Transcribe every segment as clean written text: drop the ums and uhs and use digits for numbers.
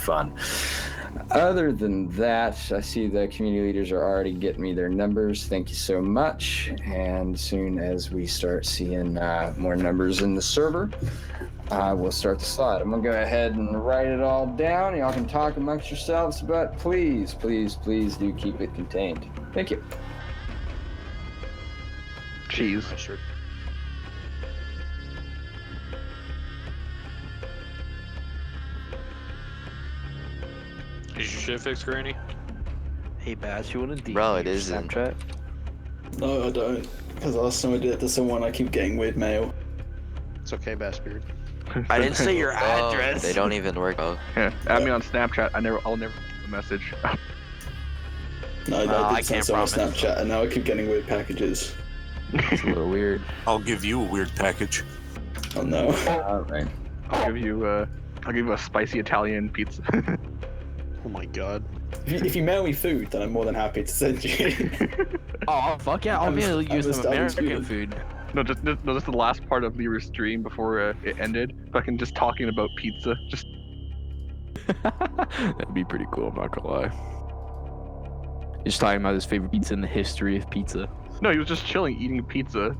fun. Other than that, I see the community leaders are already getting me their numbers. Thank you so much. And as soon as we start seeing more numbers in the server, we'll start the slide. I'm going to go ahead and write it all down. Y'all can talk amongst yourselves, but please, please, please do keep it contained. Thank you. Cheese. Sure. Is your shit fixed, Granny? Hey Bass, you want to Bro, it isn't. Snapchat? No, I don't. Because last time I did it to someone, I keep getting weird mail. It's okay, Bassbeard. I didn't say your Oh, address. they don't even work. Oh. Yeah, add me on Snapchat. I'll never send a message. No, I did send someone on Snapchat, and now I keep getting weird packages. It's a little weird. I'll give you a weird package. Oh no. All right. I'll give you a spicy Italian pizza. Oh my god. If you mail me food, then I'm more than happy to send you. Oh fuck yeah! I'll mail you some American food. No, just the last part of Liru's stream before it ended. Fucking just talking about pizza. Just. That'd be pretty cool. I'm not gonna lie. Just talking about his favorite pizza in the history of pizza. No, he was just chilling, eating pizza.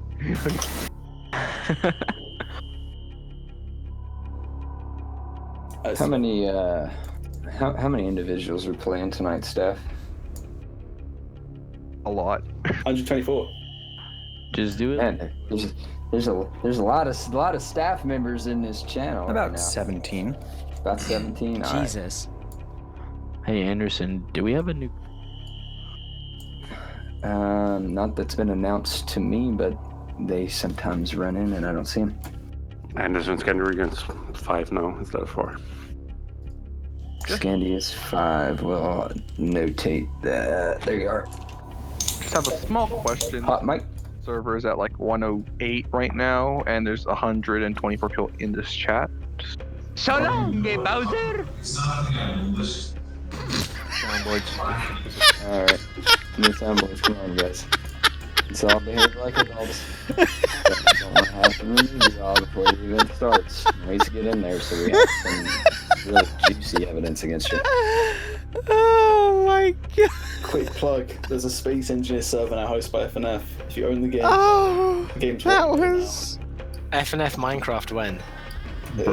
How many individuals are playing tonight, Steph? A lot. 124. Just do it. Man, there's a lot of staff members in this channel. About right now. 17. About 17. All right. Jesus. Hey Anderson, do we have a new? Not that's been announced to me, but they sometimes run in and I don't see them. Anderson Scandinavian's 5 now instead of 4. Scandi is 5. We'll notate that. There you are. Just have a small question. Hot mic. Server is at like 108 right now, and there's 124 people in this chat. So long, Bowser! Soundboards. Alright. New soundboards. Come on, guys. Let's all behave like adults. Don't want to have to remove you all before the event starts. Ways to get in there so we have some real juicy evidence against you. Oh my god. Quick plug, there's a Space Engineer server now hosted by FNF. If you own the game, Oh, the game's that working was... FNF Minecraft when? That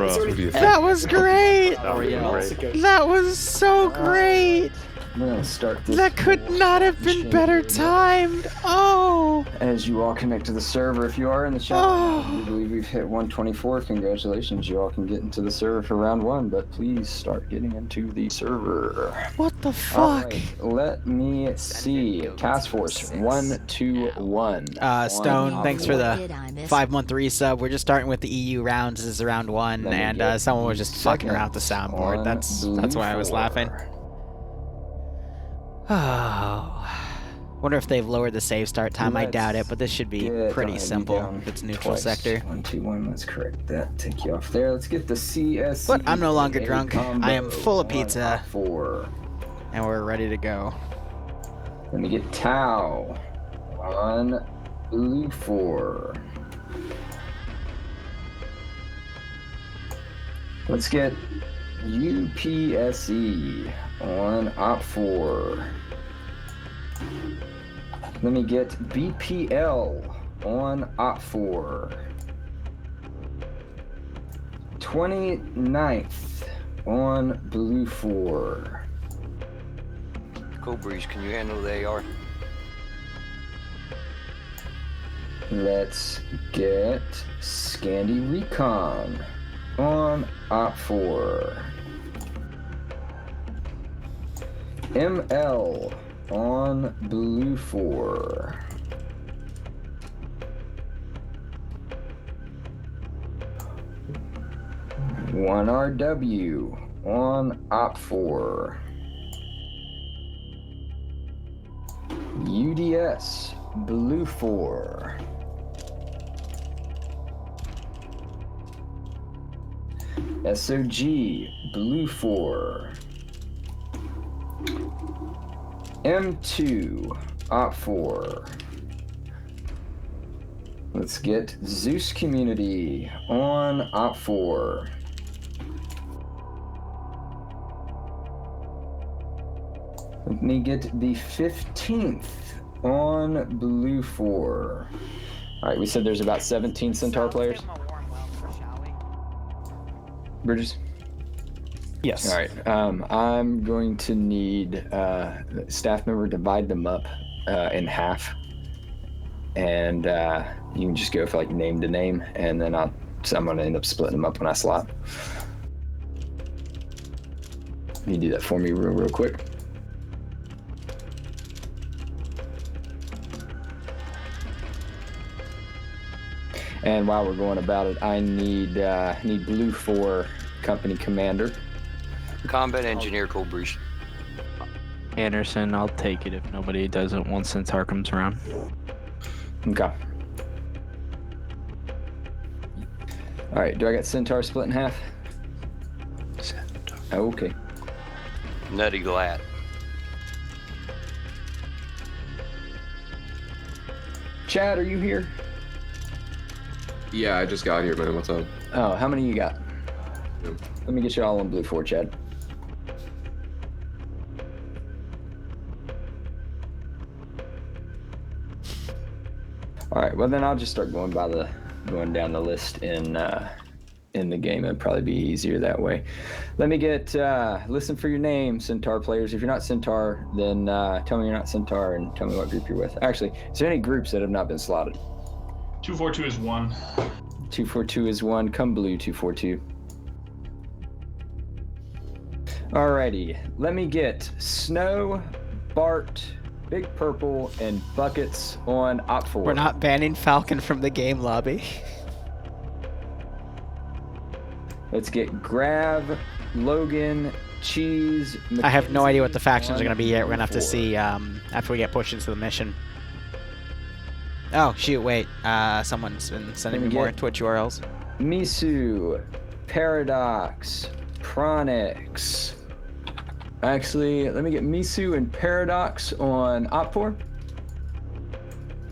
was great! That was so great! We're gonna start this. That could not have been better timed! Oh! As you all connect to the server, if you are in the chat, Oh. we believe we've hit 124. Congratulations, you all can get into the server for round 1, but please start getting into the server. What the fuck? Alright, let me see. Task Force 121. Stone, thanks for the 5-month resub. We're just starting with the EU rounds. This is round 1, and someone was just fucking around with the soundboard. That's why I was laughing. Oh. Wonder if they've lowered the save start time. I doubt it, but this should be pretty simple. It's neutral sector. 121, let's correct that. Take you off there. Let's get the CS. But I'm no longer drunk. I am full of pizza. 4. And we're ready to go. Let me get Tau on Blue 4. Let's get UPSE on Op 4. Let me get BPL on Op 4. 29th on Blue 4. Cobras, can you handle the AR? Let's get Scandi Recon on Op 4. ML on Blue 4. One RW on Op 4. UDS Blue 4. SOG Blue 4. M2 Op 4. Let's get Zeus Community on Op 4. Let me get the 15th on Blue 4. All right, we said there's about 17 Centaur players. Bridges? Yes. All right, I'm going to need staff member divide them up in half. And you can just go for like name to name, and then I'm going to end up splitting them up when I slot. Can you do that for me real quick? And while we're going about it, I need Blue 4 company commander. Combat engineer Cold Breeze. Anderson, I'll take it if nobody does it once Centaur comes around. Okay. All right, do I got Centaur split in half? Okay. Nutty Glad. Chad, are you here? Yeah, I just got here, man. What's up? Oh, how many you got? Two. Let me get you all on Blue 4, Chad. All right, well then I'll just start going down the list in the game. It'd probably be easier that way. Let me get listen for your name, Centaur players. If you're not Centaur, then tell me you're not Centaur and tell me what group you're with. Actually, is there any groups that have not been slotted? 242 is 1. 242 is 1. Come Blue 242. Alrighty, let me get Snow, Bart, Big Purple, and Buckets on Op 4. We're not banning Falcon from the game lobby. Let's get Grav, Logan, Cheese, I have no Mackenzie idea what the factions are going to be yet. We're going to have to 4. see after we get pushed into the mission. Oh, shoot, wait. Someone's been sending me more Twitch URLs. Misu, Paradox, Pronix. Actually, let me get Misu and Paradox on Op 4.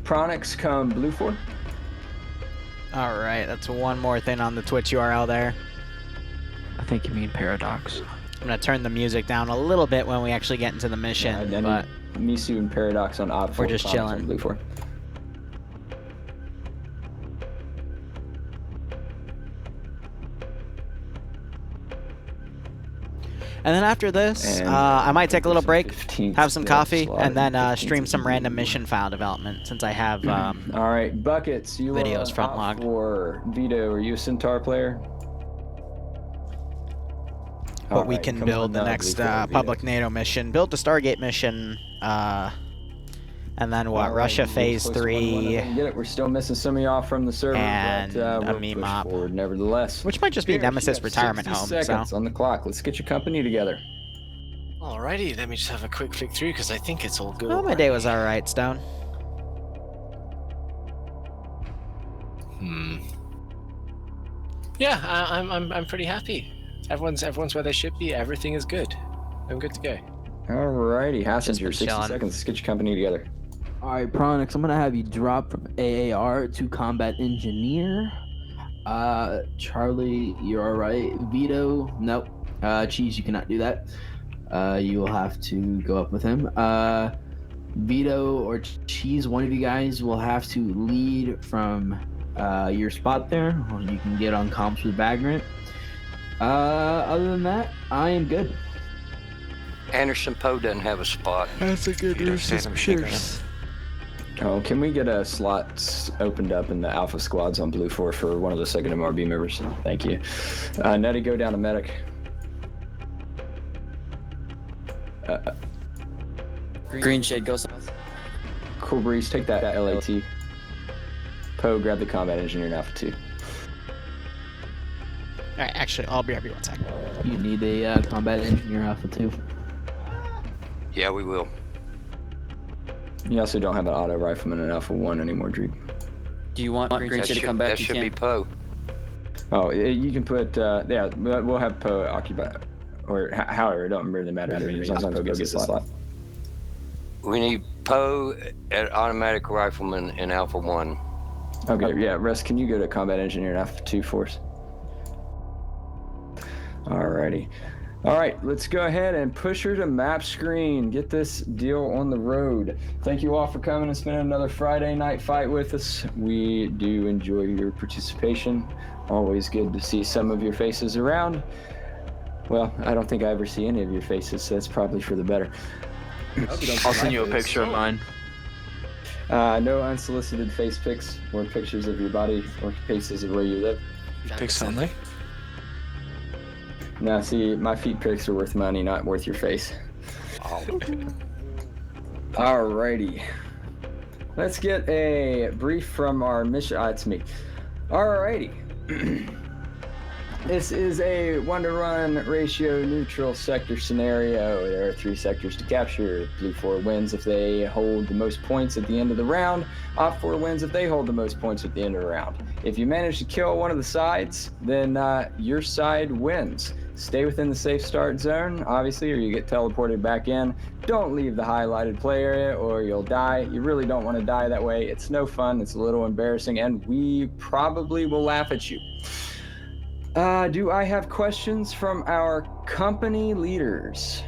Pronix come Blue 4. All right, that's one more thing on the Twitch URL there. I think you mean Paradox. I'm going to turn the music down a little bit when we actually get into the mission, but Misu and Paradox on Op 4. we're just Pronix chilling. on Blue 4. And then after this, I might take a little break, have some coffee, and then stream some random mission file development, since I have all right, Buckets, you videos are front Op logged. 4. Vito, are you a Centaur player? But we can build the next public NATO mission, build the Stargate mission, and then what? Russia Phase 3, Get it? We're still missing some of y'all from the server, and but a we'll meme push op. forward nevertheless. Which might just be Here, Nemesis you got Retirement 60 Home. seconds So on the clock. Let's get your company together. Alrighty, let me just have a quick flick through because I think it's all good. oh, my day was all right, Stone. Yeah, I'm pretty happy. Everyone's where they should be. Everything is good. I'm good to go. Alrighty, Hassinger, been 60 chilling. seconds. Let's get your company together. Alright, Pronix, I'm gonna have you drop from AAR to Combat Engineer. Charlie, you're alright. Vito, nope. Cheese, you cannot do that. You will have to go up with him. Vito or Cheese, one of you guys will have to lead from your spot there. Or you can get on comps with Vagrant. Other than that, I am good. Anderson Poe doesn't have a spot. That's a good Oh, can we get a slot opened up in the Alpha squads on Blue 4 for one of the second MRB members? Thank you. Nutty, go down to medic. Green Shade, go south. Cool Breeze, take that LAT. Poe, grab the combat engineer in Alpha 2. Alright, actually, I'll be 1 second. You need a Combat Engineer Alpha 2. Yeah, we will. You also don't have an auto rifleman in Alpha 1 anymore, Drew. Do you want Green Shade to come back? That should be Poe. Oh, you can put, yeah, we'll have Poe occupy, or however, it don't really matter to me, as long as Poe gets the slot. We need Poe at automatic rifleman in Alpha 1. Okay, yeah, Russ, can you go to combat engineer in Alpha 2 force? Alrighty. All right, let's go ahead and push her to map screen. Get this deal on the road. Thank you all for coming and spending another Friday night fight with us. We do enjoy your participation. Always good to see some of your faces around. Well, I don't think I ever see any of your faces, so that's probably for the better. I'll send you a picture of mine. No unsolicited face pics or pictures of your body or faces of where you live. Pics only. Now, see, my feet pics are worth money, not worth your face. Alrighty. Let's get a brief from our mission. It's me. Alrighty. This is a 1-to-1 ratio neutral sector scenario. There are 3 sectors to capture. Blue 4 wins if they hold the most points at the end of the round. Op 4 wins if they hold the most points at the end of the round. If you manage to kill one of the sides, then your side wins. Stay within the safe start zone, obviously, or you get teleported back in. Don't leave the highlighted play area or you'll die. You really don't want to die that way. It's no fun. It's a little embarrassing, and we probably will laugh at you. Do I have questions from our company leaders?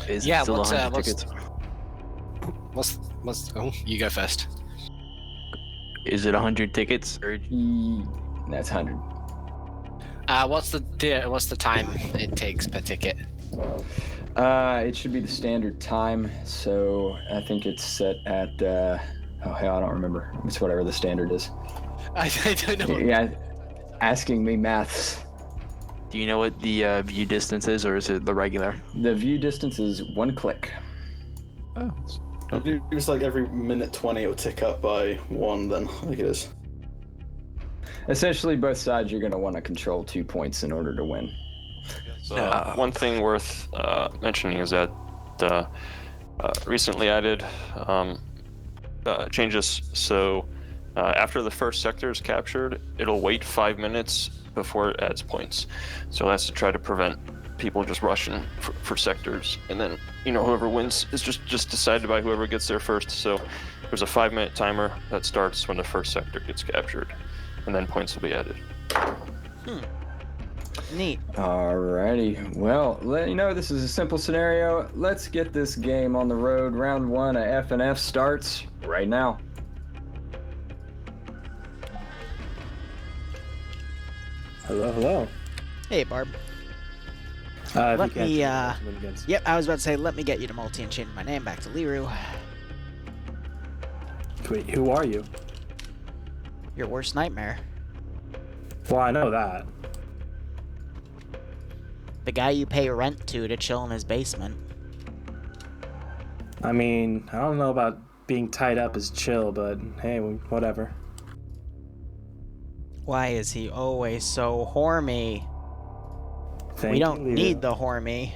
Yeah, what's oh, you go first. Is it 100 tickets? That's 100. What's the time it takes per ticket? It should be the standard time, so I think it's set at oh hell, I don't remember. It's whatever the standard is. I don't know. Yeah, asking me maths. Do you know what the view distance is, or is it the regular? The view distance is 1 click. Oh. It was like every minute 20 it would tick up by 1 then, I think it is. Essentially, both sides you're going to want to control 2 points in order to win. So, one thing worth mentioning is that recently added changes. So after the first sector is captured, it'll wait 5 minutes before it adds points. So that's to try to prevent people just rushing for sectors, and then whoever wins is just decided by whoever gets there first. So there's a 5-minute timer that starts when the first sector gets captured, and then points will be added. Neat. Alrighty. Well, this is a simple scenario. Let's get this game on the road. Round 1 of FNF starts right now. Hello. Hey, Barb. Let me, yep, I was about to say, let me get you to multi and change my name back to Liru. Wait, who are you? Your worst nightmare. Well, I know that. The guy you pay rent to chill in his basement. I mean, I don't know about being tied up as chill, but hey, whatever. Why is he always so horny? We don't need the horny.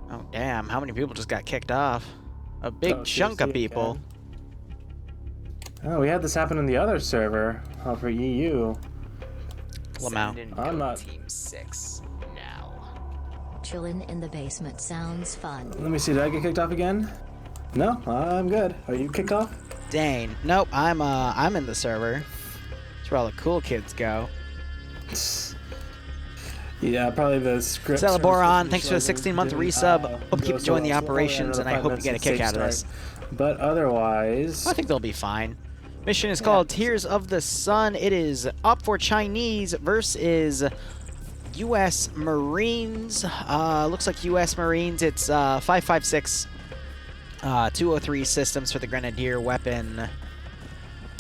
Oh, damn. How many people just got kicked off? A big chunk of people. Oh, we had this happen on the other server for EU. Lamau. I'm not. Team 6 now. Chilling in the basement sounds fun. Let me see. Did I get kicked off again? No, I'm good. Are you kicked off? Dane. Nope. I'm in the server. That's where all the cool kids go. Yeah, probably the script. Celeboron, thanks for the 16-month resub. Hope you keep enjoying the operations, and I hope you get a kick out of this. But otherwise, I think they'll be fine. Mission is called Tears of the Sun. It is Op for Chinese versus U.S. Marines. Looks like U.S. Marines. It's 556, 203 systems for the Grenadier weapon.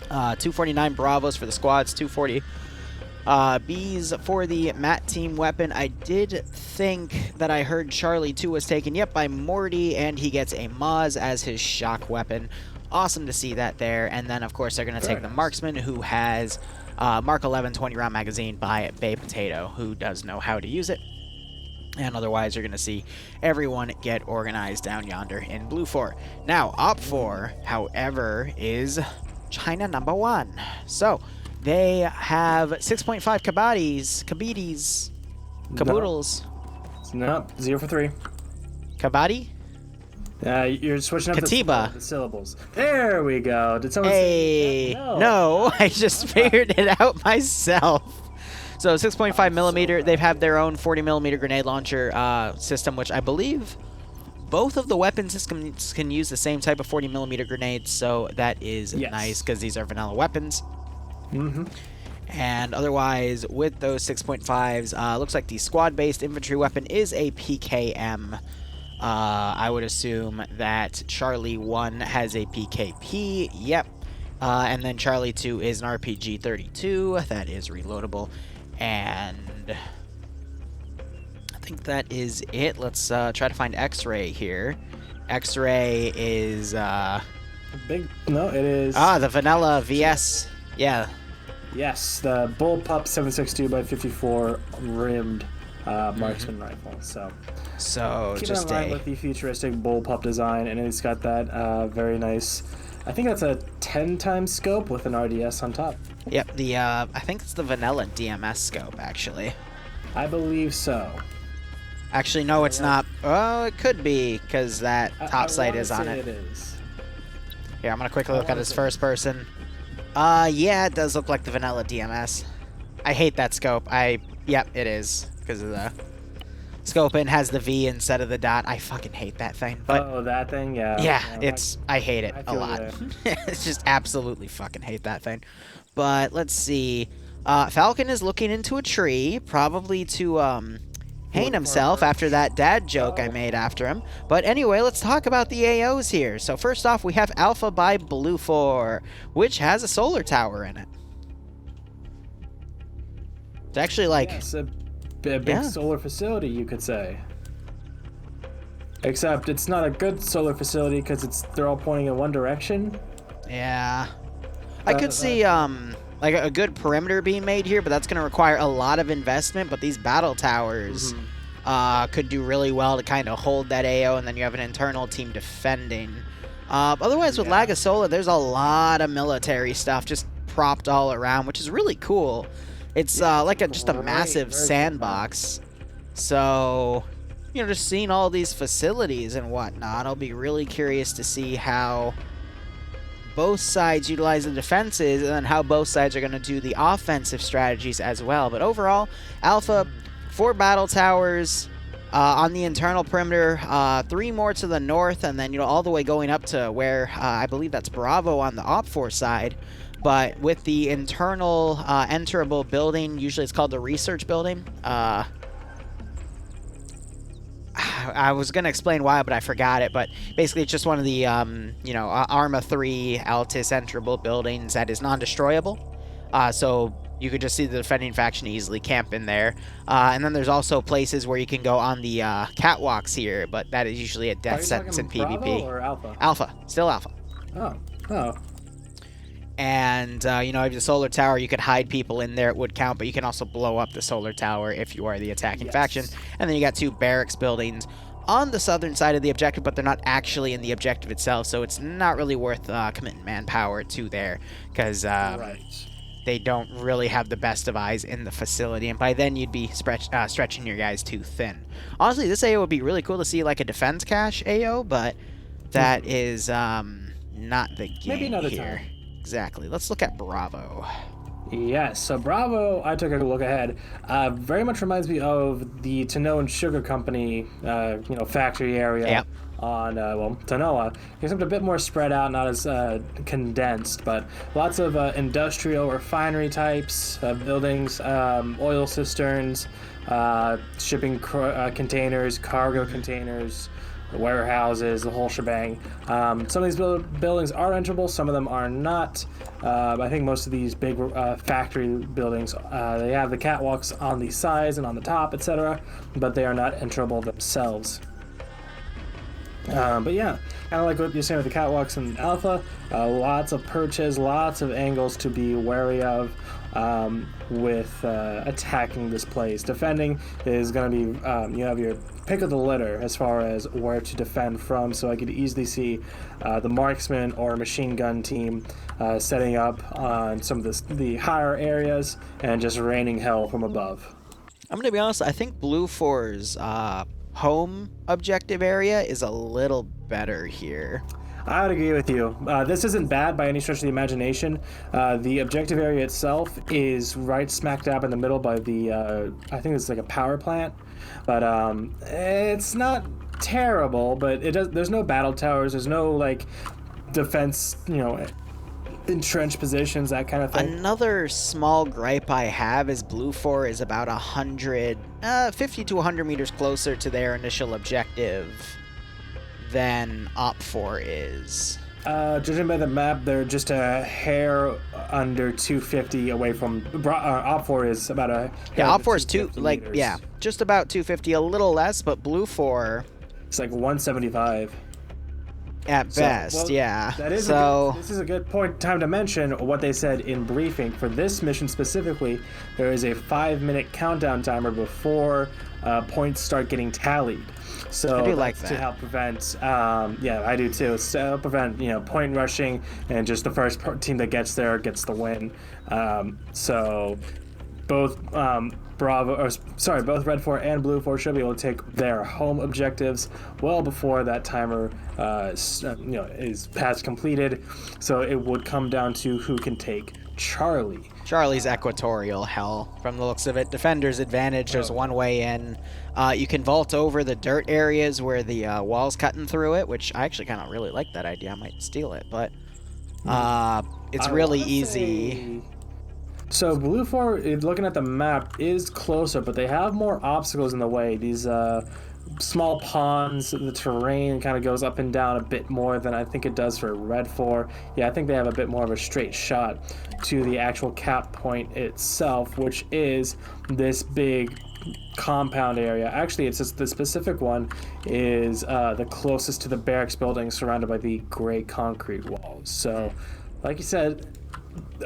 249 Bravos for the squads. 240 Bs for the Mat team weapon. I did think that I heard Charlie 2 was taken, yep, by Morty, and he gets a Maz as his shock weapon. Awesome to see that there. And then, of course, they're going to take the Marksman, who has Mark 11 20-round magazine by Bay Potato, who does know how to use it. And otherwise, you're going to see everyone get organized down yonder in Blue 4. Now, Op 4, however, is China #1. So, they have 6.5 caboodles. No, 0 for 3. Kabaddi? You're switching up the syllables. There we go. Did someone say that? No, I just figured it out myself. So 6.5 millimeter, they have their own 40 millimeter grenade launcher system, which I believe both of the weapon systems can use the same type of 40 millimeter grenades. So that is nice because these are vanilla weapons. And otherwise, with those 6.5s, looks like the squad-based infantry weapon is a PKM. I would assume that Charlie 1 has a PKP. Yep. And then Charlie 2 is an RPG-32. That is reloadable. And I think that is it. Let's try to find X-Ray here. X-Ray is... Big... No, it is... the vanilla VS. Yeah. Yes, the Bullpup 7.62x54 rimmed marksman rifle. So keep just in line with the futuristic Bullpup design, and it's got that very nice. I think that's a 10x scope with an RDS on top. Yep, the I think it's the vanilla DMS scope actually. I believe so. Actually, no, it's not. Oh, it could be because that top sight is on it. It is. Here, I'm gonna quickly look at his first person. Yeah, it does look like the vanilla DMS. I hate that scope. Yep, it is because of the scope and has the V instead of the dot. I fucking hate that thing. But that thing, yeah. Yeah, I hate it a lot. It's just absolutely fucking hate that thing. But let's see. Falcon is looking into a tree, probably to hang himself after that dad joke I made after him. But anyway, let's talk about the AOs here. So first off, we have Alpha by Blue 4, which has a solar tower in it. It's actually like... Yes, a big solar facility, you could say. Except it's not a good solar facility because they're all pointing in one direction. Yeah. I could see like a good perimeter being made here, but that's going to require a lot of investment. But these battle towers could do really well to kind of hold that AO, and then you have an internal team defending. Otherwise, with Laga Solar, there's a lot of military stuff just propped all around, which is really cool. It's like just a massive sandbox. So, you know, just seeing all these facilities and whatnot, I'll be really curious to see how both sides utilize the defenses and then how both sides are going to do the offensive strategies as well. But overall, Alpha, 4 battle towers on the internal perimeter, 3 more to the north, and then, you know, all the way going up to where I believe that's Bravo on the Op4 side. But with the internal enterable building, usually it's called the research building. I was going to explain why, but I forgot it. But basically, it's just one of the, you know, Arma 3 Altis enterable buildings that is non-destroyable. So you could just see the defending faction easily camp in there. And then there's also places where you can go on the catwalks here, but that is usually a death sentence in PvP. Bravo or Alpha? Alpha. Still Alpha. Oh. And, you know, if the solar tower, you could hide people in there, it would count, but you can also blow up the solar tower if you are the attacking faction. And then you got 2 barracks buildings on the southern side of the objective, but they're not actually in the objective itself, so it's not really worth committing manpower to there, because they don't really have the best of eyes in the facility, and by then you'd be stretching your guys too thin. Honestly, this AO would be really cool to see like a defense cache AO, but that is not the game Maybe another here. time. Exactly. Let's look at Bravo. Yes, so Bravo, I took a look ahead. Very much reminds me of the Tanoa and Sugar Company, you know, factory area on, well, Tanoa. Except a bit more spread out, not as condensed, but lots of industrial refinery types of buildings, oil cisterns, shipping containers, cargo containers, warehouses, the whole shebang. Some of these buildings are enterable, some of them are not. I think most of these big factory buildings, they have the catwalks on the sides and on the top, etc., but they are not enterable themselves. But yeah, kind of like what you're saying with the catwalks in Alpha, lots of perches, lots of angles to be wary of with attacking this place. Defending is going to be, you have your pick of the litter as far as where to defend from, so I could easily see the marksman or machine gun team setting up on some of the higher areas and just raining hell from above. I'm going to be honest, I think Blue 4's home objective area is a little better here. I would agree with you. This isn't bad by any stretch of the imagination. The objective area itself is right smack dab in the middle by the, I think it's like a power plant. But it's not terrible, but there's no battle towers, there's no like defense, entrenched positions, that kind of thing. Another small gripe I have is Blue 4 is about 50 to 100 meters closer to their initial objective than Op 4 is. Judging by the map, they're just a hair under 250 away from. Op 4 is about a. Yeah, Op 4 is just about 250, a little less, but Blue 4. It's like 175. At best, yeah. That is this is a good time to mention what they said in briefing. For this mission specifically, there is a 5-minute countdown timer before points start getting tallied. So I do like that. To help prevent, I do too. So help prevent, point rushing, and just the first team that gets there gets the win. So both both Red 4 and Blue 4 should be able to take their home objectives well before that timer, is past completed. So it would come down to who can take Charlie. Charlie's equatorial hell, from the looks of it. Defender's advantage. There's one way in. You can vault over the dirt areas where the wall's cutting through it, which I actually kind of really like that idea. I might steal it, but it's really easy. So Blue 4, looking at the map, is closer, but they have more obstacles in the way. These small ponds, the terrain kind of goes up and down a bit more than I think it does for Red 4. Yeah, I think they have a bit more of a straight shot to the actual cap point itself, which is this big compound area. Actually, it's just the specific one is the closest to the barracks building, surrounded by the gray concrete walls. So, like you said,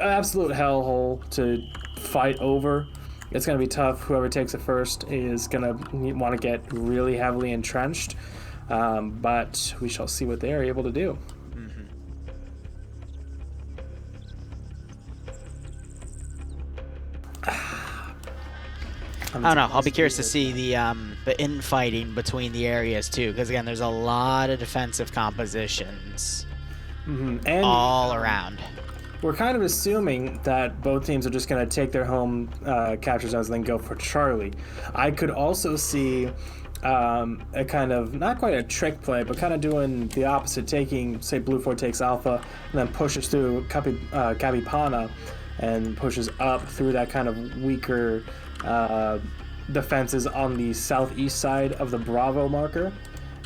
absolute hellhole to fight over. It's going to be tough. Whoever takes it first is going to want to get really heavily entrenched, but we shall see what they are able to do. I don't know. I'll be curious to see the infighting between the areas too, because again, there's a lot of defensive compositions and all around. We're kind of assuming that both teams are just going to take their home capture zones and then go for Charlie. I could also see a kind of, not quite a trick play, but kind of doing the opposite, taking, say, Blue 4 takes Alpha and then pushes through Capipana and pushes up through that kind of weaker defenses on the southeast side of the Bravo marker,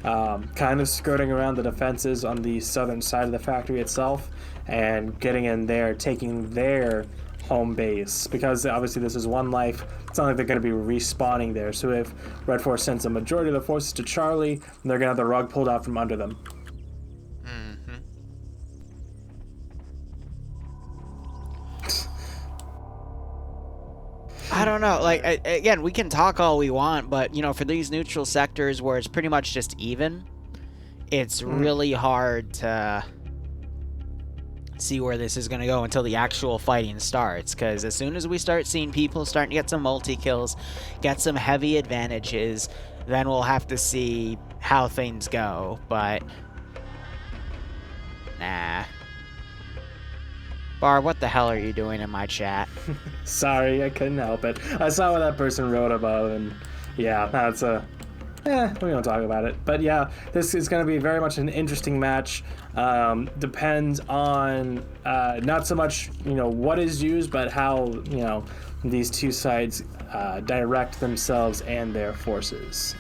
kind of skirting around the defenses on the southern side of the factory itself, and getting in there, taking their home base, because obviously this is one life. It's not like they're going to be respawning there. So if Red 4 sends a majority of the forces to Charlie, they're going to have the rug pulled out from under them. I don't know. Like, again, we can talk all we want, but, for these neutral sectors where it's pretty much just even, it's really hard to see where this is going to go until the actual fighting starts, because as soon as we start seeing people starting to get some multi-kills, get some heavy advantages, then we'll have to see how things go, but nah. Barb, what the hell are you doing in my chat? Sorry, I couldn't help it. I saw what that person wrote above, and yeah, that's we don't talk about it. But yeah, this is going to be very much an interesting match. Depends on not so much what is used, but how these two sides direct themselves and their forces.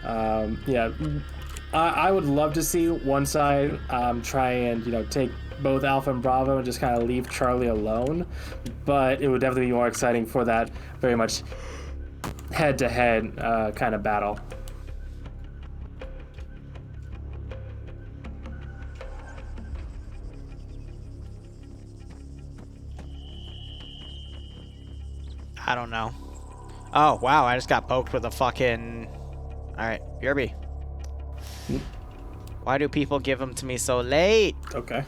I would love to see one side try and take both Alpha and Bravo and just kind of leave Charlie alone, but it would definitely be more exciting for that very much head-to-head kind of battle. I don't know. Oh, wow, I just got poked with a fucking... Alright, BRB. Why do people give them to me so late? Okay.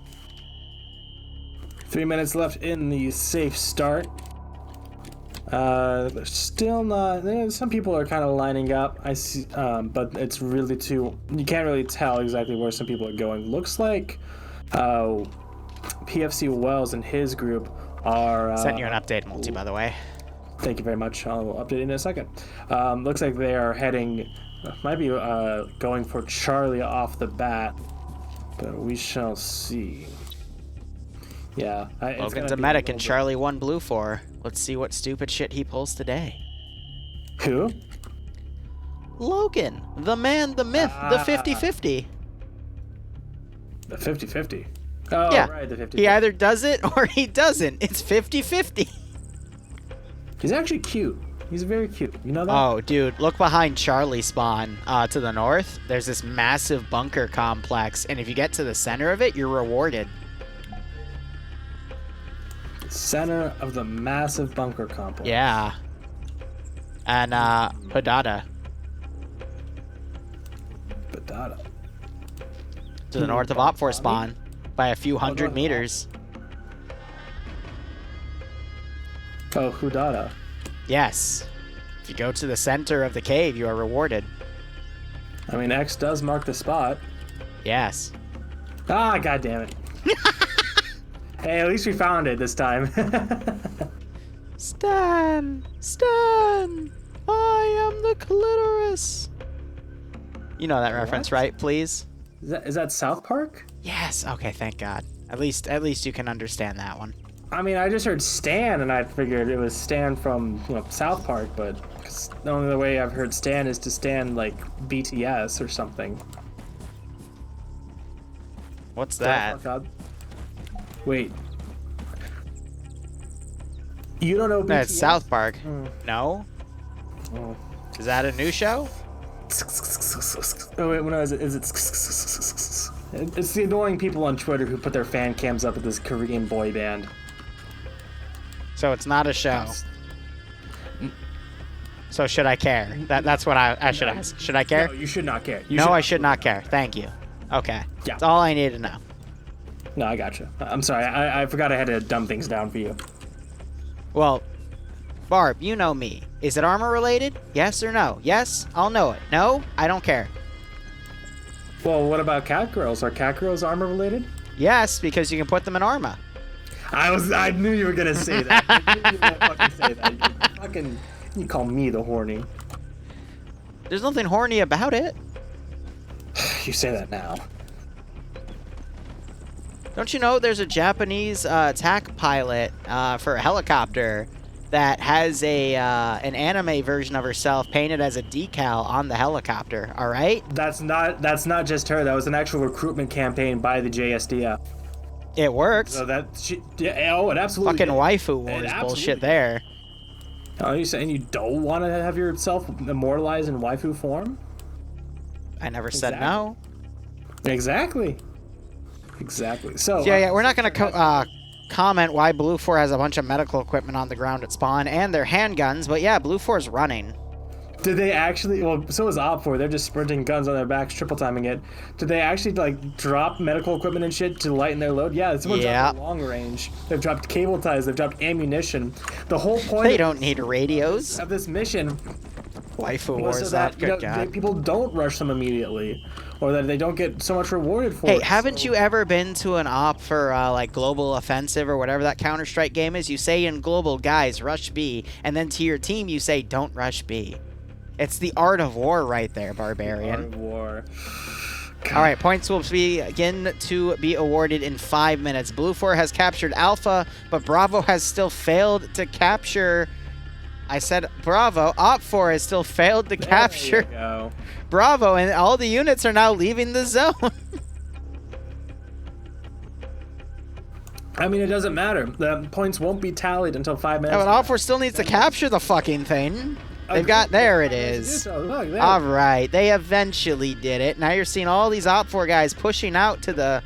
3 minutes left in the safe start. They're still not. Some people are kind of lining up. I see, but it's really too. You can't really tell exactly where some people are going. Looks like PFC Wells and his group are. Sent you an update, Multi, by the way. Thank you very much. I'll update in a second. Looks like they are heading. Might be going for Charlie off the bat, but we shall see. Yeah. Logan's a medic and Charlie 1 blue 4. Let's see what stupid shit he pulls today. Who? Logan, the man, the myth, the 50-50. The 50-50. Oh, yeah. Right, the 50-50. He either does it or he doesn't. It's 50-50. He's actually cute. He's very cute. You know that? Oh, dude, look behind Charlie spawn to the north. There's this massive bunker complex, and if you get to the center of it, you're rewarded. Center of the massive bunker complex. Yeah. And Padada. To the north of Op4 spawn by a few hundred meters. Oh, Hudada. Yes. If you go to the center of the cave, you are rewarded. I mean, X does mark the spot. Yes. Ah, god damn it. Hey, at least we found it this time. Stan! Stan! I am the clitoris! You know that reference, right? Please? Is that South Park? Yes. Okay, thank God. At least you can understand that one. I mean, I just heard Stan, and I figured it was Stan from South Park, but the only way I've heard Stan is to Stan like BTS or something. What's that? Wait. You don't know BTS? That's South Park. No? Oh. Is that a new show? Oh wait, no, is it? It's the annoying people on Twitter who put their fan cams up at this Korean boy band. So it's not a show. So should I care? That's what I should ask. Should I care? No, you should not care. I should not care. Thank you. Okay. Yeah. That's all I need to know. No, I gotcha. I'm sorry. I forgot I had to dumb things down for you. Well, Barb, you know me. Is it armor related? Yes or no? Yes, I'll know it. No, I don't care. Well, what about cat girls? Are cat girls armor related? Yes, because you can put them in armor. I knew you were gonna say that. I knew you were gonna fucking say that. You call me the horny. There's nothing horny about it. You say that now. Don't you know there's a Japanese attack pilot for a helicopter that has an anime version of herself painted as a decal on the helicopter? All right. That's not just her. That was an actual recruitment campaign by the JSDF. It works. So it absolutely. Fucking waifu wars bullshit there. Are you saying you don't want to have yourself immortalized in waifu form? I never said no. Exactly. So yeah, we're not gonna comment why Blue 4 has a bunch of medical equipment on the ground at spawn and their handguns, but yeah, Blue 4 is running. Did they actually? Well, so is Op 4. They're just sprinting guns on their backs, triple timing it. Did they actually drop medical equipment and shit to lighten their load? Yeah, someone dropped long range. They've dropped cable ties. They've dropped ammunition. The whole point. They don't need radios. Of this mission. Waifu wars, that good God. People don't rush them immediately, or that they don't get so much rewarded for it. Hey, haven't you ever been to an op for Global Offensive or whatever that Counter-Strike game is? You say in Global, guys, rush B, and then to your team you say, don't rush B. It's the art of war right there, Barbarian. Art of war. All right, points will begin to be awarded in 5 minutes. Blue 4 has captured Alpha, but Bravo has still failed to capture... I said Bravo. Op 4 has still failed to capture Bravo, and all the units are now leaving the zone. I mean, it doesn't matter. The points won't be tallied until 5 minutes. Yeah, but Op 4 still needs to capture the fucking thing. They've got... There it is. All right. They eventually did it. Now you're seeing all these Op 4 guys pushing out to the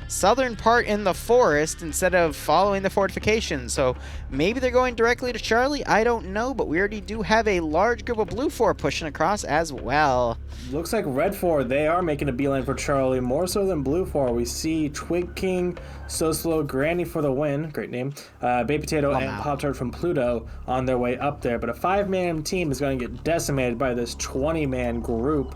southern part in the forest instead of following the fortifications. So maybe they're going directly to Charlie. I don't know, but we already do have a large group of Blue 4 pushing across as well. Looks like Red 4, they are making a beeline for Charlie, more so than Blue 4. We see Twig King, So Slow, Granny for the win, great name, Baked Potato, and Pop-Tart from Pluto on their way up there. But a 5-man team is going to get decimated by this 20-man group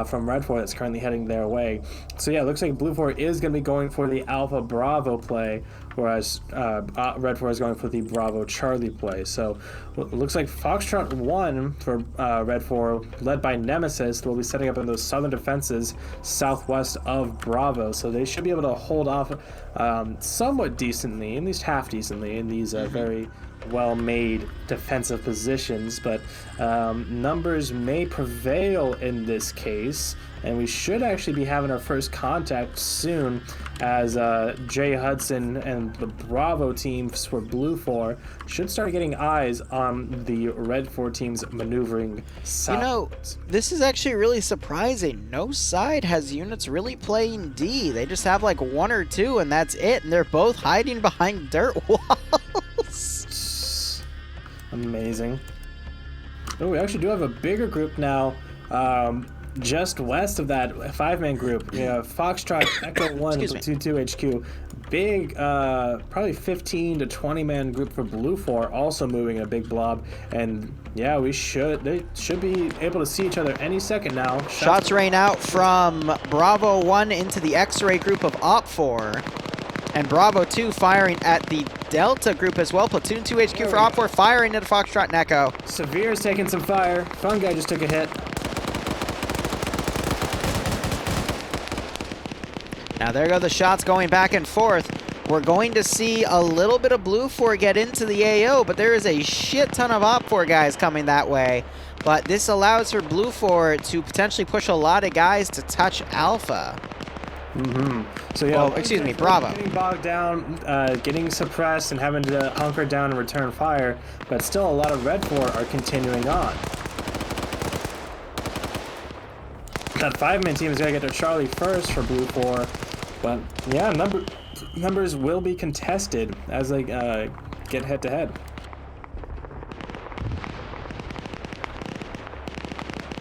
from Red 4 that's currently heading their way. So yeah, it looks like Blue 4 is going to be going for the Alpha Bravo play, whereas Red 4 is going for the Bravo Charlie play. So it looks like Foxtrot 1 for Red 4, led by Nemesis, will be setting up in those southern defenses southwest of Bravo. So they should be able to hold off somewhat decently, at least half decently, in these very well-made defensive positions. But numbers may prevail in this case, and we should actually be having our first contact soon, as Jay Hudson and the Bravo teams for Blue 4 should start getting eyes on the Red 4 teams maneuvering south. You know, this is actually really surprising. No side has units really playing D. They just have like 1 or 2, and that's it. And they're both hiding behind dirt walls. Amazing. Oh, we actually do have a bigger group now. Just west of that 5-man group, we have Foxtrot, Echo 1, Platoon 2 HQ. Big, probably 15 to 20-man group for Blue 4, also moving in a big blob. And yeah, they should be able to see each other any second now. Shots rain out from Bravo 1 into the X-ray group of Op 4. And Bravo 2 firing at the Delta group as well. Platoon 2 HQ for Op 4 firing at Foxtrot and Echo. Severe's taking some fire. Fun Guy just took a hit. Now there go the shots going back and forth. We're going to see a little bit of Blue 4 get into the AO, but there is a shit ton of Op 4 guys coming that way. But this allows for Blue 4 to potentially push a lot of guys to touch Alpha. So yeah, excuse me, Bravo. Getting bogged down, getting suppressed, and having to hunker down and return fire. But still, a lot of Red 4 are continuing on. That 5-man team is going to get to Charlie first for Blue 4. But yeah, numbers will be contested as they get head-to-head.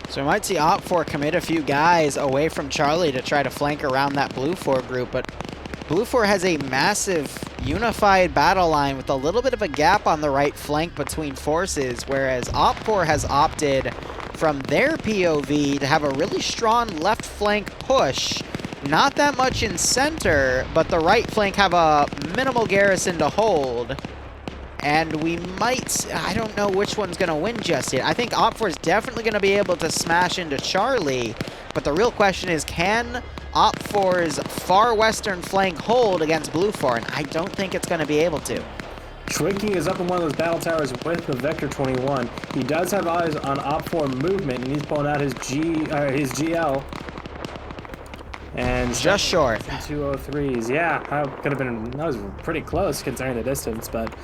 So we might see Op 4 commit a few guys away from Charlie to try to flank around that Blue 4 group, but Blue 4 has a massive unified battle line with a little bit of a gap on the right flank between forces, whereas Op 4 has opted from their POV to have a really strong left flank push. Not that much in center, but the right flank have a minimal garrison to hold. And we might, I don't know which one's going to win just yet. I think Op 4 is definitely going to be able to smash into Charlie, but the real question is, can Op 4's far western flank hold against Blue 4? And I don't think it's going to be able to. Twig King is up in one of those battle towers with the Vector 21. He does have eyes on Op 4 movement, and he's pulling out his GL. And just short. 203s. Yeah, that was pretty close considering the distance, but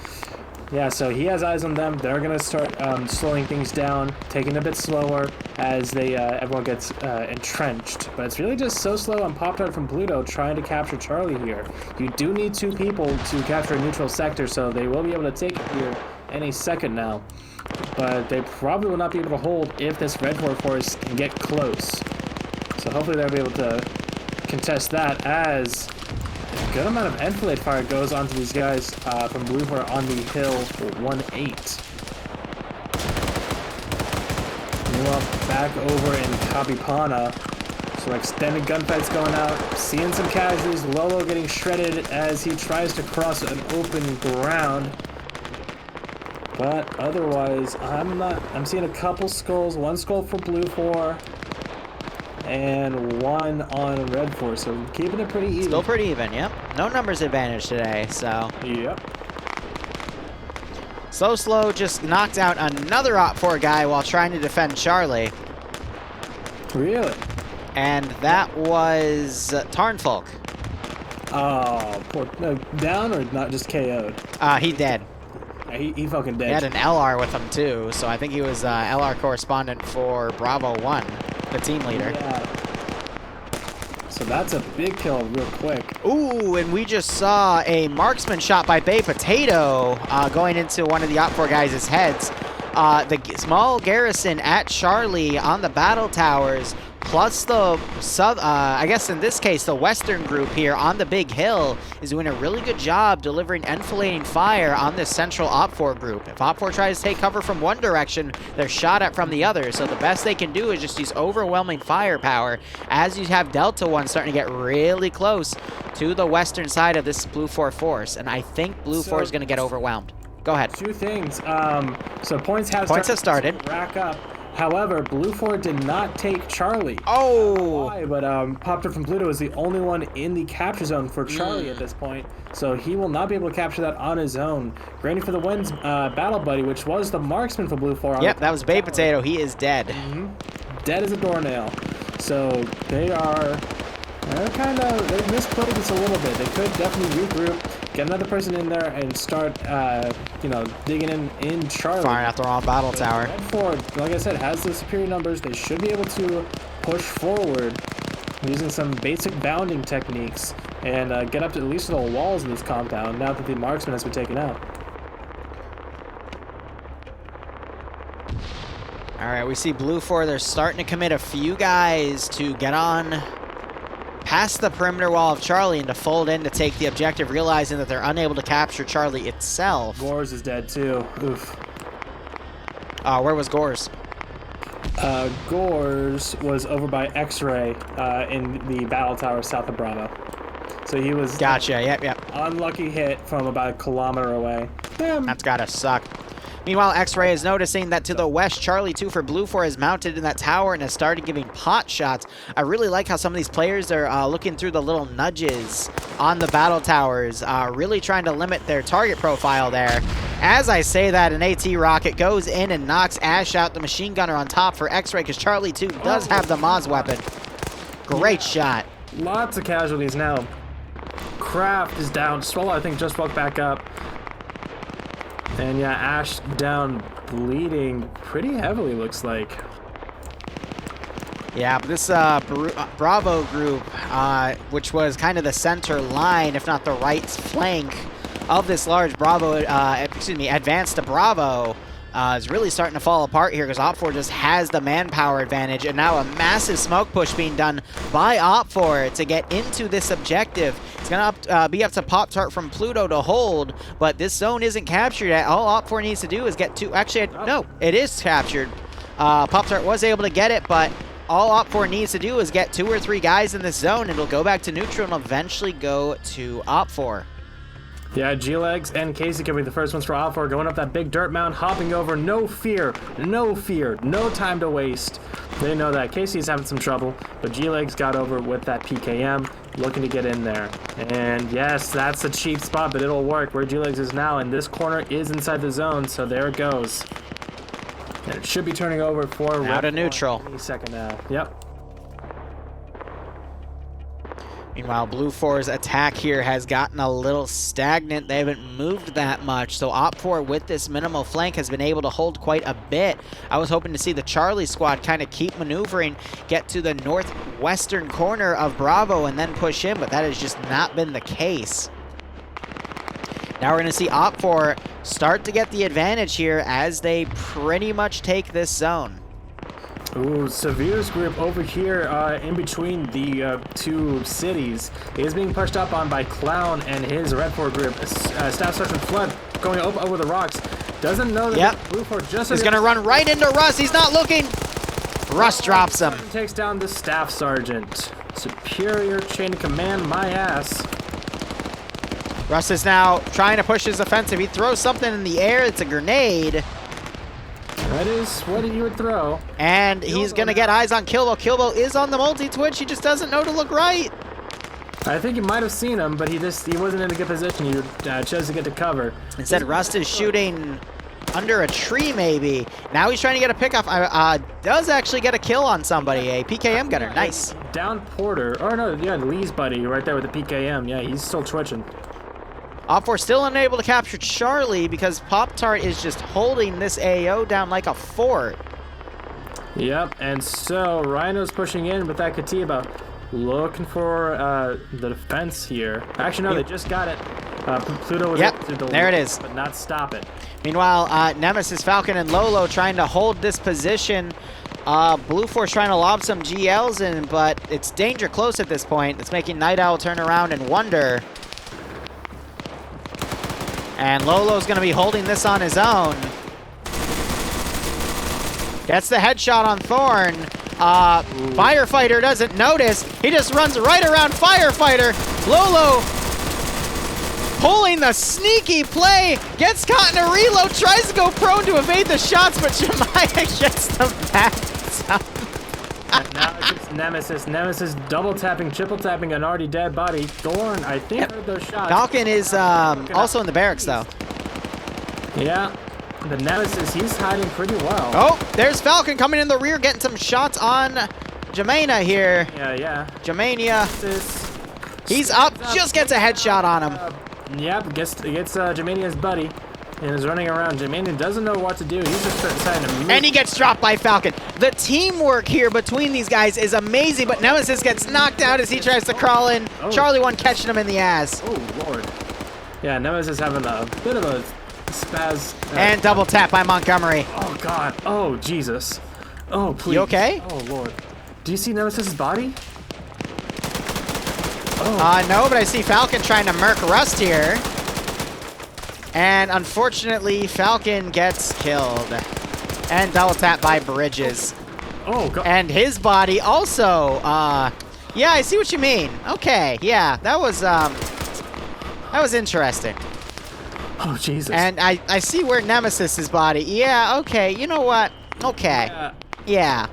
yeah, so he has eyes on them. They're gonna start slowing things down, taking it a bit slower as everyone gets entrenched. But it's really just So Slow on Pop-Tart from Pluto trying to capture Charlie here. You do need 2 people to capture a neutral sector, so they will be able to take it here any second now. But they probably will not be able to hold if this Red 4 force can get close. So hopefully they'll be able to contest that, as a good amount of enfilade fire goes onto these guys from Blue 4 on the hill for 1-8. Meanwhile, back over in Kapipana, so extended gunfights going out, seeing some casualties, Lolo getting shredded as he tries to cross an open ground. But otherwise, I'm seeing a couple skulls, 1 skull for Blue 4, and 1 on Red 4, so keeping it pretty even. Still pretty even, yep. No numbers advantage today, so. Yep. So Slow just knocked out another Op 4 guy while trying to defend Charlie. Really? And that was Tarnfolk. Oh, poor, down or not just KO'd? He dead. He fucking dead. He had an LR with him too, so I think he was LR correspondent for Bravo 1. The team leader. Yeah. So that's a big kill real quick. Ooh, and we just saw a marksman shot by Bay Potato going into one of the Op4 guys' heads. The small garrison at Charlie on the battle towers, plus the I guess in this case the western group here on the big hill is doing a really good job delivering enfilading fire on this central Op4 group. If Op4 tries to take cover from one direction, they're shot at from the other. So the best they can do is just use overwhelming firepower as you have Delta 1 starting to get really close to the western side of this Blue 4 force. And I think Blue 4 is going to get overwhelmed. Go ahead. Two things. So points have started. To rack up. However, Blue 4 did not take Charlie. Oh! Why, but Poptor from Pluto is the only one in the capture zone for Charlie at this point, so he will not be able to capture that on his own. Granny for the wins battle buddy, which was the marksman for Blue 4. Yep, that was Bay Potato. He is dead. Dead as a doornail. So they've misplayed this a little bit. They could definitely regroup, get another person in there, and start, digging in Charlie. Firing at the wrong battle tower. Red 4, like I said, has the superior numbers. They should be able to push forward using some basic bounding techniques and get up to at least the walls of this compound now that the marksman has been taken out. All right, we see Blue 4. They're starting to commit a few guys to get on past the perimeter wall of Charlie and to fold in to take the objective, realizing that they're unable to capture Charlie itself. Gores is dead too. Oof. Where was Gores? Gores was over by X-Ray in the battle tower south of Bravo. So he was... Gotcha, yep. Unlucky hit from about a kilometer away. Damn. That's gotta suck. Meanwhile, X-Ray is noticing that to the west, Charlie 2 for Blue 4 is mounted in that tower and has started giving pot shots. I really like how some of these players are looking through the little nudges on the battle towers, really trying to limit their target profile there. As I say that, an AT rocket goes in and knocks Ash out, the machine gunner on top for X-Ray, because Charlie 2 does have the Moz weapon. Great shot. Lots of casualties now. Kraft is down. Swallow, I think, just woke back up. And yeah, Ash down, bleeding pretty heavily, looks like. Yeah, but this Bravo group, which was kind of the center line, if not the right flank of this large Bravo, advance to Bravo, is really starting to fall apart here because Op4 just has the manpower advantage, and now a massive smoke push being done by Op4 to get into this objective. It's going to be up to Pop-Tart from Pluto to hold, but this zone isn't captured yet. All Op4 needs to do is get two. Actually, no, it is captured. Pop-Tart was able to get it, but all Op4 needs to do is get 2 or 3 guys in this zone, and it'll go back to neutral and eventually go to Op4. Yeah, G-Legs and Casey can be the first ones for Op4, going up that big dirt mound, hopping over, no fear, no time to waste. They know that Casey's having some trouble, but G-Legs got over with that PKM, looking to get in there. And yes, that's a cheap spot, but it'll work where G-Legs is now, and this corner is inside the zone, so there it goes. And it should be turning over for out of neutral. Any second now. Yep. Meanwhile, Blue 4's attack here has gotten a little stagnant. They haven't moved that much. So Op4 with this minimal flank has been able to hold quite a bit. I was hoping to see the Charlie squad kind of keep maneuvering, get to the northwestern corner of Bravo and then push in, but that has just not been the case. Now we're going to see Op4 start to get the advantage here as they pretty much take this zone. Ooh, Severe's group over here in between the two cities is being pushed up on by Clown and his Red 4 group. Staff Sergeant Flood going over the rocks. Doesn't know that Blue 4 just is going to run right into Russ. He's not looking. Russ drops him. Takes down the Staff Sergeant. Superior chain of command, my ass. Russ is now trying to push his offensive. He throws something in the air. It's a grenade. That is what you would throw. And he's going to get eyes on Kilbo. Kilbo is on the multi-twitch. He just doesn't know to look right. I think you might have seen him, but he wasn't in a good position. He chose to get to cover. Instead, Rust is shooting under a tree, maybe. Now he's trying to get a pickoff. Does actually get a kill on somebody. A PKM gunner. Nice. Down Porter. Oh, no, yeah, Lee's buddy right there with the PKM. Yeah, he's still twitching. Op4 still unable to capture Charlie because Pop-Tart is just holding this AO down like a fort. Yep, and so Rhino's pushing in with that Katiba. looking for the defense here. Actually, no, they just got it. Pluto was able to delete, there it is. but not stop it. Meanwhile, Nemesis, Falcon, and Lolo trying to hold this position. Blue Force trying to lob some GLs in, but it's danger close at this point. It's making Night Owl turn around and wonder. And Lolo's going to be holding this on his own. Gets the headshot on Thorn. Firefighter doesn't notice. He just runs right around Firefighter. Lolo pulling the sneaky play. Gets caught in a reload. Tries to go prone to evade the shots, but Jemaya gets the back. And now it's Nemesis. Nemesis double tapping, triple tapping an already dead body. Thorn, I think, heard those shots. Falcon is also in the barracks, though. Yeah. The Nemesis, he's hiding pretty well. Oh, there's Falcon coming in the rear, getting some shots on Jemania here. Yeah. Jemania. He's up, just gets a headshot on him. Yep, gets Jemania's buddy. And is running around. Jemania doesn't know what to do. He's just deciding to move. And he gets dropped by Falcon. The teamwork here between these guys is amazing, but Nemesis gets knocked out as he tries to crawl in. Charlie 1 catching him in the ass. Oh, Lord. Yeah, Nemesis having a bit of a spaz. And double tap by Montgomery. Oh, God. Oh, Jesus. Oh, please. You okay? Oh, Lord. Do you see Nemesis's body? No, but I see Falcon trying to murk Rust here. And unfortunately, Falcon gets killed. And double tap by Bridges. Oh, God. And his body also, yeah, I see what you mean. Okay, yeah, that was interesting. Oh, Jesus. And I see where Nemesis's body, yeah, okay, you know what? Okay, yeah.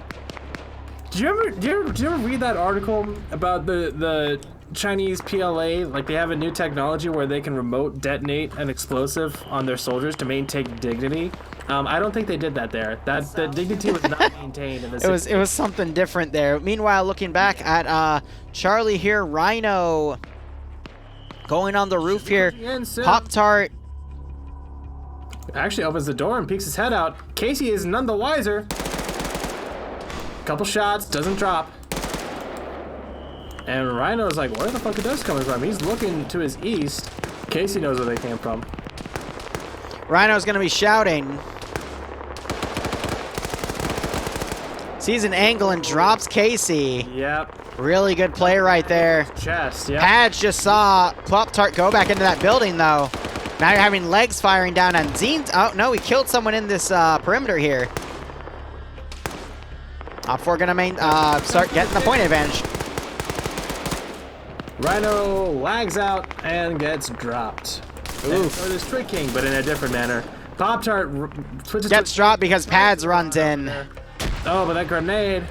Do you ever read that article about the Chinese PLA? Like, they have a new technology where they can remote detonate an explosive on their soldiers to maintain dignity. I don't think they did that there. The dignity was not maintained in this. It was something different there. Meanwhile, looking back at Charlie here, Rhino going on the roof here. Pop-Tart actually opens the door and peeks his head out. Casey is none the wiser. Couple shots, doesn't drop. And Rhino's like, where the fuck are those coming from? He's looking to his east. Casey knows where they came from. Rhino's gonna be shouting. Sees an angle and drops Casey. Yep. Really good play right there. Chest, yep. Pads just saw Pop-Tart go back into that building, though. Now you're having legs firing down on Zine. Oh, no, he killed someone in this perimeter here. Op4 gonna start getting the point advantage. Rhino lags out and gets dropped. Ooh. So does Trick King, but in a different manner. Pop-Tart switches. Gets dropped because Pads runs in. Oh, but that grenade.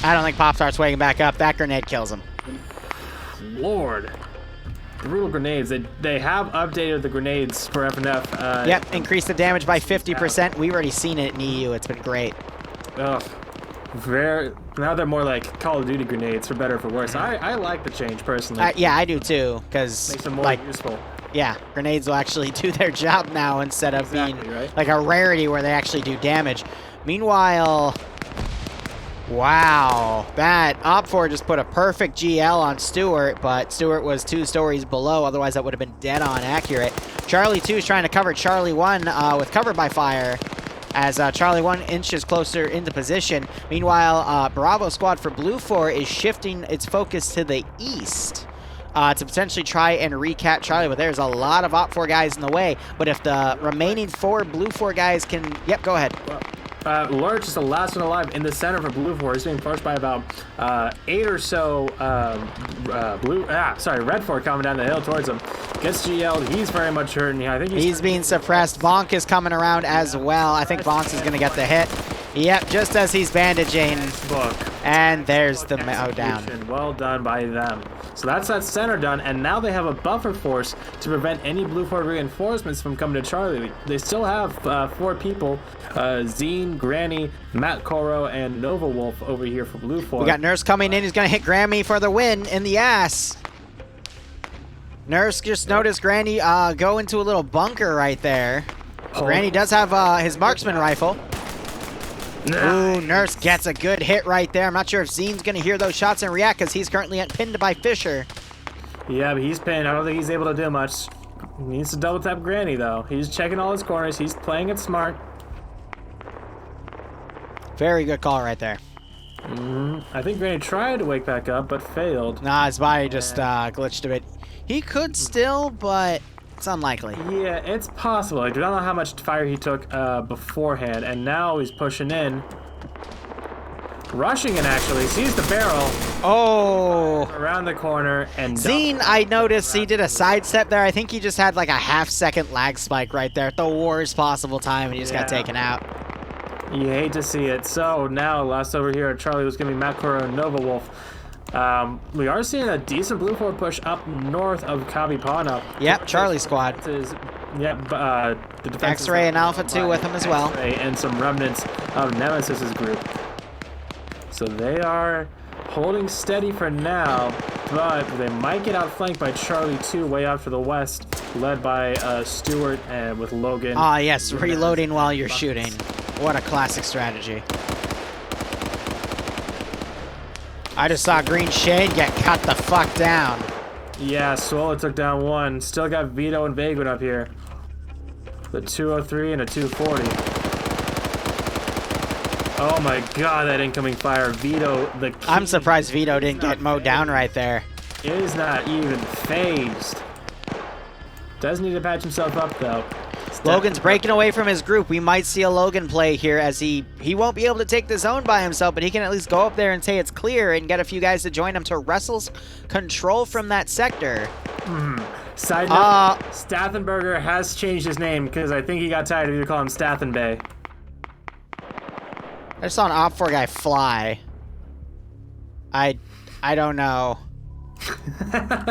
I don't think Pop-Tart's waking back up. That grenade kills him. Lord. Brutal grenades. They have updated the grenades for FNF. Yep, increased the damage by 50%. We've already seen it in EU. It's been great. Ugh. Now they're more like Call of Duty grenades, for better or for worse. I like the change, personally. Yeah, I do too, because makes them more useful. Yeah, grenades will actually do their job now instead of being like a rarity where they actually do damage. Meanwhile, wow, that Op4 just put a perfect GL on Stewart, but Stewart was 2 stories below, otherwise that would have been dead on accurate. Charlie 2 is trying to cover Charlie 1 with cover by fire, as Charlie 1 inches closer into position. Meanwhile, Bravo Squad for Blue 4 is shifting its focus to the east to potentially try and recap Charlie, but there's a lot of Op4 guys in the way. But if the remaining 4 Blue 4 guys can... Yep, go ahead. Lurch is the last one alive in the center for Blue 4. He's being pushed by about 8 or so Red 4 coming down the hill towards him. Gets GL'd. He's very much hurt. I think he's being suppressed. Bonk is coming around as well. I think Bonk is going to get the hit. Yep, just as he's bandaging. And there's the down. Well done by them. So that's that center done, and now they have a buffer force to prevent any Blue 4 reinforcements from coming to Charlie. They still have 4 people, Zine, Granny, Matt Coro, and Nova Wolf over here for Blue 4. We got Nurse coming in. He's going to hit Grammy for the win in the ass. Nurse just noticed Granny go into a little bunker right there. Granny does have his marksman rifle. Ooh, Nurse gets a good hit right there. I'm not sure if Zine's going to hear those shots and react because he's currently pinned by Fisher. Yeah, but he's pinned. I don't think he's able to do much. He needs to double tap Granny, though. He's checking all his corners. He's playing it smart. Very good call right there. I think Granny tried to wake back up, but failed. Nah, his body just glitched a bit. He could still, but it's unlikely. Yeah, it's possible. I do not know how much fire he took beforehand, and now he's pushing in. Rushing in, actually. Sees the barrel. Oh! Around the corner, and... Zine, I noticed he did a sidestep there. I think he just had like a half-second lag spike right there at the worst possible time, and he just got taken out. You hate to see it. So now, last over here at Charlie was going to be Matt Coro and Nova Wolf. We are seeing a decent blue forward push up north of Kabipana. Yep, Charlie squad. The X-Ray and Alpha 2 with him as well. And some remnants of Nemesis's group. So they are holding steady for now, but they might get outflanked by Charlie 2 way out to the west, led by Stewart and with Logan. Ah, yes, reloading while you're shooting. What a classic strategy. I just saw Green Shade get cut the fuck down. Yeah, Swola took down one. Still got Vito and Vagrant up here. The 203 and a 240. Oh my god, that incoming fire. Vito, the key. I'm surprised Vito didn't get mowed down right there. Is not even phased. Does need to patch himself up, though. Logan's breaking away from his group. We might see a Logan play here as he won't be able to take the zone by himself, but he can at least go up there and say it's clear and get a few guys to join him to wrestle control from that sector. Side note, Stathenberger has changed his name because I think he got tired of you calling him Stathenbay. I just saw an Op4 guy fly. I don't know.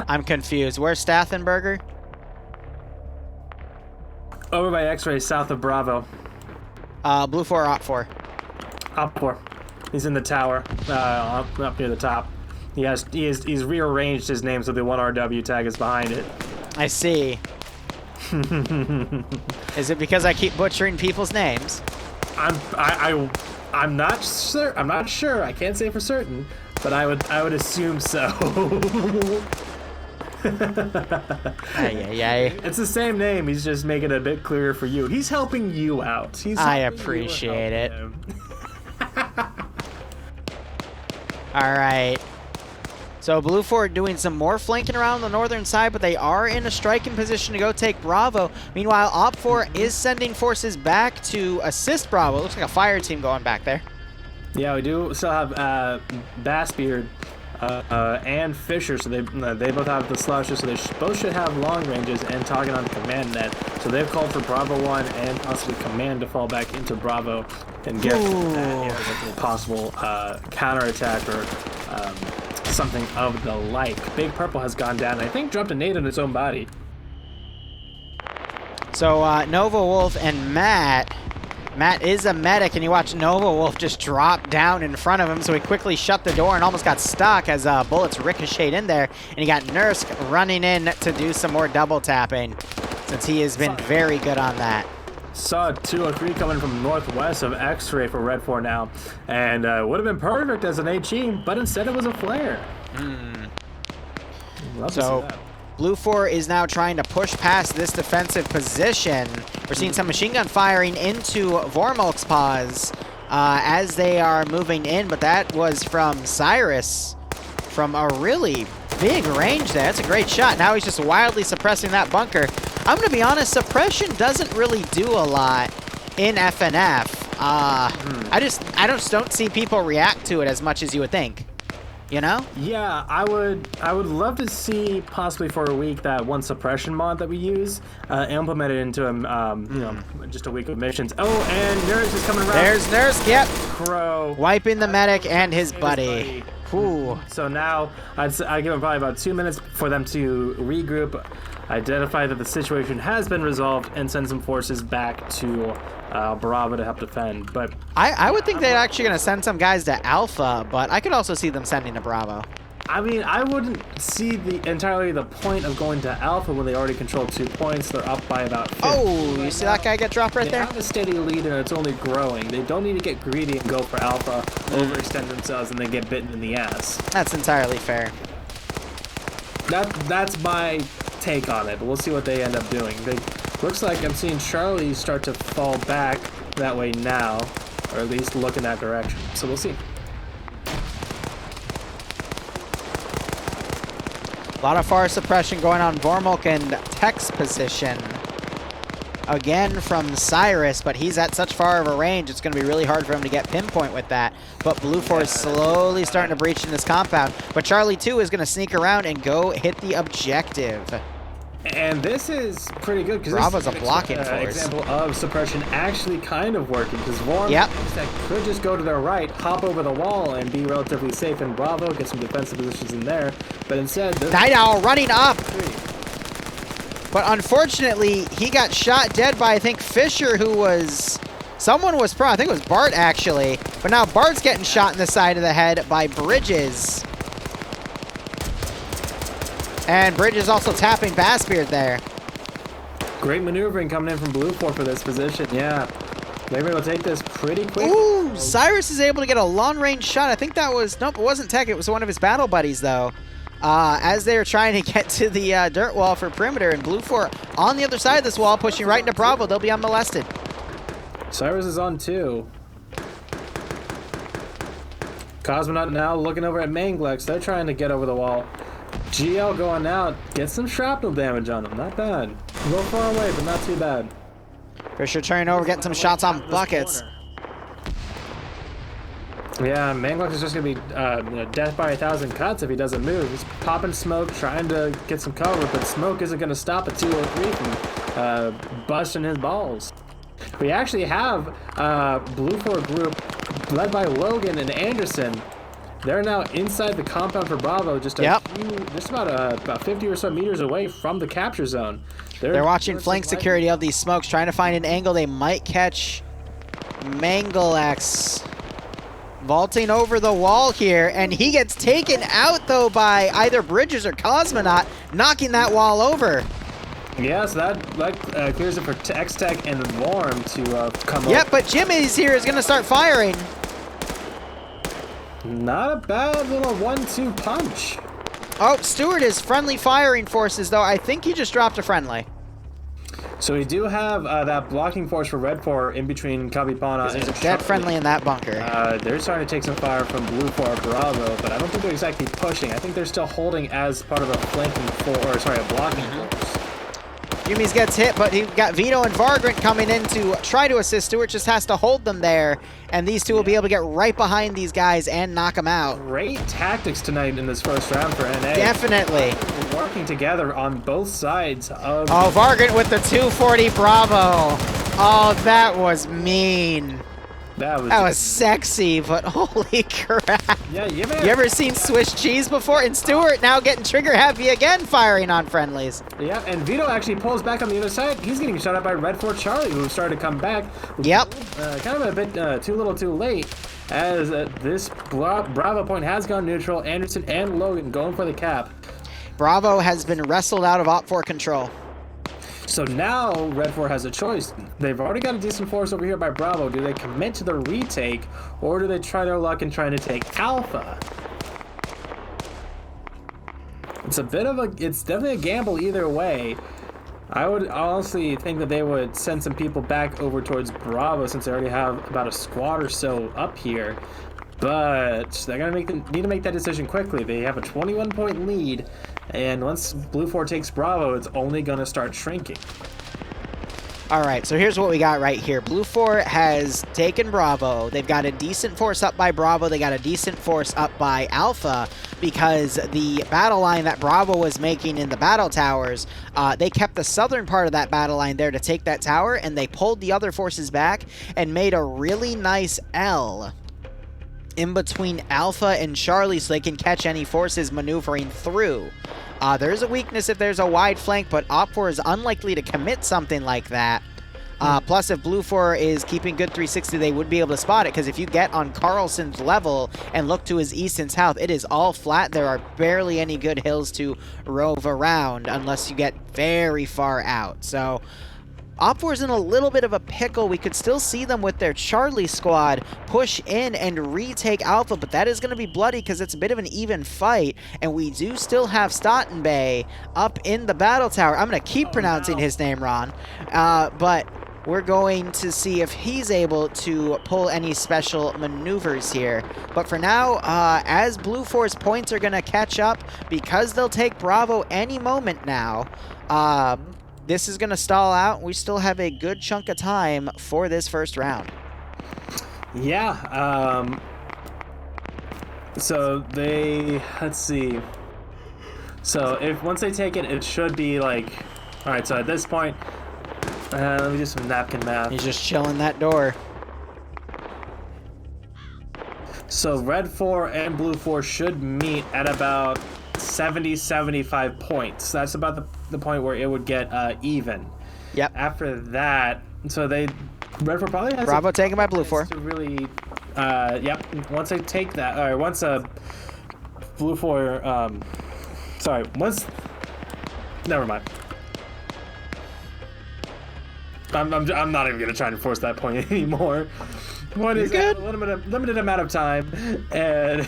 I'm confused. Where's Stathenberger? Over by X-Ray, south of Bravo. Blue 4 or Op 4? Op 4. He's in the tower, up near the top. He's rearranged his name so the 1RW tag is behind it. I see. Is it because I keep butchering people's names? I'm not sure. I'm not sure. I can't say for certain, but I would assume so. It's the same name. He's just making it a bit clearer for you. He's helping you out. I appreciate it. All right. So Blue 4 doing some more flanking around the northern side, but they are in a striking position to go take Bravo. Meanwhile, Op 4 is sending forces back to assist Bravo. Looks like a fire team going back there. Yeah, we do still have Bassbeard and Fisher, so they both have the slashes, so they both should have long ranges and target on the command net. So they've called for Bravo 1 and possibly command to fall back into Bravo and get a possible counterattack or something of the like. Big Purple has gone down, and I think dropped a nade on its own body. So Nova Wolf and Matt is a medic, and you watch Nova Wolf just drop down in front of him, so he quickly shut the door and almost got stuck as bullets ricocheted in there, and he got Nursk running in to do some more double tapping, since he has been very good on that. Saw 203 coming from northwest of X-Ray for Red 4 now, and would have been perfect as an HE, but instead it was a flare. Love to see that. Blue 4 is now trying to push past this defensive position. We're seeing some machine gun firing into Vormolk's paws as they are moving in, but that was from Cyrus from a really big range there. That's a great shot. Now he's just wildly suppressing that bunker. I'm going to be honest, suppression doesn't really do a lot in FNF. I just don't see people react to it as much as you would think. You know? Yeah, I would love to see possibly for a week that one suppression mod that we use implemented into you know, just a week of missions. Oh, and Nurse is coming around. There's Nurse, yep. Crow. Wiping the medic and his buddy. Ooh. So now I'd give them probably about 2 minutes for them to regroup, identify that the situation has been resolved, and send some forces back to Bravo to help defend. But I would think they're actually going to send some guys to Alpha, but I could also see them sending to Bravo. I mean, I wouldn't see entirely the point of going to Alpha when they already control 2 points. They're up by about 50. Oh, you see that guy get dropped right they there? They have a steady lead and it's only growing. They don't need to get greedy and go for Alpha, overextend themselves, and then get bitten in the ass. That's entirely fair. That's my take on it, but we'll see what they end up doing. Looks like I'm seeing Charlie start to fall back that way now, or at least look in that direction. So we'll see. A lot of fire suppression going on Vormulk and Tech's position. Again from Cyrus, but he's at such far of a range, it's going to be really hard for him to get pinpoint with that. But Blue 4 is slowly starting to breach in this compound. But Charlie 2 is going to sneak around and go hit the objective. And this is pretty good because Bravo's a blocking force. Example of suppression actually kind of working because Vormulk that could just go to their right, hop over the wall, and be relatively safe in Bravo, get some defensive positions in there. But instead, Night Owl running up. But unfortunately, he got shot dead by, I think, Fisher, who was... Someone was prone. I think it was Bart, actually. But now Bart's getting shot in the side of the head by Bridges. And Bridges also tapping Bassbeard there. Great maneuvering coming in from Blue 4 for this position, yeah. They were able to take this pretty quick. Ooh, Cyrus is able to get a long-range shot. I think that was... Nope, it wasn't Tech. It was one of his battle buddies, though. As they were trying to get to the dirt wall for perimeter, and Blue 4 on the other side of this wall, pushing right into Bravo. They'll be unmolested. Cyrus is on 2. Cosmonaut now looking over at Manglex. They're trying to get over the wall. GL going out. Get some shrapnel damage on them. Not bad. A little far away, but not too bad. Fisher turning over, getting some shots on buckets. Yeah, Manglex is just going to be death by 1,000 cuts if he doesn't move. He's popping smoke, trying to get some cover, but smoke isn't going to stop a 203 from busting his balls. We actually have Blue 4 group led by Logan and Anderson. They're now inside the compound for Bravo, just about 50 or so meters away from the capture zone. They're watching flank security of these smokes, trying to find an angle they might catch Manglex vaulting over the wall here, and he gets taken out, though, by either Bridges or Cosmonaut, knocking that wall over. Yeah, so that clears it for X-Tech and Warm to come Yep, but Jimmy's here is going to start firing. Not a bad little 1-2 punch. Oh, Stewart is friendly firing forces, though. I think he just dropped a friendly. So we do have that blocking force for Red 4 in between Kabipana and there's a dead friendly in that bunker. They're starting to take some fire from Blue 4 Bravo, but I don't think they're exactly pushing. I think they're still holding as part of a flanking force, a blocking force. Yumi's gets hit, but he got Vito and Vargrant coming in to try to assist. Stewart just has to hold them there, and these two will be able to get right behind these guys and knock them out. Great tactics tonight in this first round for NA. Definitely. Working together on both sides of... Oh, Vargrant with the 240 Bravo. Oh, that was mean. That was sexy, but holy crap. Yeah, you ever seen Swiss cheese before? And Stewart now getting trigger happy again, firing on friendlies. Yeah, and Vito actually pulls back on the other side. He's getting shot at by Red 4 Charlie, who started to come back. Yep. Kind of a bit too little too late, as this Bravo point has gone neutral. Anderson and Logan going for the cap. Bravo has been wrestled out of Op4 control. So now Red 4 has a choice. They've already got a decent force over here by Bravo. Do they commit to the retake, or do they try their luck in trying to take Alpha? It's definitely a gamble either way. I would honestly think that they would send some people back over towards Bravo since they already have about a squad or so up here. But they're gonna need to make that decision quickly. They have a 21-point lead, and once Blue 4 takes Bravo, it's only gonna start shrinking. All right, so here's what we got right here. Blue 4 has taken Bravo. They've got a decent force up by Bravo. They got a decent force up by Alpha, because the battle line that Bravo was making in the battle towers, they kept the southern part of that battle line there to take that tower, and they pulled the other forces back and made a really nice L in between Alpha and Charlie so they can catch any forces maneuvering through. There's a weakness if there's a wide flank, but Op4 is unlikely to commit something like that. Plus, if Blue 4 is keeping good 360, they would be able to spot it, because if you get on Carlson's level and look to his east and south, it is all flat. There are barely any good hills to rove around unless you get very far out. So Op4's in a little bit of a pickle. We could still see them with their Charlie squad push in and retake Alpha, but that is going to be bloody because it's a bit of an even fight, and we do still have Stottenbay up in the battle tower. I'm going to keep pronouncing his name wrong, but we're going to see if he's able to pull any special maneuvers here. But for now, as Blue 4's points are going to catch up, because they'll take Bravo any moment now, this is going to stall out. We still have a good chunk of time for this first round. Yeah. So they, let's see. So if once they take it, it should be like, all right, so at this point, let me do some napkin math. He's just chilling that door. So Red 4 and Blue 4 should meet at about 70-75 points. That's about the point where it would get even. Yep. After that, so Red 4 probably has Bravo taken by Blue 4. To really, yep. Once they take that, or once Blue 4, sorry, once, never mind. I'm not even gonna try and force that point anymore. Point is a limited amount of time, and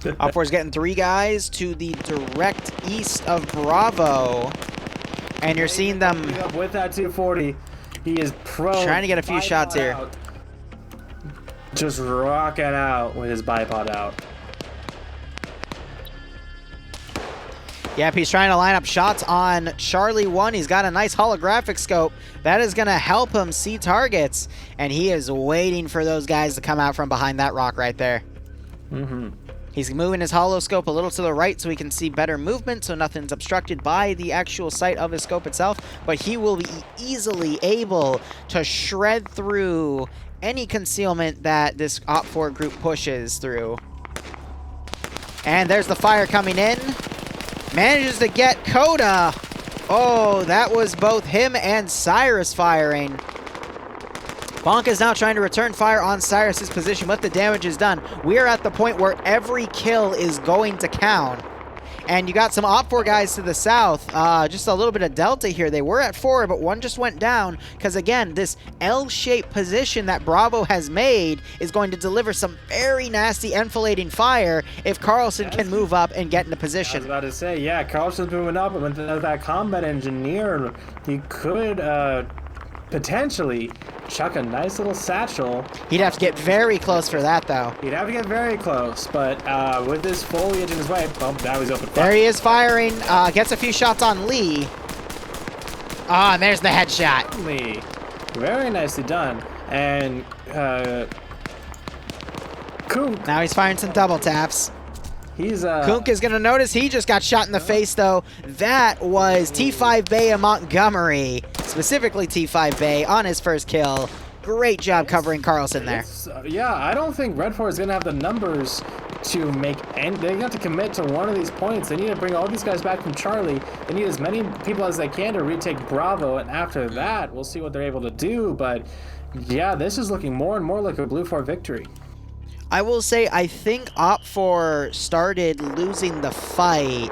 Op4's getting 3 guys to the direct east of Bravo, and you're seeing them with that 240. He is trying to get a few shots here. Just rocking out with his bipod out. Yep, he's trying to line up shots on Charlie 1. He's got a nice holographic scope. That is going to help him see targets. And he is waiting for those guys to come out from behind that rock right there. He's moving his holo scope a little to the right so he can see better movement, so nothing's obstructed by the actual sight of his scope itself. But he will be easily able to shred through any concealment that this Op4 group pushes through. And there's the fire coming in. Manages to get Coda. Oh, that was both him and Cyrus firing. Bonk is now trying to return fire on Cyrus's position, but the damage is done. We are at the point where every kill is going to count. And you got some Op4 guys to the south. Just a little bit of delta here. They were at 4, but one just went down. Because again, this L-shaped position that Bravo has made is going to deliver some very nasty enfilading fire if Carlson can move up and get into position. I was about to say, yeah, Carlson's moving up, and with that combat engineer, he could potentially chuck a nice little satchel. He'd have to get very close for that, though. He'd have to get very close, but with this foliage in his way, oh, now he's open fire. There he is firing, gets a few shots on Lee. Ah, and there's the headshot. Lee, very nicely done. And Kunk. Now he's firing some double taps. He's Kunk is gonna notice he just got shot in the face, though. That was T5 Bay of Montgomery, specifically T5 Bay on his first kill. Great job covering Carlson there. Yeah, I don't think Red 4 is gonna have the numbers to make, and they have to commit to one of these points. They need to bring all these guys back from Charlie. They need as many people as they can to retake Bravo, and after that, we'll see what they're able to do. But yeah, this is looking more and more like a Blue 4 victory. I will say, I think Op4 started losing the fight.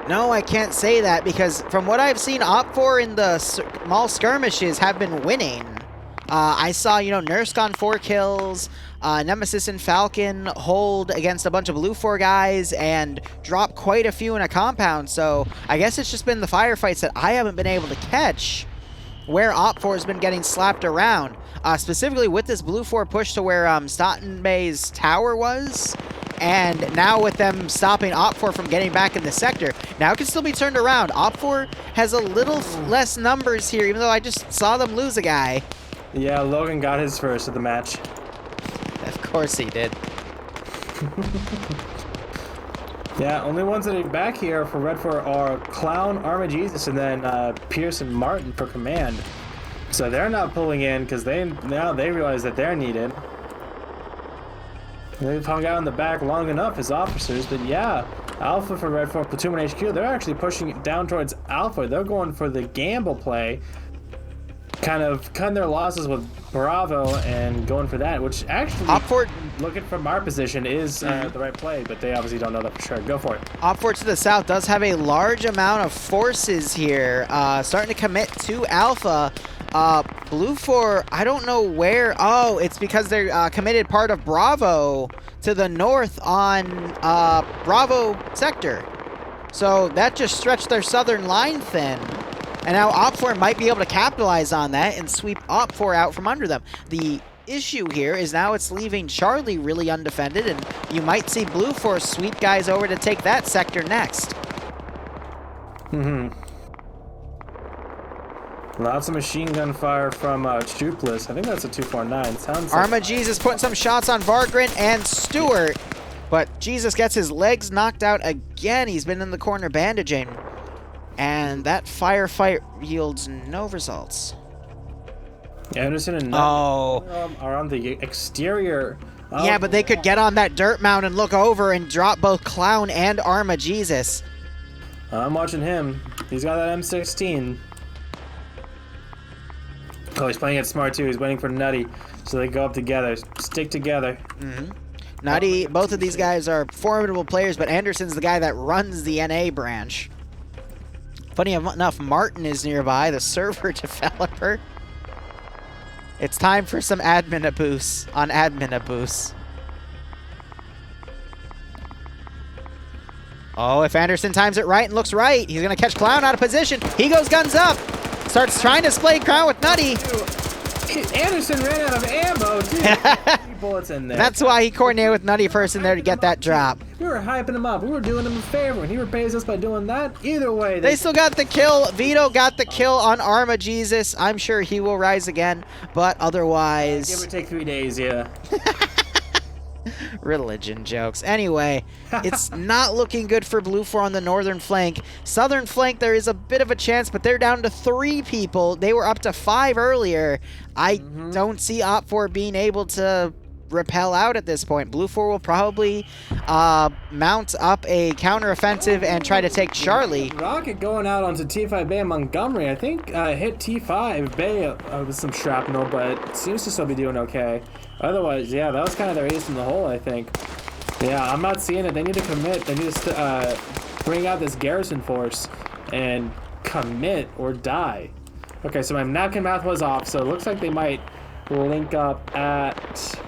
No, I can't say that, because from what I've seen, Op4 in the small skirmishes have been winning. I saw, Nurse got 4 kills, Nemesis and Falcon hold against a bunch of Blue 4 guys and drop quite a few in a compound, so I guess it's just been the firefights that I haven't been able to catch where Op4 has been getting slapped around. Specifically with this Blue 4 push to where Stottenbay's tower was, and now with them stopping Op4 from getting back in the sector, now it can still be turned around. Op4 has a little less numbers here, even though I just saw them lose a guy. Yeah, Logan got his first of the match. Of course he did. Yeah, only ones that are back here for Red 4 are Clown, Armagesus, and then Pierce and Martin for command. So they're not pulling in because now they realize that they're needed. They've hung out in the back long enough as officers, but yeah, Alpha for Red 4, Platoon 1 HQ, they're actually pushing it down towards Alpha. They're going for the gamble play, kind of cutting their losses with Bravo and going for that, which actually, looking from our position, is the right play, but they obviously don't know that for sure. Go for it. OpFort to the south does have a large amount of forces here, starting to commit to Alpha. Blue 4, I don't know where. Oh, it's because they're committed part of Bravo to the north on Bravo sector. So that just stretched their southern line thin. And now OpFort might be able to capitalize on that and sweep OpFort out from under them. The issue here is now it's leaving Charlie really undefended, and you might see Blue 4 sweep guys over to take that sector next. Lots of machine gun fire from Chupless. I think that's a 249. Sounds Arma Jesus putting some shots on Vargrin and Stewart, but Jesus gets his legs knocked out again. He's been in the corner bandaging, and that firefight yields no results. Anderson and are on the exterior. Yeah, but they could get on that dirt mound and look over and drop both Clown and Arma Jesus. I'm watching him. He's got that M16. Oh, he's playing it smart too. He's waiting for Nutty, so they go up together, stick together. Nutty, both of these guys are formidable players, but Anderson's the guy that runs the NA branch. Funny enough, Martin is nearby, the server developer. It's time for some admin abuse on admin abuse. Oh, if Anderson times it right and looks right, he's going to catch Clown out of position. He goes guns up. Starts trying to splay Crown with Nutty. Anderson ran out of ammo, too. 3 bullets in there. That's why he coordinated with Nutty first in there to get that drop. We were hyping him up. We were doing him a favor, and he repays us by doing that. Either way. They still got the kill. Vito got the kill on Arma Jesus. I'm sure he will rise again, but otherwise... Give or take 3 days, yeah. Religion jokes. Anyway, it's not looking good for Blue 4 on the northern flank. Southern flank, there is a bit of a chance, but they're down to 3 people. They were up to 5 earlier. I don't see OpFort being able to repel out at this point. Blue 4 will probably mount up a counteroffensive and try to take Charlie. Rocket going out onto T5 Bay in Montgomery. I think hit T5 Bay with some shrapnel, but seems to still be doing okay. Otherwise, yeah, that was kind of their ace in the hole, I think. Yeah, I'm not seeing it. They need to commit. They need to bring out this garrison force and commit or die. Okay, so my napkin math was off, so it looks like they might link up at...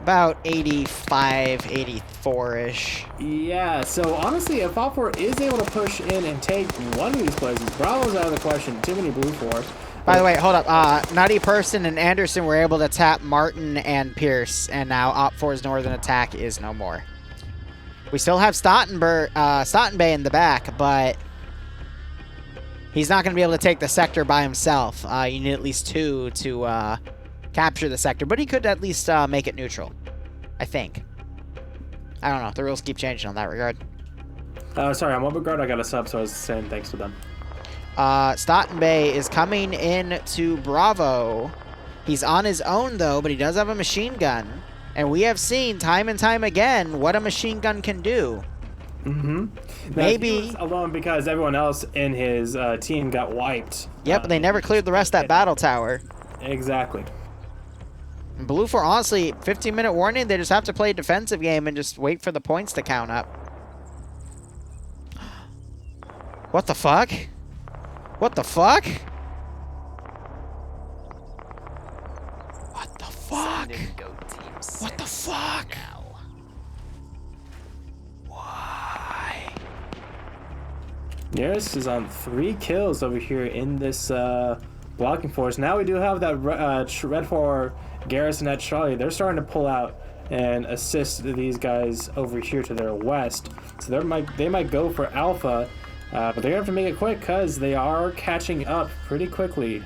about 85, 84-ish. Yeah, so honestly, if OpFort is able to push in and take one of these places, Bravo's out of the question. Too many Blue 4. By the way, hold up. Nutty Person and Anderson were able to tap Martin and Pierce, and now OpFort's northern attack is no more. We still have Stottenbay in the back, but he's not going to be able to take the sector by himself. You need at least 2 to capture the sector, but he could at least make it neutral, I think. I don't know. The rules keep changing on that regard. Sorry, on what regard? I got a sub, so I was saying thanks to them. Stottenbay is coming in to Bravo. He's on his own, though, but he does have a machine gun. And we have seen time and time again what a machine gun can do. Maybe he was alone because everyone else in his team got wiped. Yep, but they never cleared the rest of that battle tower. Exactly. Blue 4, honestly, 15-minute warning. They just have to play a defensive game and just wait for the points to count up. What the fuck? What the fuck? What the fuck? What the fuck? Why? Nearest is on 3 kills over here in this blocking force. Now we do have that Red 4 garrison at Charlie. They're starting to pull out and assist these guys over here to their west. So they might go for Alpha. But they're going to have to make it quick because they are catching up pretty quickly.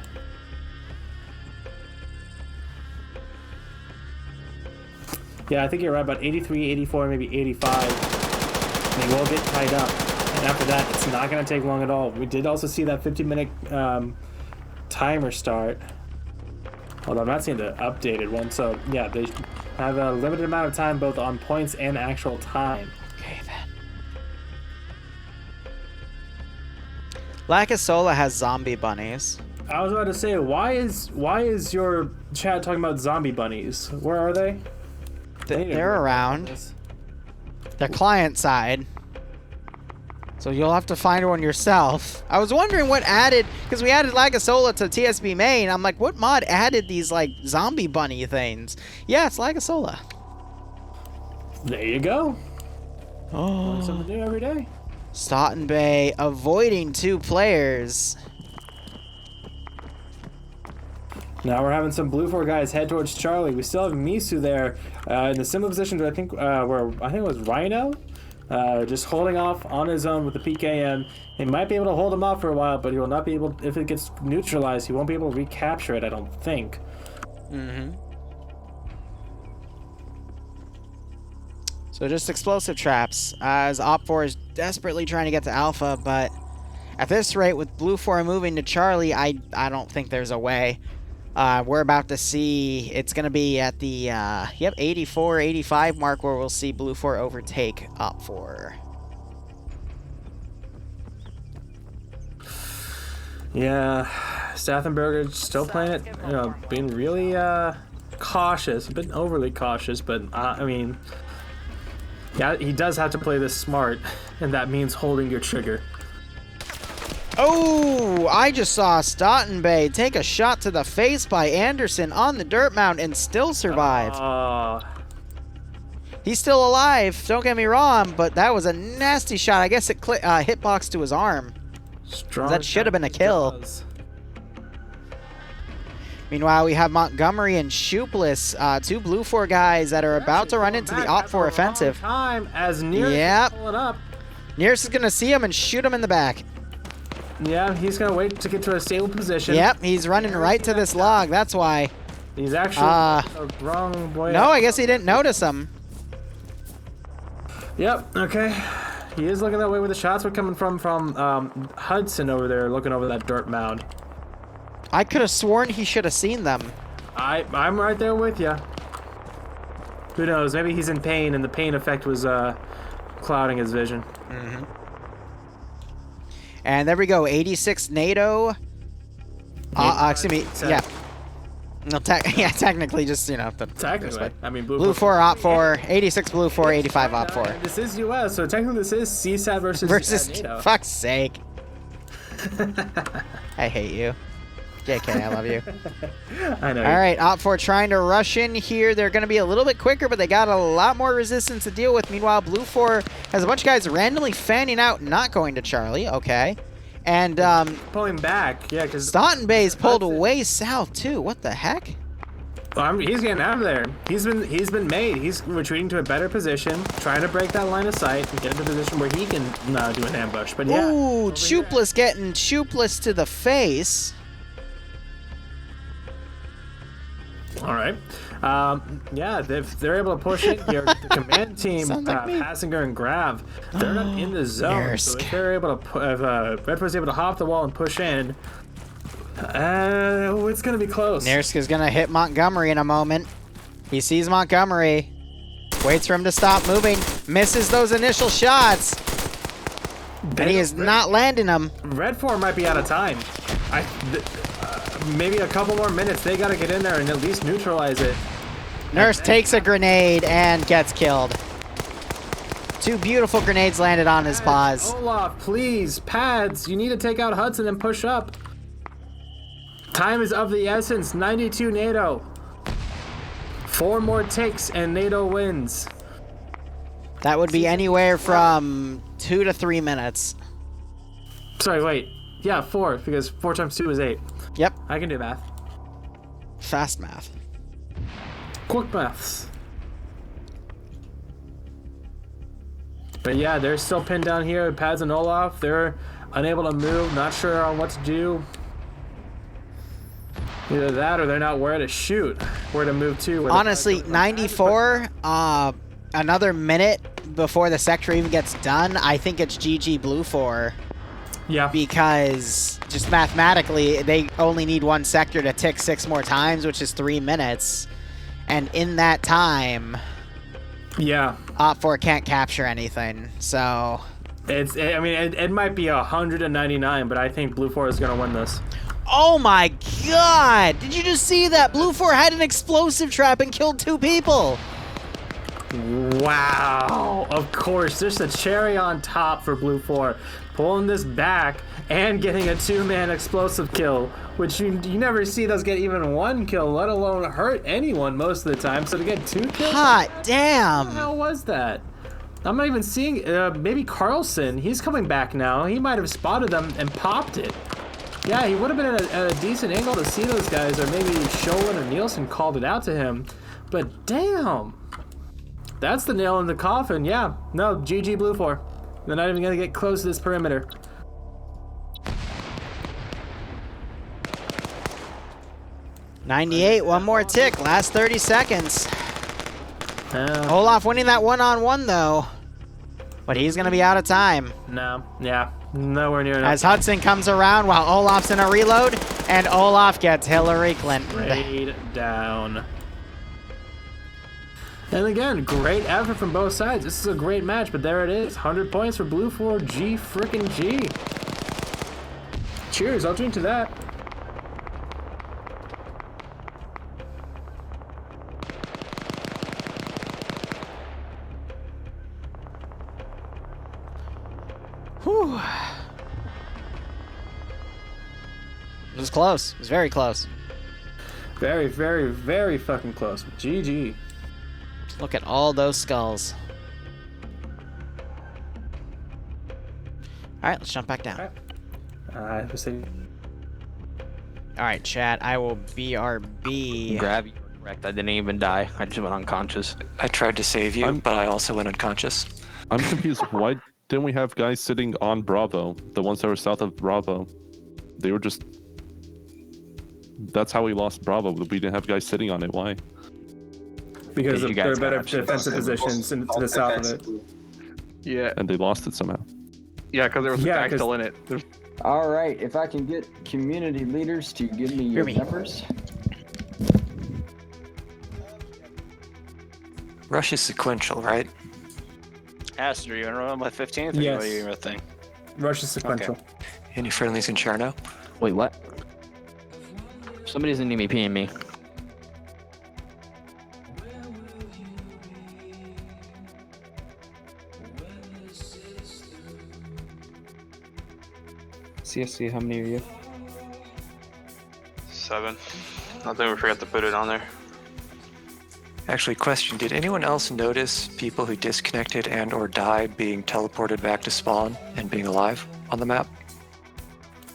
Yeah, I think you're right, about 83, 84, maybe 85. They will get tied up. And after that, it's not going to take long at all. We did also see that 50-minute timer start. Although I'm not seeing the updated one. So, yeah, they have a limited amount of time both on points and actual time. Okay, then. Lacasola has zombie bunnies. I was about to say, why is your chat talking about zombie bunnies? Where are they? They're around. They're client side. So you'll have to find one yourself. I was wondering what added, because we added Lacasola to TSB main. I'm like, what mod added these like zombie bunny things? Yeah, it's Lacasola. There you go. Oh. Learn something new every day. Stoughton Bay avoiding 2 players. Now we're having some Blue 4 guys head towards Charlie. We still have Misu there in the similar position to I think it was Rhino. Just holding off on his own with the PKM. He might be able to hold him off for a while, but he will not be able, if it gets neutralized, he won't be able to recapture it, I don't think. Mm-hmm. So just explosive traps, as Op4 is desperately trying to get to Alpha, but at this rate, with Blue 4 moving to Charlie, I don't think there's a way. We're about to see, it's going to be at the 84, 85 mark where we'll see Blue 4 overtake Op4. Yeah, Stathenberger still playing it, you know, being really cautious, a bit overly cautious, but I mean, yeah, he does have to play this smart, and that means holding your trigger. Oh, I just saw Stoughton Bay take a shot to the face by Anderson on the dirt mound and still survived. He's still alive, don't get me wrong, but that was a nasty shot. I guess it hitboxed to his arm. That should have been a kill. Meanwhile, we have Montgomery and Shoopeless, 2 Blue 4 guys that are about to run into the Op4 offensive. Time as Nearest is pulling up. Nearest is going to see him and shoot him in the back. Yeah, he's going to wait to get to a stable position. Yep, he's running right to this log, that's why. He's actually the wrong way. No, I guess he didn't notice him. Yep, okay. He is looking that way where the shots were coming from Hudson over there, looking over that dirt mound. I could have sworn he should have seen them. I'm right there with you. Who knows? Maybe he's in pain, and the pain effect was clouding his vision. Mm-hmm. And there we go. 86 NATO. Excuse me. Yeah. No, technically, just, you know. Technically. I mean, Blue 4, Op4. 86 Blue 4, 85 Op4. This is US, so technically this is CSAT versus NATO. Fuck's sake. I hate you. JK, I love you. I know. All right, Op4 trying to rush in here. They're going to be a little bit quicker, but they got a lot more resistance to deal with. Meanwhile, Blue 4 has a bunch of guys randomly fanning out, not going to Charlie. Okay. And pulling back, yeah, because Stoughton Bay's pulled way south too. What the heck? Well, he's getting out of there. He's been made. He's retreating to a better position, trying to break that line of sight and get into a position where he can do an ambush. But yeah. Ooh, Shoopeless getting Shoopeless to the face. All right. Yeah, if they're able to push it here, the command team, Passinger and Grav, they're not in the zone. So if they're able to, if Redford's able to hop the wall and push in, it's going to be close. Nerska's going to hit Montgomery in a moment. He sees Montgomery, waits for him to stop moving, misses those initial shots, and he is not landing them. Red 4 might be out of time. Maybe a couple more minutes. They got to get in there and at least neutralize it. Nurse takes a grenade and gets killed. 2 beautiful grenades landed on his paws. Olaf, please, pads. You need to take out Hudson and push up. Time is of the essence. 92 NATO. 4 more takes and NATO wins. That would be anywhere from 2 to 3 minutes. Sorry, wait. Yeah, 4, because 4 times 2 is 8. Yep. I can do math. Fast math. Quick maths. But yeah, they're still pinned down here. Pads and Olaf, they're unable to move, not sure on what to do. Either that or they're not where to shoot, where to move to. Honestly, 94, another minute before the sector even gets done, I think it's GG Blue 4. Yeah. Because just mathematically, they only need 1 sector to tick 6 more times, which is 3 minutes. And in that time, yeah, Op4 can't capture anything. So It might be 199, but I think Blue 4 is going to win this. Oh my god! Did you just see that? Blue 4 had an explosive trap and killed 2 people! Wow! Of course, there's a cherry on top for Blue 4. Pulling this back and getting a 2-man explosive kill, which you never see those get even 1 kill, let alone hurt anyone most of the time. So to get 2 kills? Hot damn! What the hell was that? I'm not even seeing, maybe Carlson, he's coming back now. He might have spotted them and popped it. Yeah, he would have been at a decent angle to see those guys, or maybe Sholin or Nielsen called it out to him. But damn, that's the nail in the coffin. Yeah, no, GG Blue 4. They're not even gonna get close to this perimeter. $98, one more tick, last 30 seconds. Olaf winning that one-on-one though, but he's gonna be out of time. No, yeah, nowhere near enough. As Hudson comes around while Olaf's in a reload, and Olaf gets Hillary Clinton. Straight down. And again, great effort from both sides. This is a great match, but there it is. 100 points for Blue 4, G frickin' G. Cheers, I'll drink to that. Whew. It was close. It was very close. Very, very, very fucking close. GG. Look at all those skulls. Alright, let's jump back down. Alright, chat, I will BRB. Grab you. Correct. I didn't even die. I just went unconscious. I tried to save you, but I also went unconscious. I'm confused. Why didn't we have guys sitting on Bravo? The ones that were south of Bravo. They were just... That's how we lost Bravo. We didn't have guys sitting on it. Why? Because they're better defensive positions to the south of it. Yeah. And they lost it somehow. Yeah, because there was a guy still in it. All right, if I can get community leaders to give me your numbers. Rush is sequential, right? Aster, you want to run on my 15th? Or Yes. what are you think? Rush is sequential. Okay. Any friendlies in Cherno? Wait, what? Somebody's in me peeing me. CSC, how many are you? 7. I think we forgot to put it on there. Actually, question, did anyone else notice people who disconnected and or died being teleported back to spawn and being alive on the map?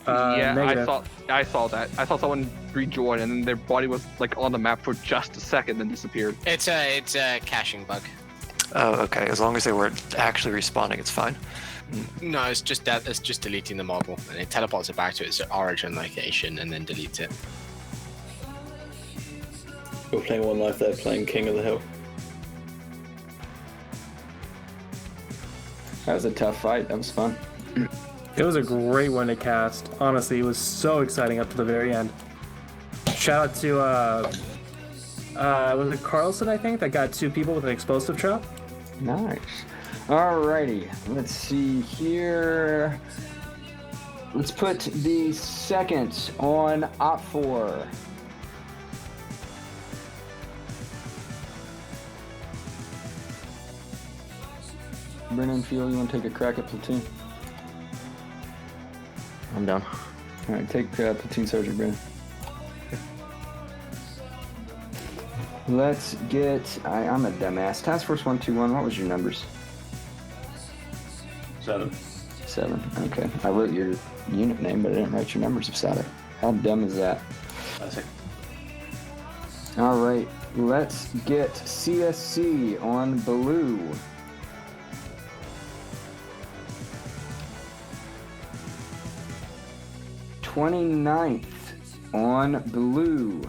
Yeah, negative. I saw that. I saw someone rejoin and then their body was like on the map for just a second, then disappeared. It's a caching bug. Oh, okay. As long as they weren't actually respawning, it's fine. No, it's just that. It's just deleting the model, and it teleports it back to its origin location, and then deletes it. We're playing One Life, they're playing King of the Hill. That was a tough fight. That was fun. It was a great one to cast. Honestly, it was so exciting up to the very end. Shout out to was it Carlson, I think, that got 2 people with an explosive trap? Nice. Alrighty, let's see here. Let's put the second on Op4. Brennan, Field, you want to take a crack at platoon? I'm down. All right, take platoon sergeant, Brennan. Let's get. I'm a dumbass. Task Force 121. What was your numbers? 7. 7. Okay. I wrote your unit name, but I didn't write your numbers beside it. How dumb is that? That's it. All right. Let's get CSC on Blue. '29th on Blue.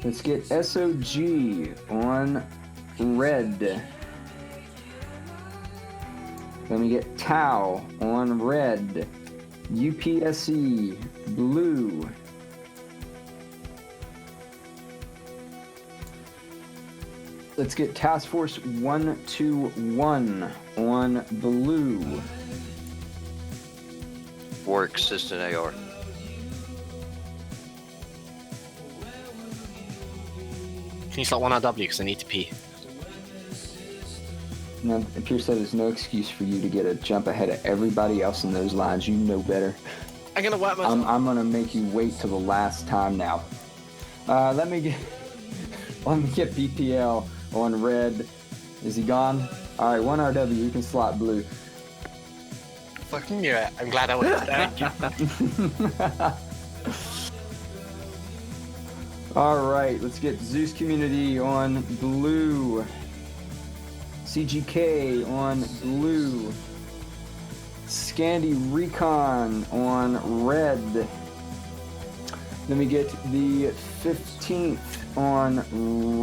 Let's get SOG on Red. Then we get Tau on Red. UPSE Blue. let's get Task Force 121 on blue. Work assistant AR. Can you slot 1 RW because I need to pee? Now, Pierce said there's no excuse for you to get a jump ahead of everybody else in those lines. You know better. I'm gonna wet myself. I'm gonna make you wait till the last time now. Let me get BPL on red. Is he gone? All right, 1 RW. You can slot blue. Fucking knew it. I'm glad I went there. All right, let's get Zeus Community on blue. CGK on blue. Scandi Recon on red. Let me get the 15th on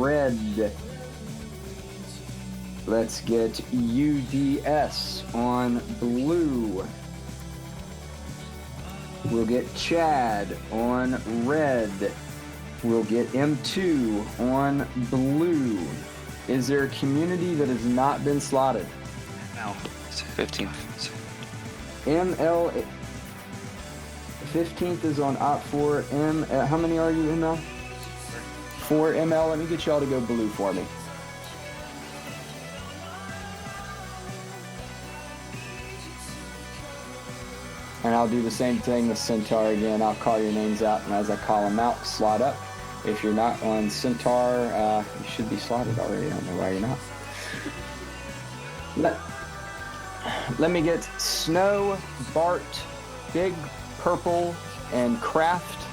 red. Let's get UDS on blue. We'll get Chad on red. We'll get M2 on blue. Is there a community that has not been slotted? No. It's 15th. ML 15th is on Op 4. How many are you, ML? 4 ML. Let me get y'all to go blue for me. And I'll do the same thing with Centaur again. I'll call your names out, and as I call them out, slot up. If you're not on Centaur, you should be slotted already. I don't know why you're not. Let me get Snow, Bart, Big Purple, and Kraft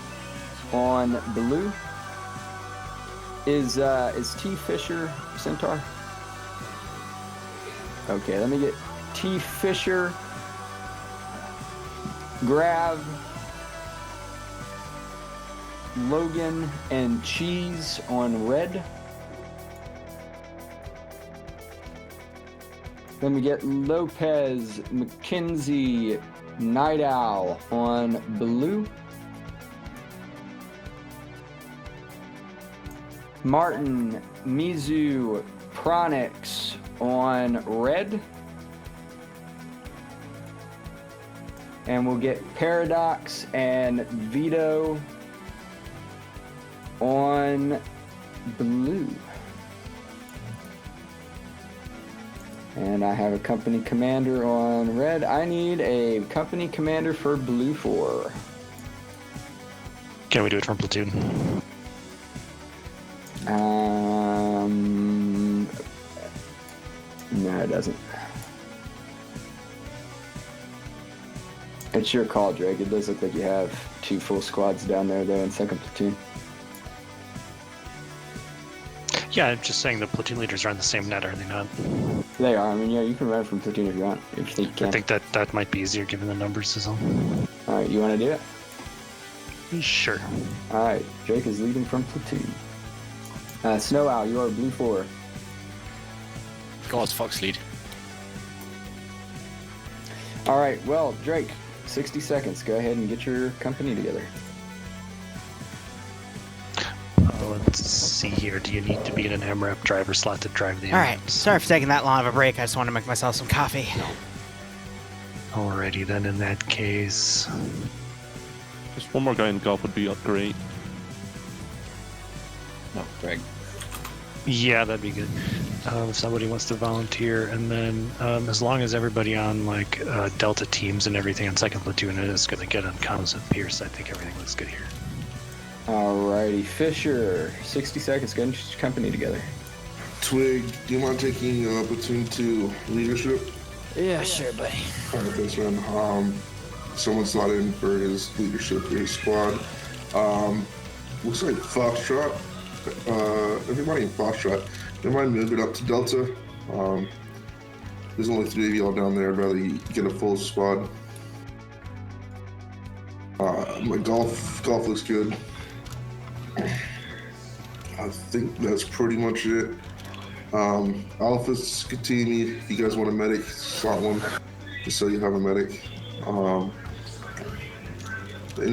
on blue. Is T Fisher Centaur? Okay, let me get T Fisher, Grav, Logan, and Cheese on red. Then we get Lopez, McKenzie, Night Owl on blue. Martin, Mizu, Pronix on red. And we'll get Paradox and Vito on blue. And I have a company commander on red. I need a company commander for blue 4. Can we do it from platoon? No, it doesn't. It's your call, Drake. It does look like you have 2 full squads down there, though, in second platoon. Yeah, I'm just saying the platoon leaders are on the same net, are they not? They are. I mean, yeah, you can run from platoon if you want. If you can. I think that might be easier given the numbers is all. All right, you want to do it? Sure. All right, Drake is leading from platoon. Snow Owl, you are blue 4. Go on, Fox lead. All right, well, Drake, 60 seconds. Go ahead and get your company together. Let's see here. Do you need to be in an MRAP driver slot to drive the All right, sorry for taking that long of a break. I just wanted to make myself some coffee. Alrighty then, in that case. Just one more guy in golf would be great. No, Greg. Yeah, that'd be good. If somebody wants to volunteer, and then as long as everybody on like Delta teams and everything on second platoon is going to get on comms with Pierce, I think everything looks good here. Alrighty, Fisher, 60 seconds. Go and get your company together. Twig, do you mind taking platoon 2 leadership? Yeah, sure, buddy. Alright, thanks, man. Someone slot in for his leadership for his squad. Looks like Foxtrot. Everybody in Foxtrot, do you mind moving up to Delta? There's only 3 of y'all down there. I'd rather you get a full squad. My golf looks good. I think that's pretty much it. Alpha, Skatini, if you guys want a medic, slot one, just so you have a medic. And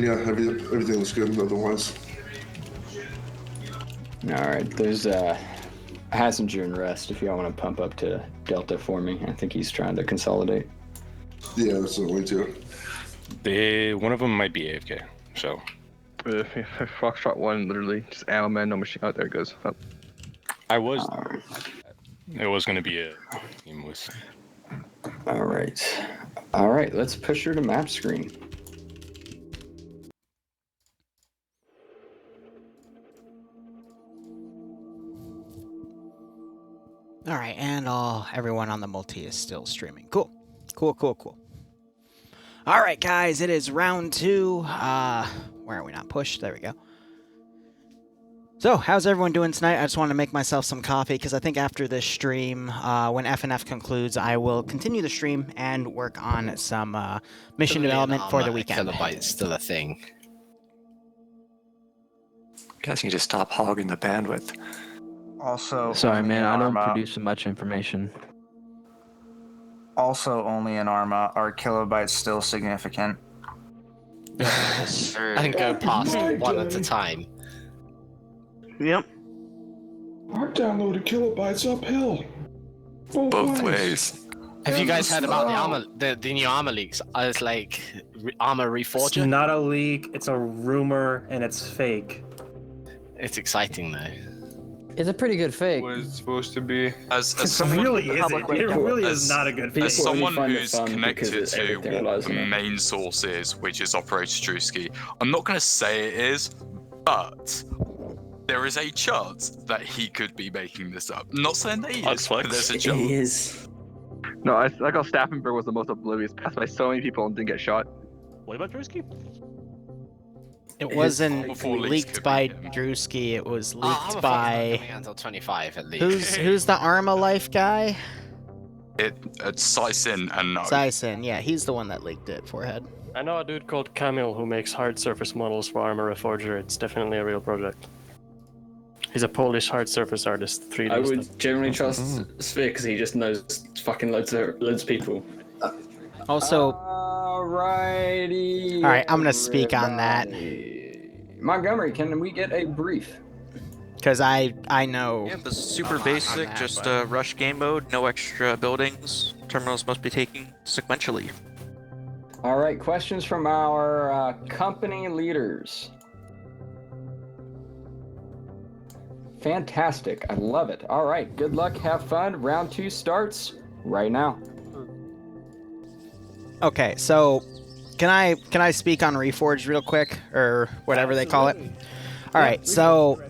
yeah, everything looks good otherwise. All right, there's Hassinger and Rest, if y'all want to pump up to Delta for me. I think he's trying to consolidate. Yeah, that's the way too. One of them might be AFK, so. Foxtrot 1, literally, just ammo man, no machine. Oh, there it goes. Oh. It was going to be a team with. All right, let's push her to map screen. All right, and everyone on the multi is still streaming. Cool. All right, guys, it is round 2. Where are we not pushed? There we go. So, how's everyone doing tonight? I just want to make myself some coffee because I think after this stream, when FNF concludes, I will continue the stream and work on some mission development for the weekend. Kilobyte's still a thing. Guess you just stop hogging the bandwidth. Also, Sorry, man, I don't Arma. produce much information. Also, only in Arma are kilobytes still significant. I can go past one at a time. Yep. I downloaded kilobytes uphill. Both ways. Have you guys heard about the new armor leaks? It's like armor reforger. It's not a leak. It's a rumor, and it's fake. It's exciting though. It's a pretty good fake. What it's supposed to be. It really isn't. It really is not a good fake. As someone who's connected to what the main source is, which is Operator Strusky, I'm not going to say it is, but there is a chance that he could be making this up. I'm not saying that he is, but there's a chance. He is. No, I like how Staffenberg was the most oblivious, passed by so many people and didn't get shot. What about Drewski? It wasn't leaked by Drewski, it was leaked by... Until 25 at least. Who's the Arma Life guy? It's Sysin and no. Sysin, yeah, he's the one that leaked it, Forehead. I know a dude called Camille who makes hard surface models for Armor Reforger. It's definitely a real project. He's a Polish hard surface artist. 3D I would stuff. generally trust Sphere because he just knows fucking loads of people. Also... Alrighty. Alright, I'm gonna speak on that. Montgomery, can we get a brief? Because I know... Yeah, the super basic, just rush game mode, no extra buildings. Terminals must be taken sequentially. All right, questions from our company leaders. Fantastic, I love it. All right, good luck, have fun. Round 2 starts right now. Okay, so can I speak on Reforged real quick, or whatever they call it? All right, so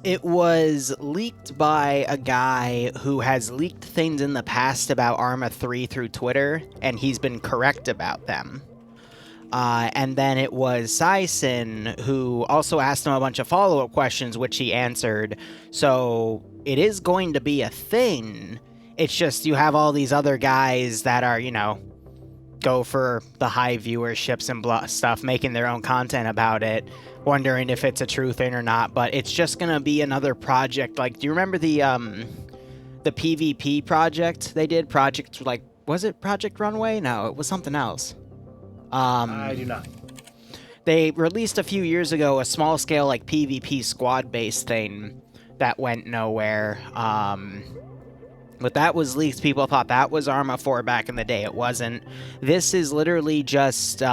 it was leaked by a guy who has leaked things in the past about Arma 3 through Twitter, and he's been correct about them. And then it was Sysin who also asked him a bunch of follow-up questions, which he answered. So it is going to be a thing. It's just you have all these other guys that are, you know, go for the high viewerships and stuff, making their own content about it, wondering if it's a true thing or not. But it's just going to be another project. Like, do you remember the PvP project they did? Was it Project Runway? No, it was something else. I do not. They released a few years ago a small-scale, like, PvP squad-based thing that went nowhere. But that was leaked. People thought that was Arma 4 back in the day. It wasn't. This is literally just,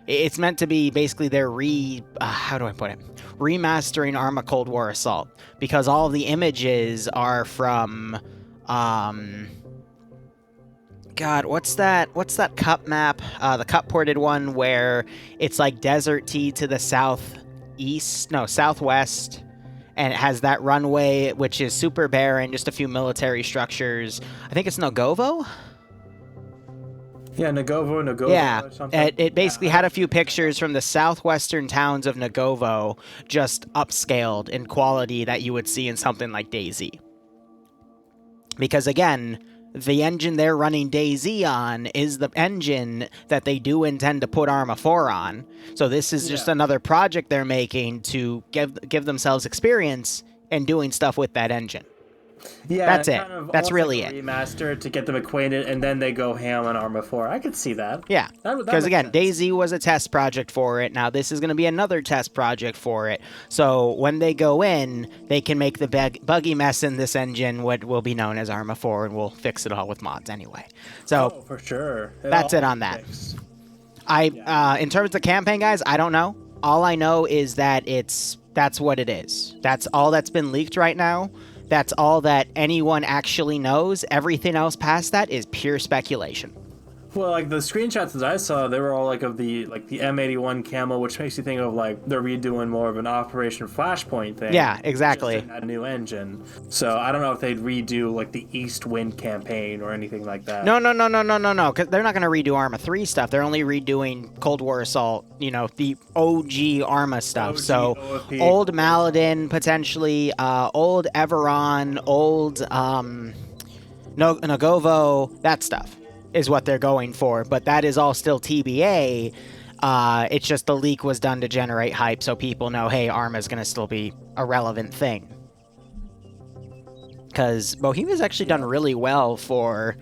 it's meant to be basically their how do I put it? Remastering Arma Cold War Assault. Because all the images are from, God, what's that cup map? The cup ported one where it's like Desert T to the southwest. And it has that runway, which is super barren, just a few military structures. I think it's Nogovo? Yeah, Nogovo. Yeah, or something. it basically had a few pictures from the southwestern towns of Nogovo, just upscaled in quality that you would see in something like DayZ. Because again, the engine they're running DayZ on is the engine that they do intend to put Arma 4 on. So this is just another project they're making to give themselves experience in doing stuff with that engine. Yeah, That's it. kind of That's almost really like a remaster to get them acquainted, and then they go ham on Arma 4. I could see that. Yeah, That because makes again, sense. DayZ was a test project for it. Now this is going to be another test project for it. So when they go in, they can make the buggy mess in this engine, what will be known as Arma 4, and we'll fix it all with mods anyway. So for sure. that's it on that. In terms of the campaign, guys, I don't know. All I know is that that's what it is. That's all that's been leaked right now. That's all that anyone actually knows. Everything else past that is pure speculation. Well, like the screenshots that I saw, they were all like of the M81 camo, which makes you think of like they're redoing more of an Operation Flashpoint thing. Yeah, exactly. Just in a new engine. So I don't know if they'd redo like the East Wind campaign or anything like that. No, because they're not going to redo Arma 3 stuff. They're only redoing Cold War Assault, the OG Arma stuff. So OFP. Old Maladin, potentially, old Everon, old Nagovo, that stuff is what they're going for, but that is all still TBA. It's just the leak was done to generate hype so people know, hey, Arma's going to still be a relevant thing. Because Bohemia's actually done really well for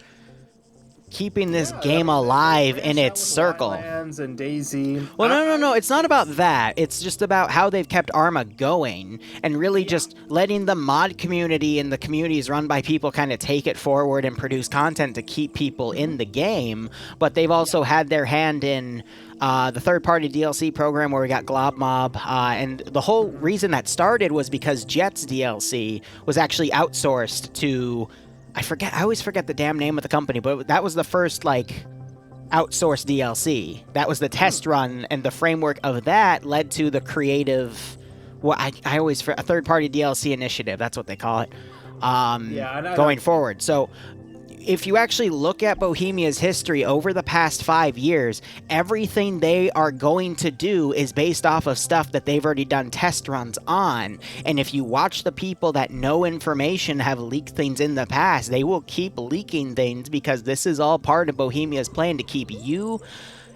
keeping this game alive in its circle. Wildlands and DayZ. Well, no, it's not about that. It's just about how they've kept Arma going and really just letting the mod community and the communities run by people kind of take it forward and produce content to keep people in the game. But they've also had their hand in the third-party DLC program where we got Glob Mob, and the whole reason that started was because Jet's DLC was actually outsourced to... I always forget the damn name of the company, but that was the first, outsourced DLC. That was the test run, and the framework of that led to the creative... a third-party DLC initiative, that's what they call it, going forward. So... if you actually look at Bohemia's history over the past 5 years, everything they are going to do is based off of stuff that they've already done test runs on. And if you watch the people that know information have leaked things in the past, they will keep leaking things because this is all part of Bohemia's plan to keep you...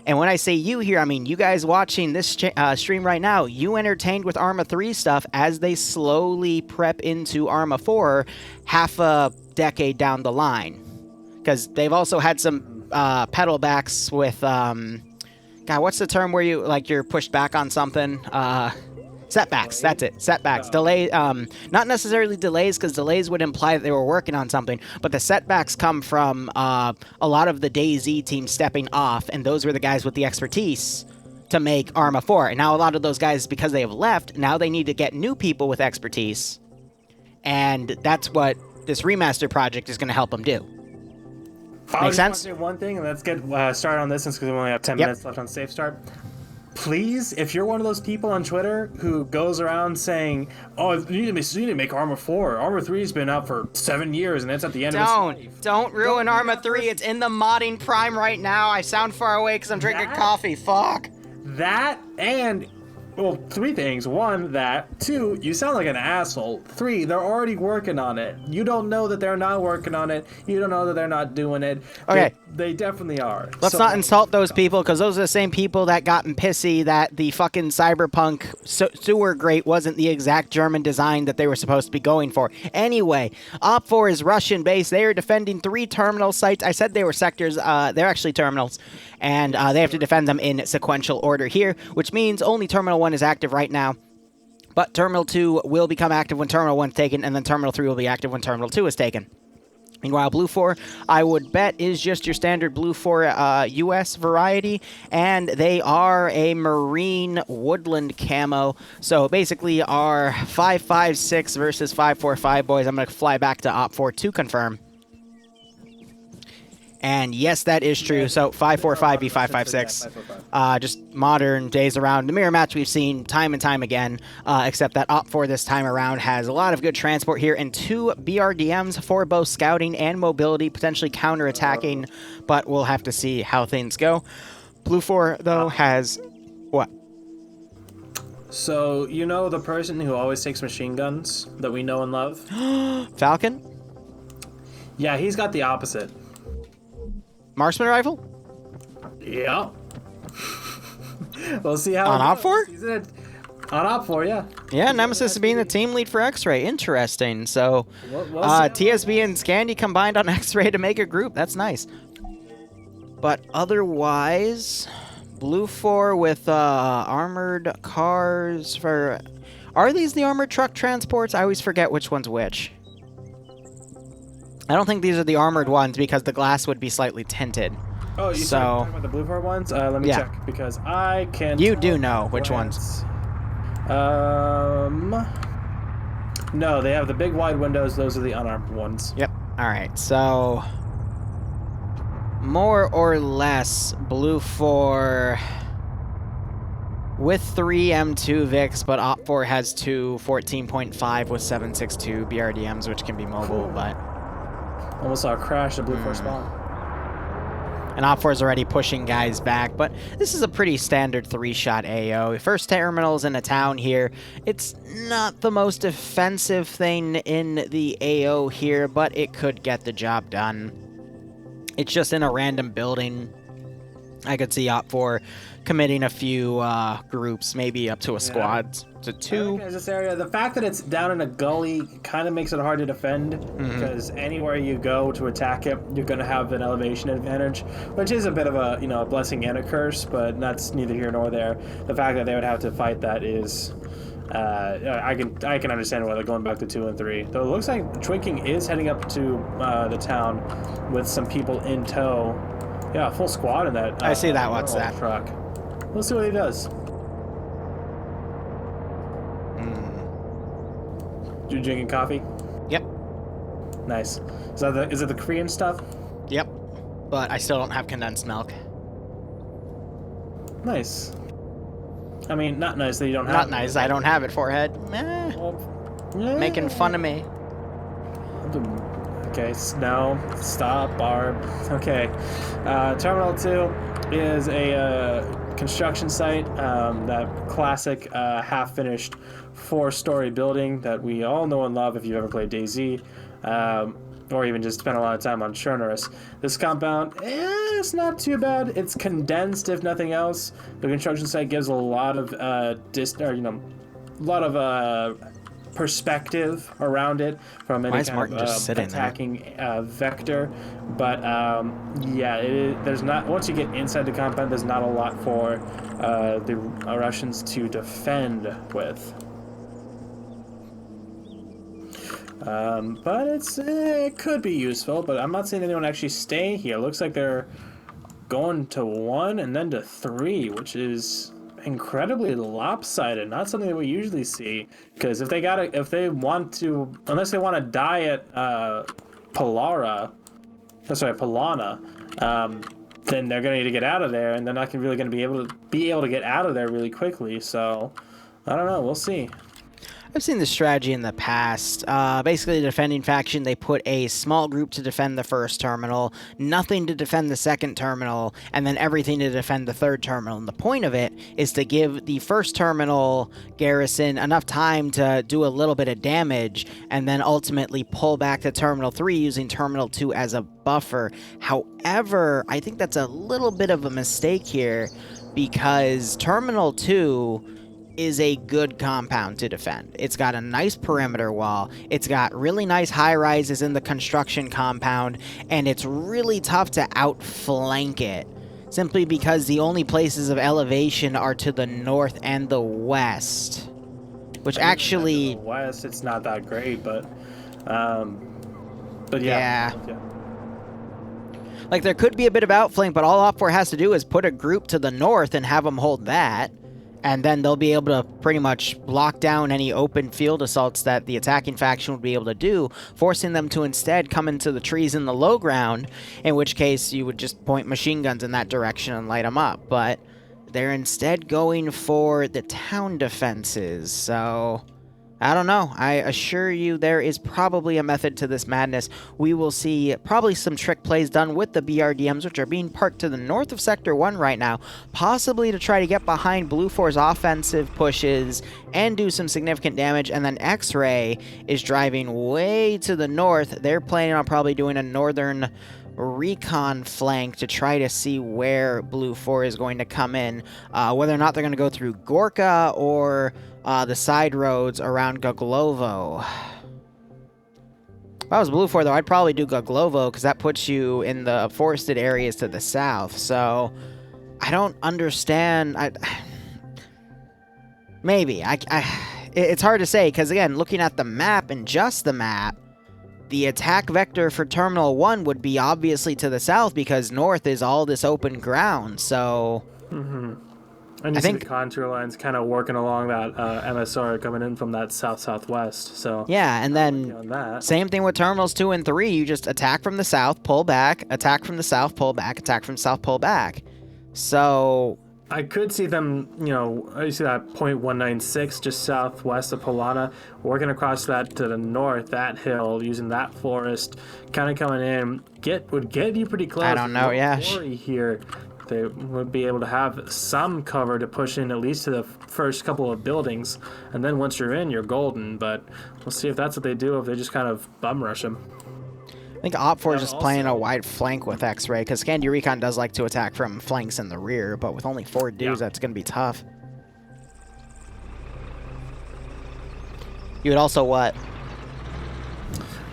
And when I say you here, I mean you guys watching this stream right now, you entertained with Arma 3 stuff as they slowly prep into Arma 4 half a decade down the line. Because they've also had some pedal backs with, God, what's the term where you're pushed back on something? Setbacks, that's it, setbacks. Delay, not necessarily delays, because delays would imply that they were working on something, but the setbacks come from a lot of the DayZ team stepping off, and those were the guys with the expertise to make Arma 4. And now a lot of those guys, because they have left, now they need to get new people with expertise, and that's what this remaster project is going to help them do. I Make just sense? want to say one thing, and let's get started on this because we only have 10 minutes left on Safe Start. Please, if you're one of those people on Twitter who goes around saying, "Oh, you need to make Arma 4. Arma 3 has been out for 7 years, and it's at the end of its life." Don't ruin Arma 3. It's in the modding prime right now. I sound far away because I'm drinking coffee. Fuck. That and... well, 3 things. 1, that. 2, you sound like an asshole. 3, they're already working on it. You don't know that they're not working on it. You don't know that they're not doing it. Okay. They definitely are. Let's not insult those people, because those are the same people that got pissy that the fucking Cyberpunk sewer grate wasn't the exact German design that they were supposed to be going for. Anyway, Op4 is Russian-based. They are defending 3 terminal sites. I said they were sectors. They're actually terminals. And they have to defend them in sequential order here, which means only Terminal 1 is active right now. But Terminal 2 will become active when Terminal 1 is taken, and then Terminal 3 will be active when Terminal 2 is taken. Meanwhile, Blue 4, I would bet, is just your standard Blue 4 US variety, and they are a marine woodland camo. So basically our 5.56 versus 5.45 boys. I'm going to fly back to Op4 to confirm. And yes, that is true. So 5.45 v 5.56. Just modern days around. The mirror match we've seen time and time again, except that Op4 this time around has a lot of good transport here and 2 BRDMs for both scouting and mobility, potentially counterattacking, but we'll have to see how things go. Blue 4, though, has... what? So, you know the person who always takes machine guns that we know and love? Falcon? Yeah, he's got the opposite. Marksman rifle? Yeah. We'll see how on Op4? On Op 4, yeah. Yeah, Nemesis being the team lead for X-Ray. Interesting. So, TSB and Scandy combined on X-Ray to make a group. That's nice. But otherwise, Blue 4 with armored cars for... Are these the armored truck transports? I always forget which one's which. I don't think these are the armored ones because the glass would be slightly tinted. Oh, you talking about the Blue 4 ones? Let me check because I can't... You do know which ones. No, they have the big wide windows. Those are the unarmed ones. Yep. All right, so... More or less, Blue 4... with 3 M2 VIX, but Op 4 has 2 14.5 with 7.62 BRDMs, which can be mobile, but... Almost saw a crash at Blue 4 spawn. And Op 4 is already pushing guys back, but this is a pretty standard 3-shot AO. First terminal's in a town here. It's not the most defensive thing in the AO here, but it could get the job done. It's just in a random building. I could see Op 4 committing a few groups, maybe up to a squad, to 2. This area, the fact that it's down in a gully kind of makes it hard to defend, because anywhere you go to attack it, you're going to have an elevation advantage, which is a bit of a a blessing and a curse, but that's neither here nor there. The fact that they would have to fight that is... I can understand why they're going back to 2 and 3. Though it looks like Twinking is heading up to the town with some people in tow. Yeah, full squad in that. I see that. What's that? Truck. We'll see what he does. You drinking coffee? Yep. Nice. Is it the Korean stuff? Yep. But I still don't have condensed milk. Nice. I mean, not nice that you don't have Not nice, I don't have it, Forehead. Making fun of me. Okay, no, stop, Barb. Okay, Terminal 2 is a construction site, that classic half-finished 4-story building that we all know and love if you've ever played DayZ, or even just spent a lot of time on Chernarus. This compound, it's not too bad. It's condensed, if nothing else. The construction site gives a lot of perspective around it from any kind of attacking vector. But yeah, there's not. Once you get inside the compound, there's not a lot for the Russians to defend with. But it could be useful, but I'm not seeing anyone actually stay here. Looks like they're going to 1 and then to 3, which is incredibly lopsided. Not something that we usually see, because unless they want to die at Polana, then they're going to need to get out of there, and they're not really going to be able to get out of there really quickly. So I don't know. We'll see. I've seen this strategy in the past. Basically, the defending faction, they put a small group to defend the first terminal, nothing to defend the second terminal, and then everything to defend the third terminal. And the point of it is to give the first terminal garrison enough time to do a little bit of damage, and then ultimately pull back to Terminal 3 using Terminal 2 as a buffer. However, I think that's a little bit of a mistake here, because Terminal 2 is a good compound to defend. It's got a nice perimeter wall, it's got really nice high-rises in the construction compound, and it's really tough to outflank it, simply because the only places of elevation are to the north and the west. Which actually... The west, it's not that great, but yeah. Like, there could be a bit of outflank, but all Op 4 has to do is put a group to the north and have them hold that. And then they'll be able to pretty much lock down any open field assaults that the attacking faction would be able to do, forcing them to instead come into the trees in the low ground, in which case you would just point machine guns in that direction and light them up. But they're instead going for the town defenses, so... I don't know. I assure you there is probably a method to this madness. We will see probably some trick plays done with the BRDMs, which are being parked to the north of Sector 1 right now, possibly to try to get behind Blue 4's offensive pushes and do some significant damage. And then X-Ray is driving way to the north. They're planning on probably doing a northern recon flank to try to see where Blue 4 is going to come in, whether or not they're going to go through Gorka or the side roads around Goglovo. If I was Blue 4, though, I'd probably do Goglovo, because that puts you in the forested areas to the south. So, I don't understand. Maybe. It's hard to say, because, again, looking at the map and just the map, the attack vector for Terminal 1 would be obviously to the south, because north is all this open ground, so... And you see the contour lines kind of working along that MSR coming in from that south-southwest, so... Yeah, and then same thing with Terminals 2 and 3. You just attack from the south, pull back, attack from the south, pull back, attack from the south, pull back. So... I could see them, you know, you see that .196 just southwest of Polana, working across that to the north, that hill, using that forest, kind of coming in, would get you pretty close. I don't know, yeah. Here, they would be able to have some cover to push in at least to the first couple of buildings, and then once you're in, you're golden, but we'll see if that's what they do, if they just kind of bum rush them. I think Op4 is just playing a wide flank with X-Ray, because Scandi Recon does like to attack from flanks in the rear, but with only 4 dudes, that's going to be tough. You would also what?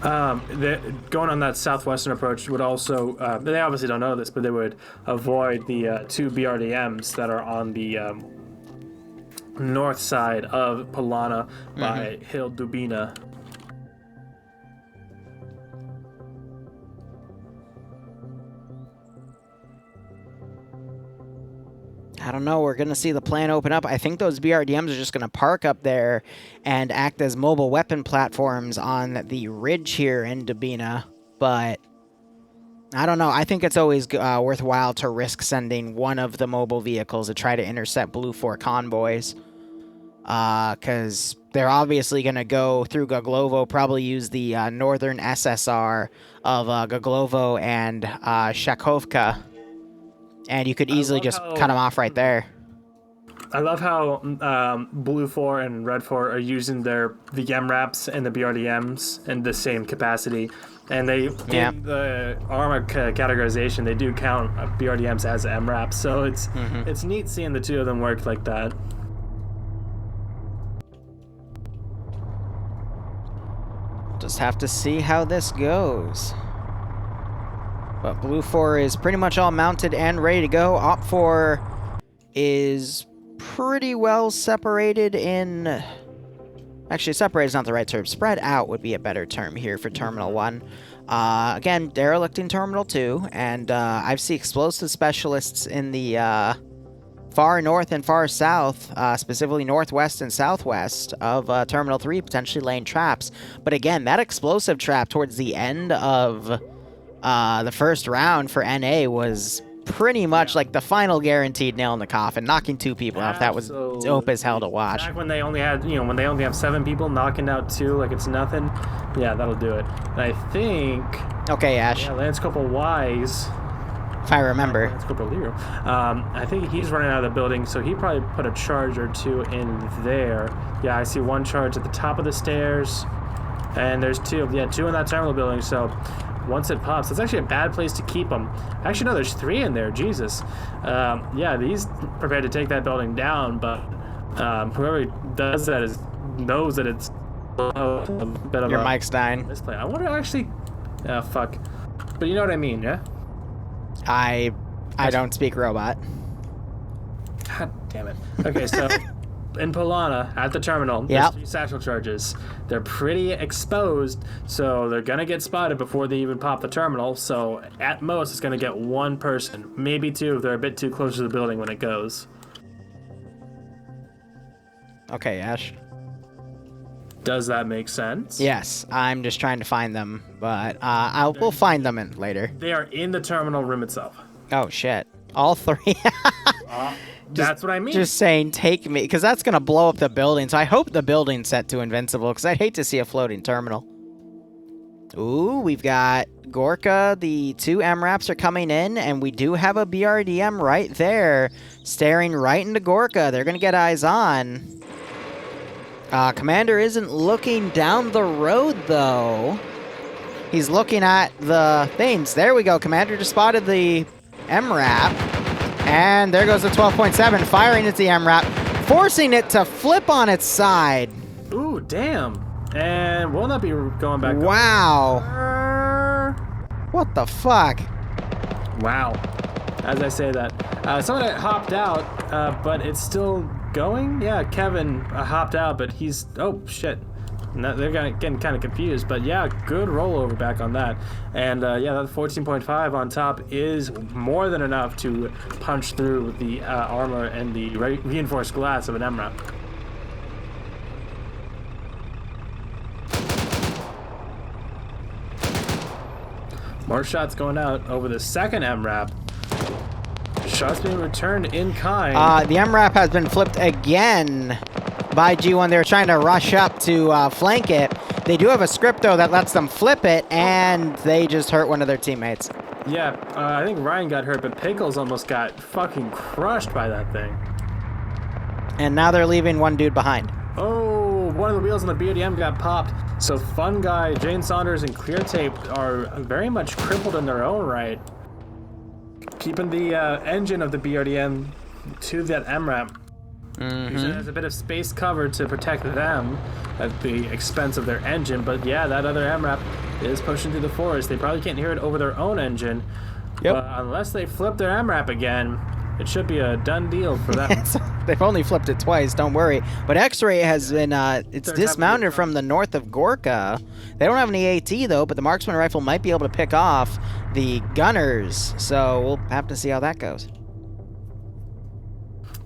Going on that southwestern approach would also, they obviously don't know this, but they would avoid the 2 BRDMs that are on the north side of Polana by Hill Dubina. I don't know. We're going to see the plan open up. I think those BRDMs are just going to park up there and act as mobile weapon platforms on the ridge here in Dubina. But I don't know. I think it's always worthwhile to risk sending one of the mobile vehicles to try to intercept Blue 4 convoys. Because they're obviously going to go through Goglovo, probably use the northern SSR of Goglovo and Shakovka. And you could easily just cut them off right there. I love how Blue 4 and Red 4 are using the MRAPs and the BRDMs in the same capacity. And they, in the armor categorization, they do count BRDMs as MRAPs. So it's neat seeing the two of them work like that. Just have to see how this goes. But Blue 4 is pretty much all mounted and ready to go. Op 4 is pretty well separated in... Actually, separated is not the right term. Spread out would be a better term here for Terminal 1. Again, derelicting Terminal 2. And I see explosive specialists in the far north and far south, specifically northwest and southwest of Terminal 3, potentially laying traps. But again, that explosive trap towards the end of... the first round for NA was pretty much like the final guaranteed nail in the coffin, knocking 2 people out. That was dope as hell to watch. Back when they only had, when they only have 7 people, knocking out 2 like it's nothing. Yeah, that'll do it. And I think. Okay, Ash. Yeah, Lance Corporal Wise. If I remember. Lance Corporal Liru. I think he's running out of the building, so he probably put a charge or 2 in there. Yeah, I see 1 charge at the top of the stairs, and there's 2 in that terminal building. So. Once it pops, that's actually a bad place to keep them. Actually, no, there's 3 in there. Jesus. Yeah, he's prepared to take that building down, but whoever does that knows that it's a bit of your mic's dying. Misplay. I wonder actually. Fuck. But you know what I mean, yeah? I don't speak robot. God damn it. Okay, so in Polana at the terminal, there's 3 satchel charges. They're pretty exposed, so they're gonna get spotted before they even pop the terminal. So at most, it's gonna get 1 person, maybe 2 if they're a bit too close to the building when it goes. Okay, Ash. Does that make sense? Yes, I'm just trying to find them, but we'll find them in later. They are in the terminal room itself. Oh shit! All 3. That's what I mean. Just saying, take me, because that's going to blow up the building. So I hope the building's set to invincible, because I'd hate to see a floating terminal. Ooh, we've got Gorka. The 2 MRAPs are coming in, and we do have a BRDM right there, staring right into Gorka. They're going to get eyes on. Commander isn't looking down the road, though. He's looking at the things. There we go. Commander just spotted the MRAP. And there goes the 12.7, firing at the MRAP, forcing it to flip on its side. Ooh, damn. And will not be going back. Wow. What the fuck? Wow. As I say that. Someone had hopped out, but it's still going? Yeah, Kevin hopped out, but he's... Oh, shit. No, they're getting kind of confused, but yeah, good rollover back on that. And yeah, that 14.5 on top is more than enough to punch through the armor and the reinforced glass of an MRAP. More shots going out over the second MRAP. Shots being returned in kind. The MRAP has been flipped again by G1. They were trying to rush up to flank it. They do have a script, though, that lets them flip it, and they just hurt one of their teammates. Yeah, I think Ryan got hurt, but Pickles almost got fucking crushed by that thing. And now they're leaving one dude behind. Oh, one of the wheels on the BODM got popped. So Fun Guy, Jane Saunders, and Clear Tape are very much crippled in their own right. Keeping the engine of the BRDM to that MRAP. Using it as a bit of space cover to protect them at the expense of their engine. But yeah, that other MRAP is pushing through the forest. They probably can't hear it over their own engine. Yep. But unless they flip their MRAP again, it should be a done deal for them. They've only flipped it twice, don't worry. But X-Ray has been, it's dismounted from the north of Gorka. They don't have any AT, though, but the marksman rifle might be able to pick off the gunners. So we'll have to see how that goes.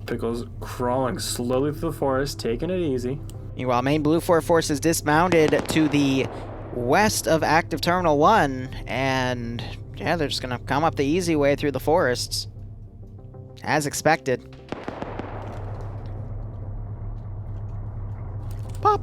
Pickles crawling slowly through the forest, taking it easy. Meanwhile, main Blue force is dismounted to the west of Active Terminal 1, and yeah, they're just going to come up the easy way through the forests. As expected. Pop.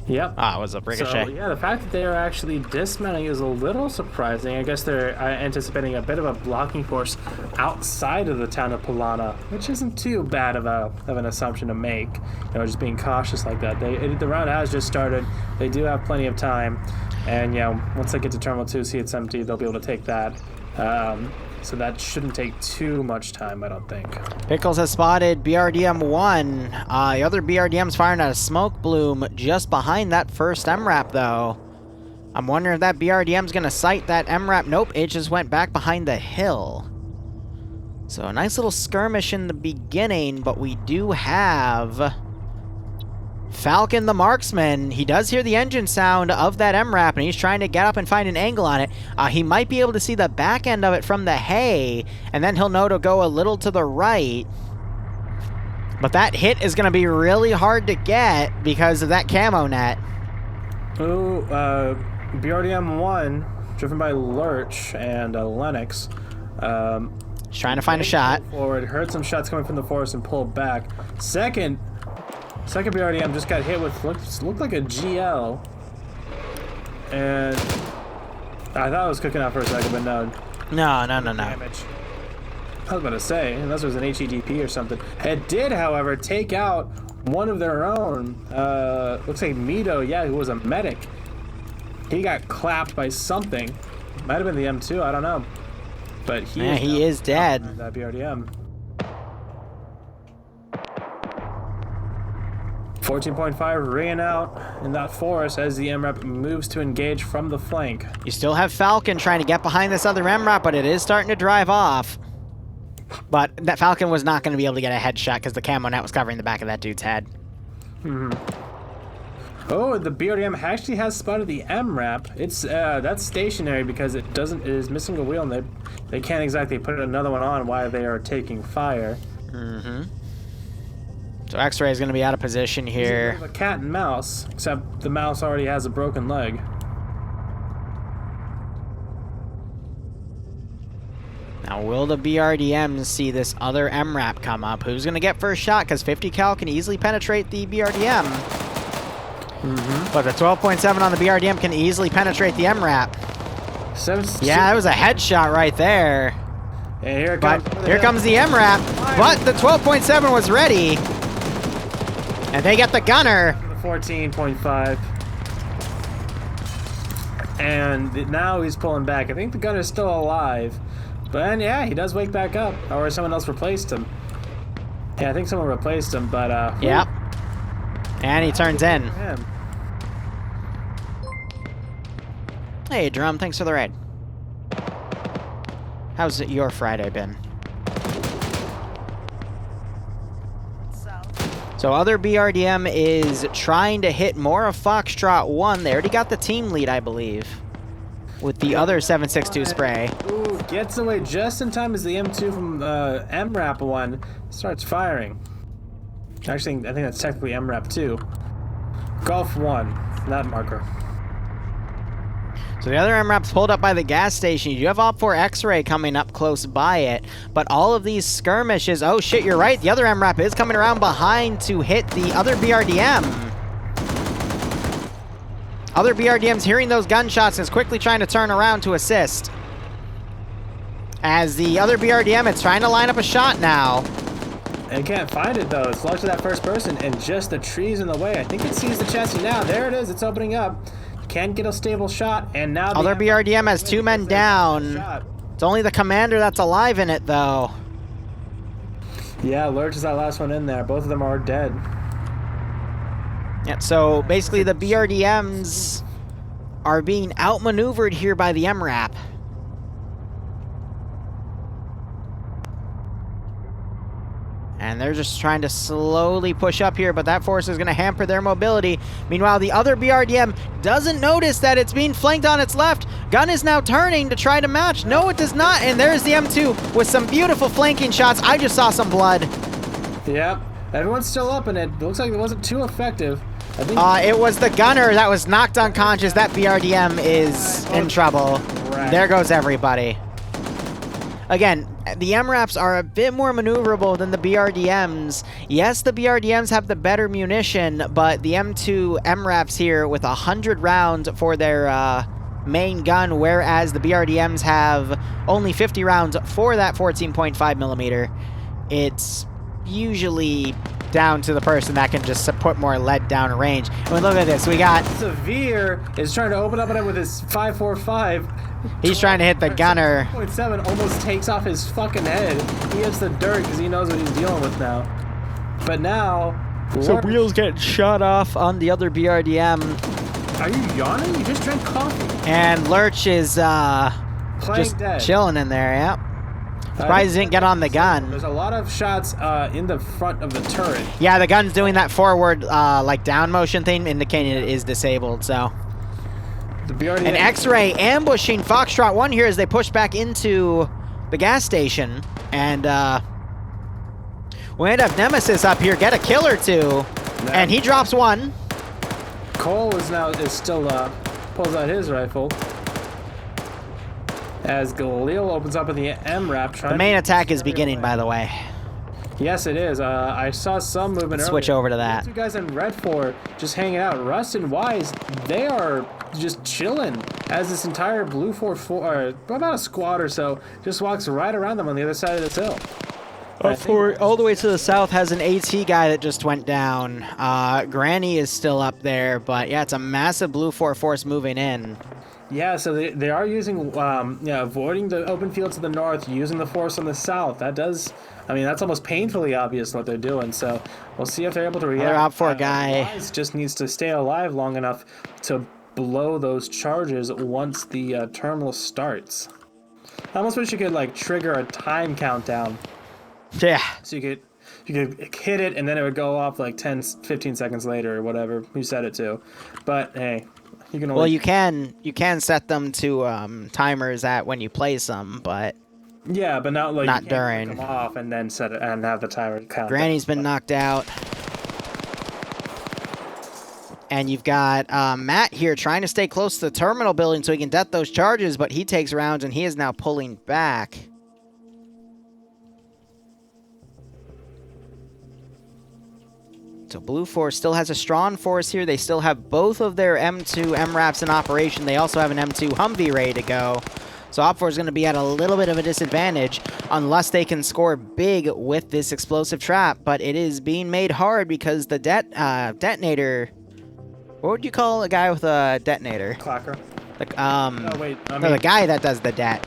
Yep. Ah, it was a ricochet. So, yeah, the fact that they are actually dismounting is a little surprising. I guess they're anticipating a bit of a blocking force outside of the town of Polana, which isn't too bad of an assumption to make. You know, just being cautious like that. The round has just started. They do have plenty of time. And, yeah, once they get to Terminal 2, see it's empty, they'll be able to take that. So that shouldn't take too much time, I don't think. Pickles has spotted BRDM-1. The other BRDM's firing at a smoke bloom just behind that first MRAP, though. I'm wondering if that BRDM's going to sight that MRAP. Nope, it just went back behind the hill. So a nice little skirmish in the beginning, but we do have Falcon the marksman. He does hear the engine sound of that MRAP, and he's trying to get up and find an angle on it. He might be able to see the back end of it from the hay, and then he'll know to go a little to the right. But that hit is going to be really hard to get because of that camo net. Ooh, BRDM-1, driven by Lurch and Lennox. He's trying to find a shot. Forward, heard some shots coming from the forest and pulled back. Second BRDM just got hit with looked like a GL, and I thought it was cooking out for a second, but no. No. Damage. I was about to say, unless it was an HEDP or something. It did, however, take out one of their own. Looks like Mito, yeah, who was a medic. He got clapped by something. Might have been the M2, I don't know. But he is dead. That BRDM. 14.5 ringing out in that forest as the MRAP moves to engage from the flank. You still have Falcon trying to get behind this other MRAP, but it is starting to drive off. But that Falcon was not going to be able to get a headshot because the camo net was covering the back of that dude's head. Oh, the BRDM actually has spotted the MRAP. It's that's stationary because it is missing a wheel, and they can't exactly put another one on while they are taking fire. So X-Ray is going to be out of position here. It's a cat and mouse, except the mouse already has a broken leg. Now, will the BRDM see this other MRAP come up? Who's going to get first shot? Because 50 cal can easily penetrate the BRDM. But the 12.7 on the BRDM can easily penetrate the MRAP. Yeah, that was a headshot right there. And here comes the MRAP. But the 12.7 was ready. And they get the gunner. The 14.5. And now he's pulling back. I think the gunner's still alive. But yeah, he does wake back up. Or someone else replaced him. Yeah, I think someone replaced him, but Yep. And he turns in. Hey, Drum, thanks for the raid. How's your Friday been? So other BRDM is trying to hit more of Foxtrot 1. They already got the team lead, I believe, with the other 7.62 spray. Ooh, gets away just in time as the M2 from MRAP 1 starts firing. Actually, I think that's technically MRAP 2. Golf 1, that marker. So the other MRAP's pulled up by the gas station. You do have Op4 X-Ray coming up close by it, but all of these skirmishes, oh shit, you're right, the other MRAP is coming around behind to hit the other BRDM. Other BRDM's hearing those gunshots and is quickly trying to turn around to assist. As the other BRDM, it's trying to line up a shot now. It can't find it though, it's largely that first person and just the trees in the way. I think it sees the chassis now, there it is, it's opening up. Can't get a stable shot, and now other BRDM has 2 men down. It's only the commander that's alive in it, though. Yeah, Lurch is that last one in there. Both of them are dead. Yeah, so basically the BRDMs are being outmaneuvered here by the MRAP. And they're just trying to slowly push up here, but that force is going to hamper their mobility. Meanwhile, the other BRDM doesn't notice that it's being flanked on its left. Gun is now turning to try to match. No, it does not. And there's the M2 with some beautiful flanking shots. I just saw some blood. Yep. Everyone's still up, and it looks like it wasn't too effective. I think it was the gunner that was knocked unconscious. That BRDM is in trouble. Right. There goes everybody. Again, the MRAPs are a bit more maneuverable than the BRDMs. Yes, the BRDMs have the better munition, but the M2 MRAPs here with 100 rounds for their main gun, whereas the BRDMs have only 50 rounds for that 14.5 millimeter. It's usually down to the person that can just put more lead down range. I mean, look at this. We got Severe is trying to open up with his 5.45. He's trying to hit the gunner. 6.7 almost takes off his fucking head. He hits the dirt because he knows what he's dealing with now. But now... So Wheels getting shot off on the other BRDM. Are you yawning? You just drank coffee. And Lurch is just chilling in there, yep. Surprised he didn't get on the gun. There's a lot of shots in the front of the turret. Yeah, the gun's doing that forward like down motion thing, indicating it is disabled, so... An X-Ray ambushing Foxtrot 1 here as they push back into the gas station. And we might have Nemesis up here, get a kill or two. And he drops one. Cole is still pulls out his rifle. As Galil opens up in the MRAP. The main attack is beginning, by the way. Yes, it is. I saw some movement earlier. Switch over to that. The 2 guys in Red 4 just hanging out. Rust and Wise, they are just chilling as this entire Blue 4, about a squad or so, just walks right around them on the other side of this hill. All the way to the south has an AT guy that just went down. Granny is still up there, but yeah, it's a massive Blue 4 force moving in. Yeah, so they are using, avoiding the open field to the north, using the force on the south. That does, I mean, that's almost painfully obvious what they're doing. So we'll see if they're able to react. They're out for a guy. Wise just needs to stay alive long enough to blow those charges once the terminal starts. I almost wish you could like trigger a time countdown. Yeah. So you could hit it and then it would go off like 10, 15 seconds later or whatever you set it to. But hey. You can only... Well, you can set them to timers at when you place them, but yeah, but not like not you can't during. Click them off and then set it and have the timer count. Granny's been knocked out, and you've got Matt here trying to stay close to the terminal building so he can death those charges, but he takes rounds and he is now pulling back. So Blue Force still has a strong force here. They still have both of their M2 MRAPs in operation. They also have an M2 Humvee ready to go. So Op4 is going to be at a little bit of a disadvantage unless they can score big with this explosive trap. But it is being made hard because the detonator... What would you call a guy with a detonator? Clacker. Oh, wait. I No, the guy that does the det.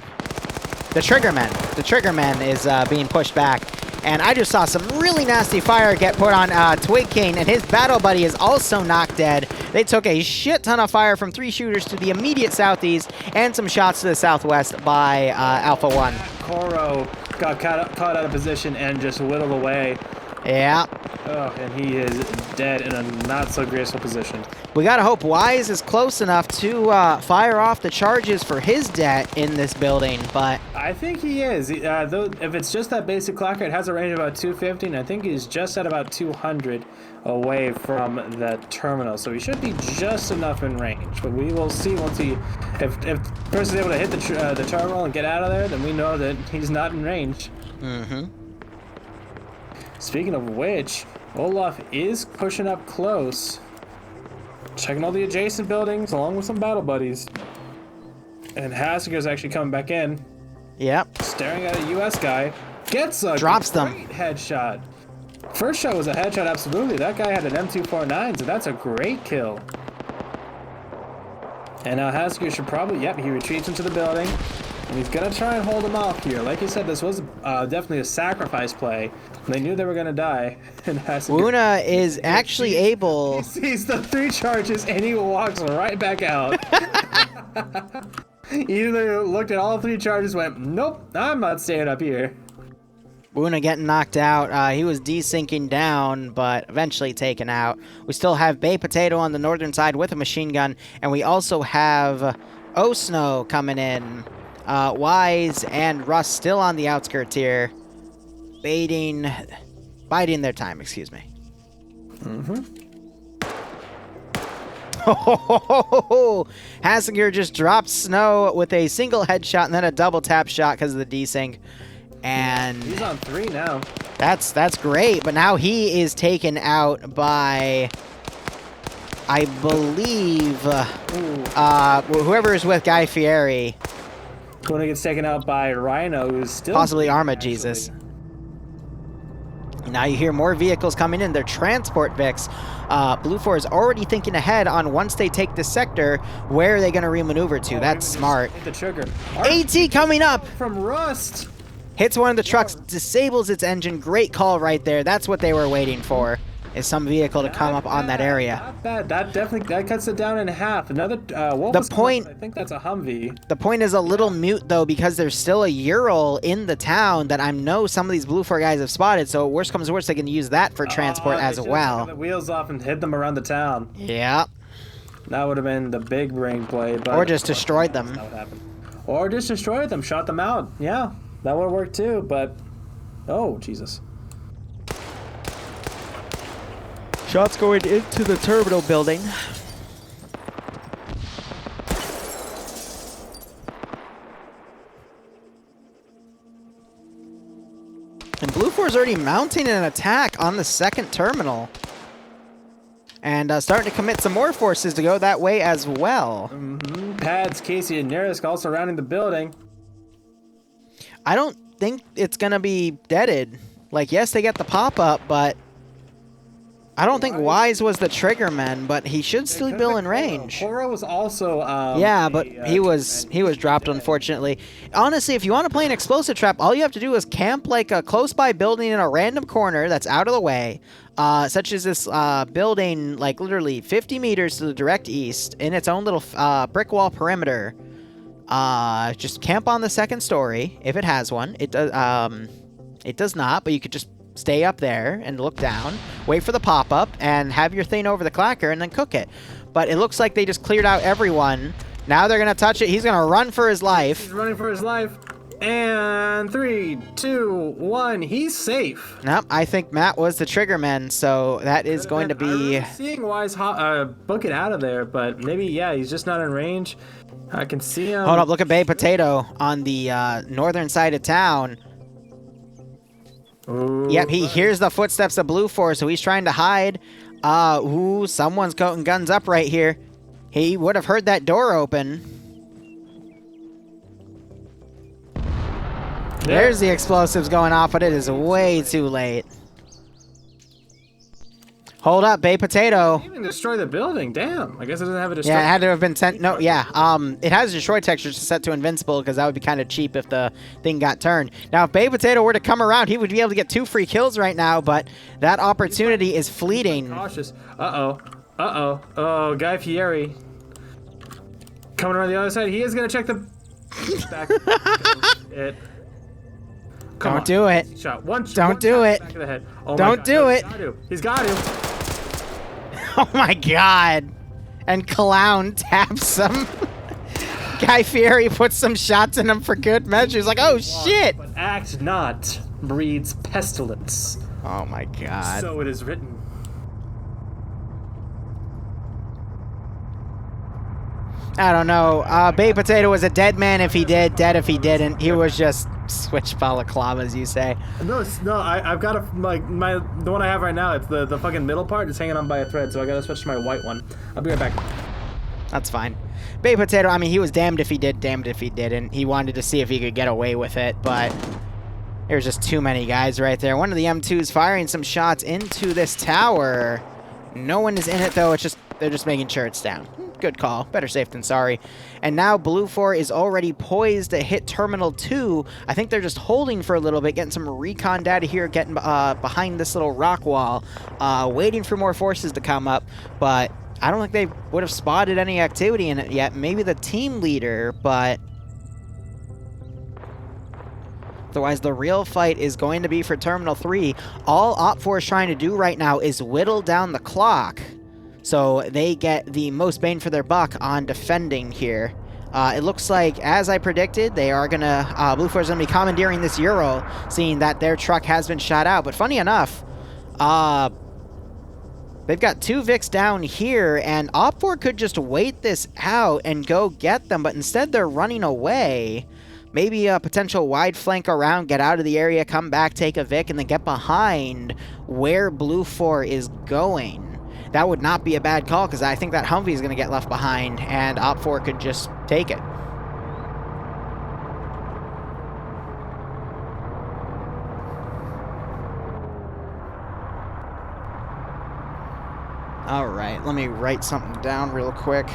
The triggerman. The triggerman is being pushed back. And I just saw some really nasty fire get put on Twig King, and his battle buddy is also knocked dead. They took a shit ton of fire from 3 shooters to the immediate southeast, and some shots to the southwest by Alpha 1. Koro got caught out of position and just whittled away. Yeah. Oh, and he is dead in a not-so-graceful position. We gotta hope Wise is close enough to fire off the charges for his det in this building, but... I think he is. Though, if it's just that basic clacker, it has a range of about 250, and I think he's just at about 200 away from the terminal, so he should be just enough in range. But we will see once he... If the person's able to hit the terminal and get out of there, then we know that he's not in range. Mm-hmm. Speaking of which, Olaf is pushing up close, checking all the adjacent buildings along with some battle buddies. And Hassiger's actually coming back in. Yep. Staring at a US guy. Gets a Drops great headshot. First shot was a headshot, absolutely. That guy had an M249, so that's a great kill. And now Hassiger should probably, yep, he retreats into the building. And he's going to try and hold him off here. Like you said, this was definitely a sacrifice play. They knew they were going to die. And Wuna is actually able... He sees the 3 charges and he walks right back out. He either looked at all 3 charges, went, nope, I'm not staying up here. Wuna getting knocked out. He was desyncing down, but eventually taken out. We still have Bay Potato on the northern side with a machine gun, and we also have Osno coming in. Wise and Russ still on the outskirts here, biding their time, excuse me. Hassinger just dropped Snow with a single headshot and then a double tap shot because of the desync. And he's on 3 now. That's great, but now he is taken out by, I believe, whoever is with Guy Fieri. When gets taken out by Rhino, who's still... Possibly Arma Jesus. Now you hear more vehicles coming in. They're transport Vics. Blue 4 is already thinking ahead on once they take this sector, where are they going to remaneuver to? That's smart. Hit the trigger. AT coming up! From Rust! Hits one of the trucks, disables its engine. Great call right there. That's what they were waiting for, is some vehicle to come up on that area. Not bad. That cuts it down in half. Another I think that's a Humvee. The point is a little mute though, because there's still a Ural in the town that I know some of these Blue 4 guys have spotted. So worst comes to worst, they can use that for transport as well. Cut the wheels off and hit them around the town. Yeah. That would have been the big brain play. But or just destroyed them. Or just destroyed them, shot them out. Yeah, that would have worked too. But oh Jesus. Shots going into the terminal building. And Blue 4 is already mounting an attack on the second terminal. And starting to commit some more forces to go that way as well. Pads, Casey, and Nerisk also surrounding the building. I don't think it's going to be deaded. Like, yes, they get the pop-up, but... I don't think Wise was the triggerman, but he should still be in range. Koro was also yeah, but he was dropped, unfortunately. Honestly, if you want to play an explosive trap, all you have to do is camp like a close by building in a random corner that's out of the way, such as this building, like literally 50 meters to the direct east in its own little brick wall perimeter. Just camp on the second story if it has one. It does not, but you could just stay up there and look down, wait for the pop-up, and have your thing over the clacker and then cook it. But it looks like they just cleared out everyone. Now they're going to touch it. He's going to run for his life. He's running for his life. And 3, 2, 1. He's safe. Nope, I think Matt was the triggerman, so that is going to be... seeing Wise book it out of there, but maybe, yeah, he's just not in range. I can see him. Hold up, look at Bay Potato on the northern side of town. Ooh. Yep, he hears the footsteps of Blue 4, so he's trying to hide. Ooh, someone's coating guns up right here. He would have heard that door open. There's the explosives going off, but it is way too late. Hold up, Bay Potato. Even destroy the building. Damn. I guess it doesn't have a destroy. Yeah, it had to have been sent. No, yeah. It has destroy textures set to invincible because that would be kind of cheap if the thing got turned. Now, if Bay Potato were to come around, he would be able to get 2 free kills right now, but that opportunity is fleeting. Cautious. Uh-oh. Uh-oh. Oh, Guy Fieri. Coming around the other side. He is going to check the back. Don't do it. Shot. Don't do it. Back of the head. Oh Don't do it. He's got to. Oh my god. And Clown taps him. Guy Fieri puts some shots in him for good measure. He's like, oh shit. But act not breeds pestilence. Oh my god. So it is written. I don't know. Bay Potato was a dead man if he did, dead if he didn't. He was just switch balaclavas, you say. No, I've got the one I have right now. It's the fucking middle part. It's hanging on by a thread, so I gotta switch to my white one. I'll be right back. That's fine. Bay Potato, I mean, he was damned if he did, damned if he didn't. He wanted to see if he could get away with it, but there's just too many guys right there. One of the M2s firing some shots into this tower. No one is in it, though. They're just making sure it's down. Good call. Better safe than sorry. And now Blue 4 is already poised to hit Terminal 2. I think they're just holding for a little bit, getting some recon data here, getting behind this little rock wall, waiting for more forces to come up. But I don't think they would have spotted any activity in it yet. Maybe the team leader, but otherwise the real fight is going to be for Terminal 3. All OPFOR is trying to do right now is whittle down the clock, so they get the most bang for their buck on defending here. It looks like, as I predicted, they are gonna, Blue 4 is gonna be commandeering this Euro, seeing that their truck has been shot out. But funny enough, they've got 2 Vics down here, and OPFOR could just wait this out and go get them, but instead they're running away. Maybe a potential wide flank around, get out of the area, come back, take a Vic, and then get behind where Blue 4 is going. That would not be a bad call, because I think that Humvee is going to get left behind, and OPFOR could just take it. All right, let me write something down real quick.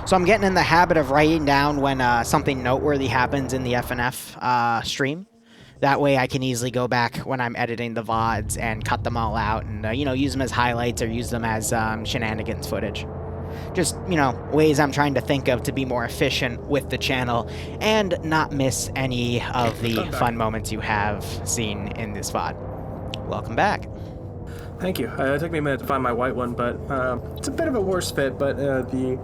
So I'm getting in the habit of writing down when something noteworthy happens in the FNF stream. That way I can easily go back when I'm editing the VODs and cut them all out and, you know, use them as highlights or use them as shenanigans footage. Just, you know, ways I'm trying to think of to be more efficient with the channel and not miss any of the fun moments you have seen in this VOD. Welcome back. Thank you. It took me a minute to find my white one, but it's a bit of a worse fit, but the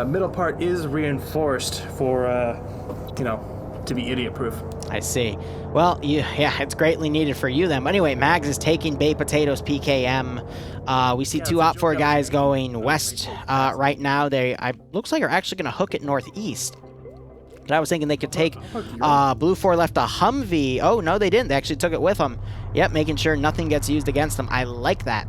middle part is reinforced for, you know, to be idiot-proof. I see. Well, yeah, it's greatly needed for you then. But anyway, Mags is taking Bay Potato's PKM. We see 2 OPFOR guys going west right now. They, looks like, are actually going to hook it northeast. But I was thinking they could take Blue 4 left a Humvee. Oh, no, they didn't. They actually took it with them. Yep, making sure nothing gets used against them. I like that.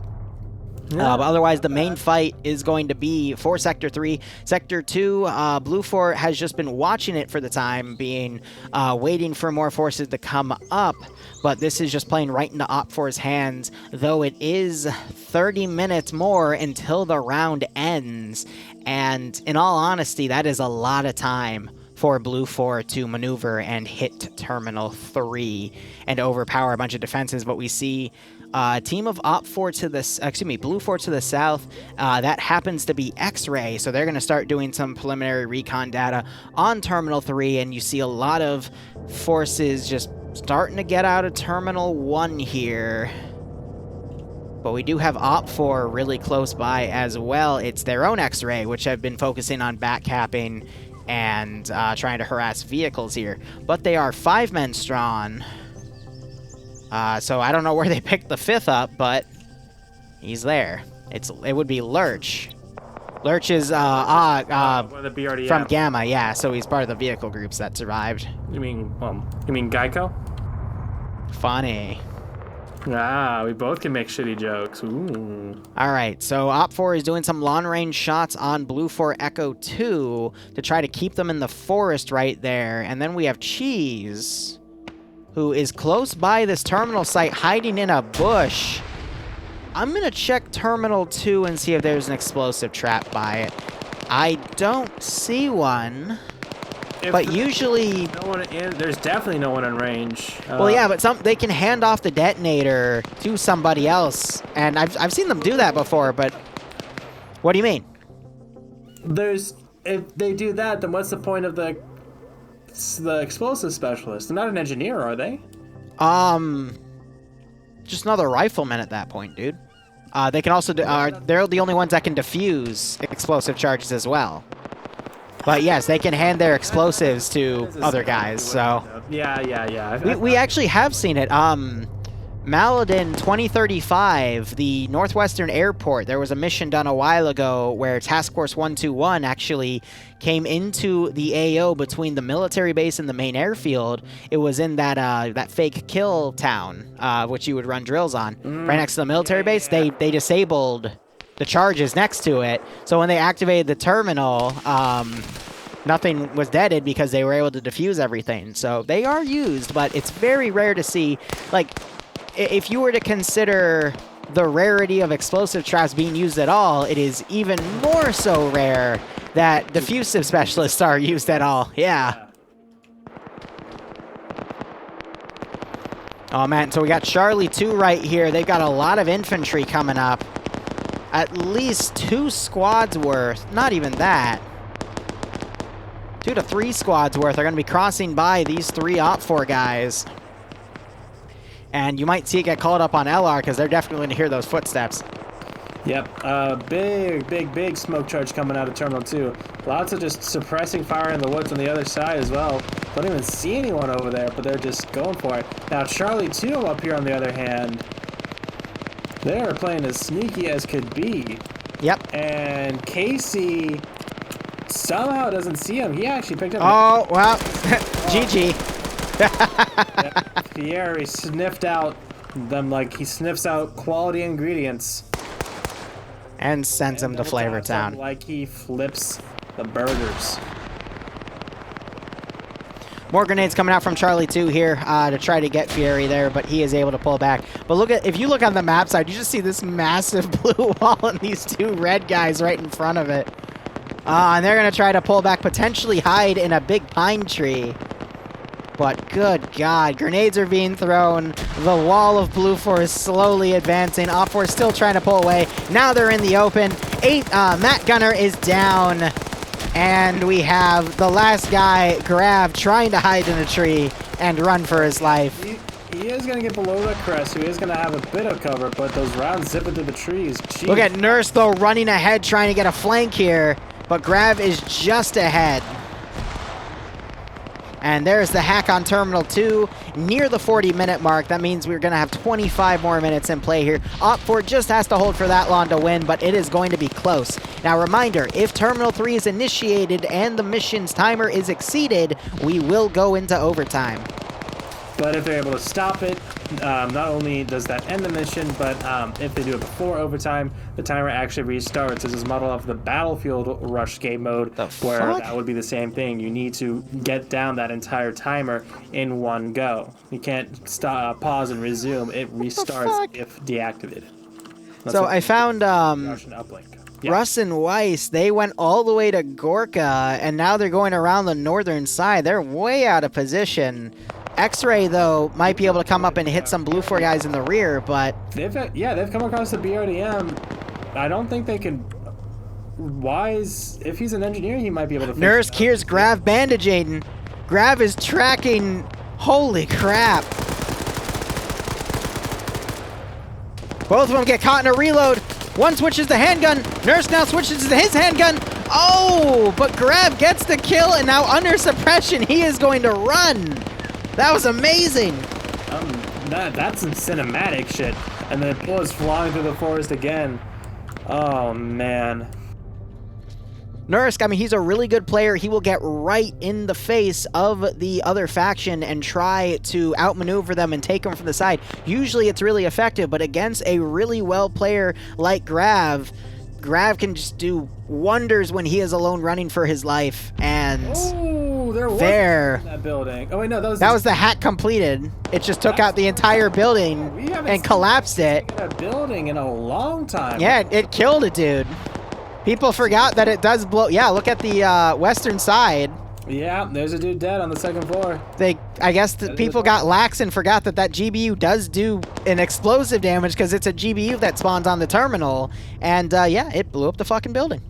But otherwise, the main fight is going to be for Sector 3. Sector 2, Blue 4 has just been watching it for the time being, waiting for more forces to come up. But this is just playing right into OPFOR's hands, though it is 30 minutes more until the round ends. And in all honesty, that is a lot of time for Blue 4 to maneuver and hit Terminal 3 and overpower a bunch of defenses. But we see team of OPFOR to the, Blue 4 to the south, that happens to be X-Ray, so they're going to start doing some preliminary recon data on Terminal 3, and you see a lot of forces just starting to get out of Terminal 1 here. But we do have OPFOR really close by as well. It's their own X-Ray, which have been focusing on backcapping and trying to harass vehicles here. But they are 5 men strong. So I don't know where they picked the 5th up, but he's there. It would be Lurch. Lurch is from Gamma, yeah. So he's part of the vehicle groups that survived. You mean Geico? Funny. Ah, we both can make shitty jokes. Ooh. All right, so OPFOR is doing some long-range shots on Blue 4 Echo 2 to try to keep them in the forest right there. And then we have Cheese who is close by this terminal site, hiding in a bush. I'm gonna check Terminal 2 and see if there's an explosive trap by it. I don't see one. But usually, there's definitely no one in range. Well, yeah, but they can hand off the detonator to somebody else, and I've seen them do that before. But what do you mean? If they do that, then what's the point of the explosive specialist? They're not an engineer, are they? Just another rifleman at that point, dude. They can also they're the only ones that can defuse explosive charges as well. But yes, they can hand their explosives to other guys, so... Yeah. We actually have seen it. Maladin 2035, the Northwestern Airport, there was a mission done a while ago where Task Force 121 actually came into the AO between the military base and the main airfield. It was in that fake kill town, which you would run drills on. Right next to the military base, they disabled the charges next to it. So when they activated the terminal, nothing was deaded because they were able to defuse everything. So they are used, but it's very rare to see. Like, if you were to consider the rarity of explosive traps being used at all, it is even more so rare that diffusive specialists are used at all. Yeah. Oh man, so we got Charlie 2 right here. They've got a lot of infantry coming up. At least 2 squads worth. Not even that. 2 to 3 squads worth are going to be crossing by these 3 OPFOR guys. And you might see it get called up on LR because they're definitely going to hear those footsteps. Yep, big smoke charge coming out of Terminal 2. Lots of just suppressing fire in the woods on the other side as well. Don't even see anyone over there, but they're just going for it. Now, Charlie 2 up here on the other hand, they are playing as sneaky as could be. Yep. And Casey somehow doesn't see him. He actually picked up... Oh, well, GG. Yep. Fieri sniffed out them like he sniffs out quality ingredients. And sends them to Flavor Town. Like he flips the burgers. More grenades coming out from Charlie 2 here to try to get Fieri there, but he is able to pull back. But if you look on the map side, you just see this massive blue wall and these 2 red guys right in front of it. And they're going to try to pull back, potentially hide in a big pine tree. But good God, grenades are being thrown. The wall of Blue Force slowly advancing. OPFOR still trying to pull away. Now they're in the open. Matt Gunner is down. And we have the last guy, Grav, trying to hide in a tree and run for his life. He is going to get below the crest, so he is going to have a bit of cover, but those rounds zip into the trees. Jeez. Look at Nurse, though, running ahead, trying to get a flank here. But Grav is just ahead. And there's the hack on Terminal 2, near the 40-minute mark. That means we're going to have 25 more minutes in play here. OPFOR just has to hold for that long to win, but it is going to be close. Now, reminder, if Terminal 3 is initiated and the mission's timer is exceeded, we will go into overtime. But if they're able to stop it, not only does that end the mission, but if they do it before overtime, the timer actually restarts. This is modeled off the Battlefield Rush game mode, where that would be the same thing. You need to get down that entire timer in one go. You can't stop, pause, and resume. It restarts if deactivated. So I found Russ and Weiss, they went all the way to Gorka, and now they're going around the northern side. They're way out of position. X-Ray, though, might be able to come up and hit some Blue 4 guys in the rear, but... They've come across the BRDM. I don't think they can... Wise, if he's an engineer, he might be able to... Nurse, here's Grav bandaging. Grav is tracking... Holy crap. Both of them get caught in a reload. One switches to handgun. Nurse now switches to his handgun. Oh, but Grav gets the kill, and now under suppression, he is going to run. That was amazing. That's some cinematic shit. And then bullets flying through the forest again. Oh, man. Nursk, I mean, he's a really good player. He will get right in the face of the other faction and try to outmaneuver them and take them from the side. Usually it's really effective, but against a really well player like Grav, Grav can just do wonders when he is alone running for his life. And... Ooh, Oh, there was there. in that building. Oh wait, no, that was the hack completed. It just took out the entire building and collapsed it. A building in a long time. Yeah, it killed a dude. People forgot that it does blow. Yeah, look at the western side. Yeah, there's a dude dead on the second floor. I guess the people got lax and forgot that GBU does do an explosive damage because it's a GBU that spawns on the terminal. And yeah, it blew up the fucking building.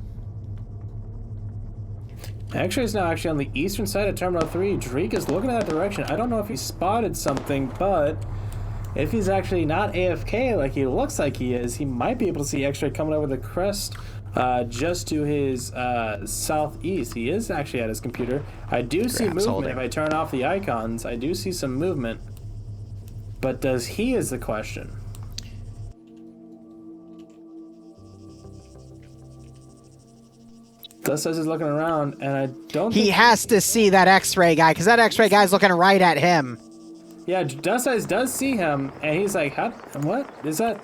Actually, it's now actually on the eastern side of Terminal 3. Drake is looking at that direction. I don't know if he spotted something, but if he's actually not AFK like he looks like he is, he might be able to see X-Ray coming over the crest just to his southeast. He is actually at his computer. I do see movement. If I turn off the icons, I do see some movement. But does he is the question. Dust says he's looking around, and I don't. He has to see that X-ray guy, because that X-ray guy's looking right at him. Yeah, Dust Eyes does see him, and he's like, "How? What is that?"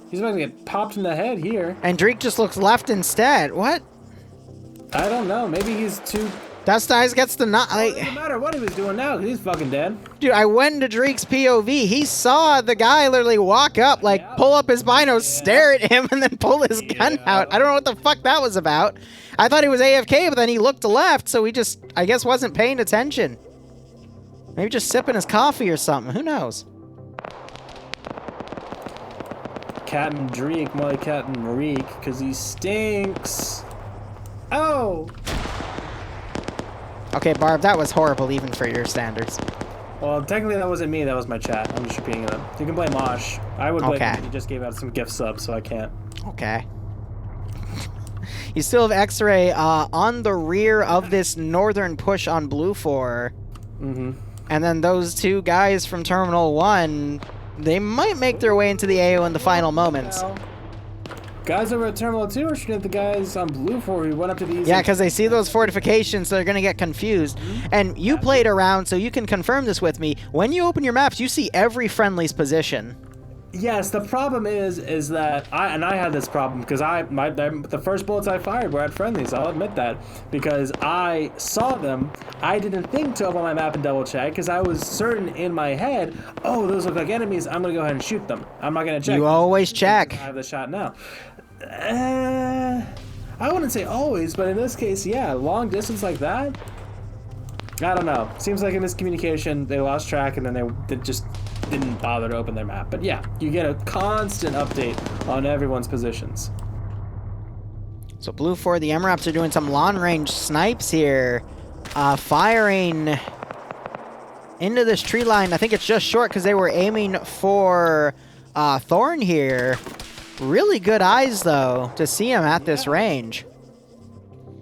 He's about to get popped in the head here. And Drake just looks left instead. What? I don't know. Maybe he's too. Dust Eyes gets the not. It doesn't matter what he was doing now, because he's fucking dead. Dude, I went into Drake's POV. He saw the guy literally walk up, like pull up his binos, stare at him, and then pull his gun out. I don't know what the fuck that was about. I thought he was AFK, but then he looked left, so he just, I guess, wasn't paying attention. Maybe just sipping his coffee or something. Who knows? Captain Drake, more like Captain Reek, because he stinks. Oh! Okay, Barb, that was horrible even for your standards. Well, technically that wasn't me, that was my chat. I'm just repeating it. You can blame Mosh. I would blame him. He just gave out some gift subs, so I can't. Okay. You still have X-Ray on the rear of this northern push on Blue 4. Mm-hmm. And then those two guys from Terminal 1, they might make their way into the AO in the final moments. Guys over at Terminal 2 are shooting at the guys on Blue 4 who went up to the east. Yeah, because they see those fortifications, so they're going to get confused. And you played around, so you can confirm this with me. When you open your maps, you see every friendly's position. Yes, the problem is that I had this problem because the first bullets I fired were at friendlies. I'll admit that because I saw them. I didn't think to open my map and double check because I was certain in my head, oh, those look like enemies. I'm gonna go ahead and shoot them. I'm not gonna check. You always check. I have the shot now. I wouldn't say always, but in this case, yeah, long distance like that. I don't know. Seems like a miscommunication. They lost track and then they just didn't bother to open their map. But yeah, you get a constant update on everyone's positions. So Blue 4, the MRAPs are doing some long-range snipes here. Firing into this tree line. I think it's just short because they were aiming for Thorn here. Really good eyes, though, to see him at this range.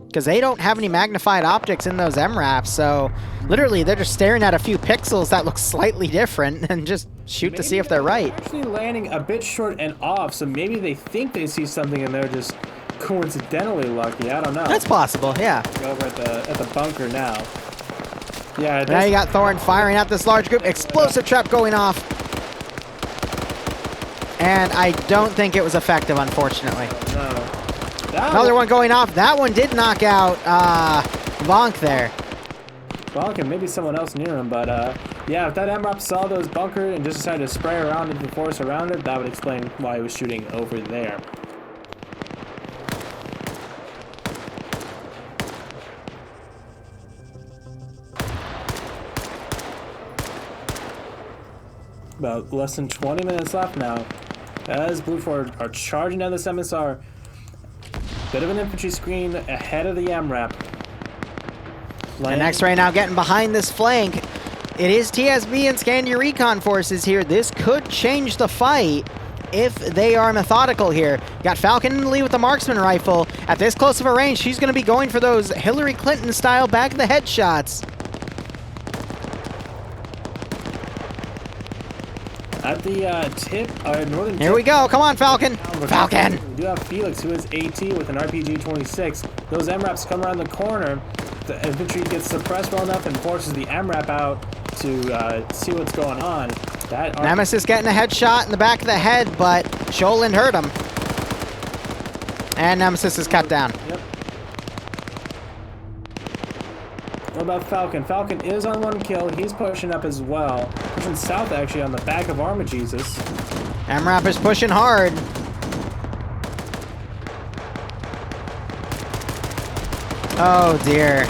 Because they don't have any magnified optics in those MRAPs, so literally they're just staring at a few pixels that look slightly different and just shoot to see if they're right. Actually landing a bit short and off, so maybe they think they see something and they're just coincidentally lucky. I don't know. That's possible, yeah. Go over at the bunker now. Yeah. Now you got Thorn firing at this large group. Explosive trap going off. And I don't think it was effective, unfortunately. No. Another one going off. That one did knock out Vonk there. Vonk and maybe someone else near him, but yeah, if that MRAP saw those bunker and just decided to spray around into the forest around it, that would explain why he was shooting over there. About less than 20 minutes left now. As Blue 4 are charging down this MSR. Bit of an infantry screen ahead of the MRAP. And X-Ray now getting behind this flank. It is TSB and Scandia Recon forces here. This could change the fight if they are methodical here. Got Falcon in the lead with the marksman rifle. At this close of a range, she's going to be going for those Hillary Clinton style back of the head shots. At the northern Here we go. Come on, Falcon. Falcon. We do have Felix, who is AT with an RPG-26. Those MRAPs come around the corner. The infantry gets suppressed well enough and forces the MRAP out to see what's going on. Nemesis getting a headshot in the back of the head, but Sholand hurt him. And Nemesis is cut down. Yep. What about Falcon? Falcon is on 1 kill. He's pushing up as well. Pushing south, actually, on the back of Armor Jesus. MRAP is pushing hard. Oh, dear.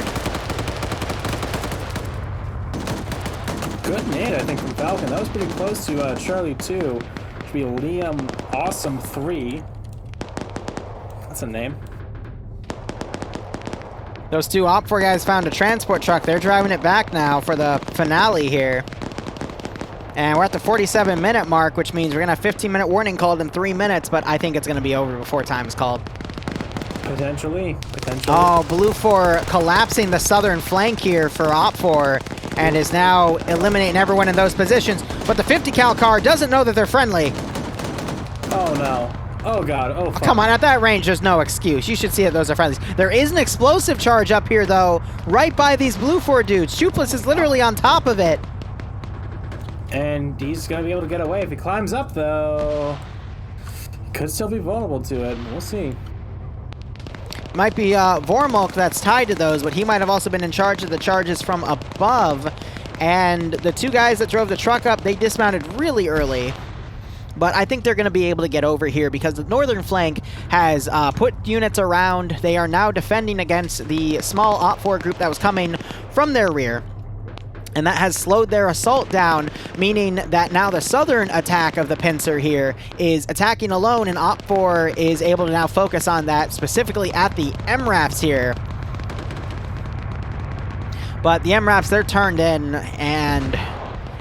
Good nade, I think, from Falcon. That was pretty close to Charlie 2. Should be Liam Awesome 3. That's a name. Those two Op4 guys found a transport truck. They're driving it back now for the finale here. And we're at the 47-minute mark, which means we're going to have 15-minute warning called in 3 minutes, but I think it's going to be over before time is called. Potentially. Oh, Blue 4 collapsing the southern flank here for Op4 and is now eliminating everyone in those positions. But the 50 cal car doesn't know that they're friendly. Oh, no. Oh, God. Oh, fuck. Come on, at that range, there's no excuse. You should see that those are friendlies. There is an explosive charge up here, though, right by these Blue 4 dudes. Shooplas is literally on top of it. And he's going to be able to get away. If he climbs up, though, he could still be vulnerable to it. We'll see. Might be Vormulk that's tied to those, but he might have also been in charge of the charges from above. And the two guys that drove the truck up, they dismounted really early. But I think they're going to be able to get over here because the northern flank has put units around. They are now defending against the small Op4 group that was coming from their rear. And that has slowed their assault down, meaning that now the southern attack of the pincer here is attacking alone, and Op4 is able to now focus on that, specifically at the MRAPs here. But the MRAPs, they're turned in, and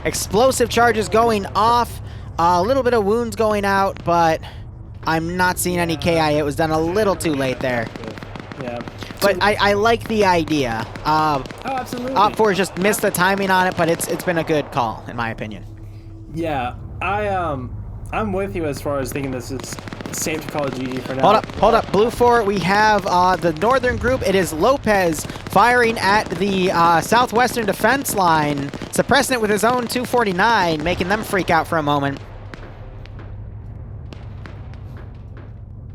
explosive charges going off. A little bit of wounds going out, but I'm not seeing any KI. It was done a little too late there. Yeah. But I like the idea. Oh, absolutely. Op4 just missed the timing on it, but it's been a good call, in my opinion. Yeah, I'm with you as far as thinking this is safe to call it GG for now. Hold up. Blue 4, we have the northern group. It is Lopez firing at the southwestern defense line, suppressing it with his own 249, making them freak out for a moment.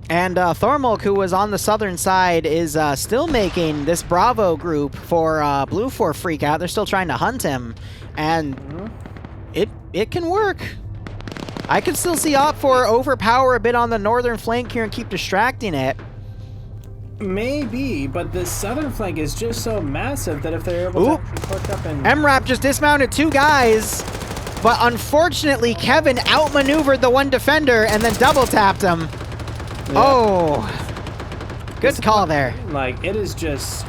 And Thormulk, who was on the southern side, is still making this Bravo group for Blue 4 freak out. They're still trying to hunt him, and it can work. I could still see Op4 overpower a bit on the northern flank here and keep distracting it. Maybe, but the southern flank is just so massive that if they're able to actually push up and... MRAP just dismounted 2 guys, but unfortunately Kevin outmaneuvered the one defender and then double tapped him. Yeah. Oh, good call there. Like, it is just...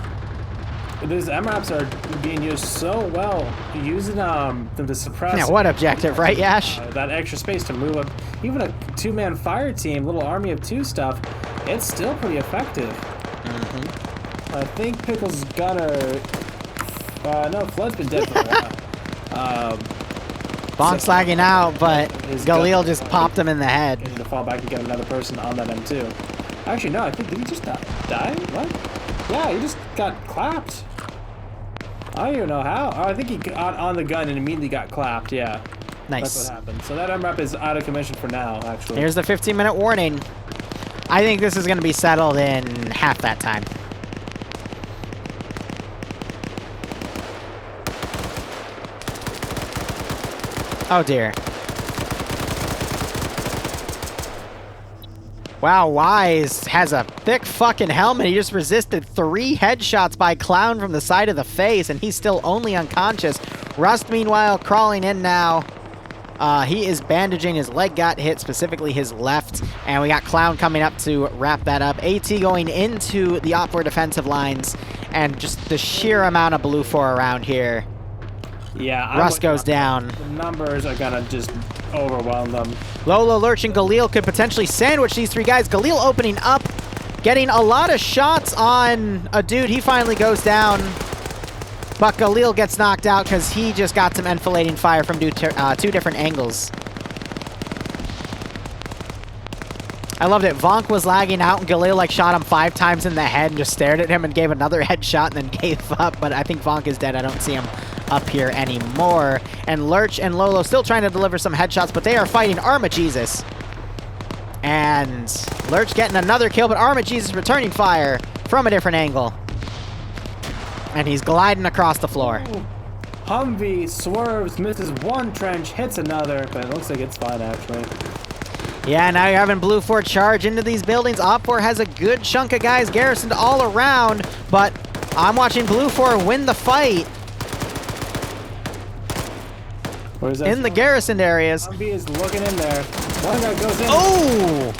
These MRAPs are being used so well, using them to suppress... Yeah, what objective, right, Yash? That extra space to move up. Even a 2-man fire team, little army of 2 stuff, it's still pretty effective. I think Pickles got her... no, Flood's been dead for a while. Bonk's lagging out, but Galil just popped him in the head. To fall back and get another person on that M2. Actually, no, I think, did he just die? What? Yeah, he just got clapped. I don't even know how. Oh, I think he got on the gun and immediately got clapped, yeah. Nice. That's what happened. So that MRAP is out of commission for now, actually. Here's the 15-minute warning. I think this is going to be settled in half that time. Oh dear. Wow, Wise has a thick fucking helmet. He just resisted 3 headshots by Clown from the side of the face, and he's still only unconscious. Rust, meanwhile, crawling in now. He is bandaging. His leg got hit, specifically his left, and we got Clown coming up to wrap that up. AT going into the Op4 defensive lines, and just the sheer amount of Blue 4 around here. Yeah, Rust goes down. The numbers are gonna just overwhelm them. Lolo, Lurch, and Galil could potentially sandwich these 3 guys. Galil opening up, getting a lot of shots on a dude. He finally goes down, but Galil gets knocked out because he just got some enfilading fire from 2 different angles. I loved it. Vonk was lagging out, and Galil like shot him 5 times in the head and just stared at him and gave another headshot and then gave up. But I think Vonk is dead. I don't see him up here anymore. And Lurch and Lolo still trying to deliver some headshots, but they are fighting Arma Jesus. And Lurch getting another kill, but Arma Jesus returning fire from a different angle. And he's gliding across the floor. Ooh. Humvee swerves, misses one trench, hits another, but it looks like it's fine actually. Yeah, now you're having Blue 4 charge into these buildings. Op 4 has a good chunk of guys garrisoned all around, but I'm watching Blue 4 win the fight. Where's that in the garrisoned areas. Humvee is looking in there. One guy goes in. Oh!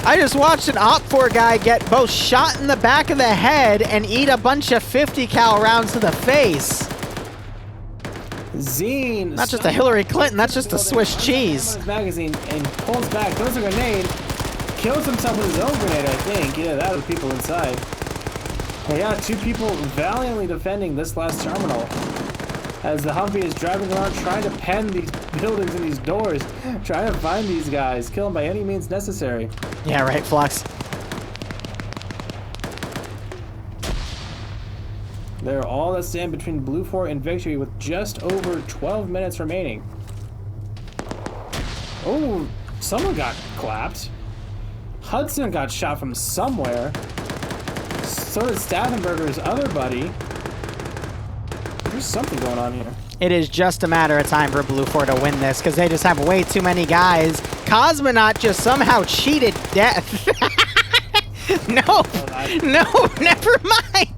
I just watched an Op 4 guy get both shot in the back of the head and eat a bunch of 50 cal rounds to the face. Zine. Not just a Hillary Clinton, that's just a Swiss cheese. Magazine and pulls back, throws a grenade, kills himself with his own grenade, I think. Yeah, that was people inside. And yeah, 2 people valiantly defending this last terminal. As the Humvee is driving around trying to pen these buildings and these doors, trying to find these guys, kill them by any means necessary. Yeah, right, Flux. They're all that stand between Blue 4 and victory with just over 12 minutes remaining. Oh, someone got clapped. Hudson got shot from somewhere. So did Staffenberger's other buddy. There's something going on here. It is just a matter of time for Blue 4 to win this because they just have way too many guys. Cosmonaut just somehow cheated death. No, no, never mind.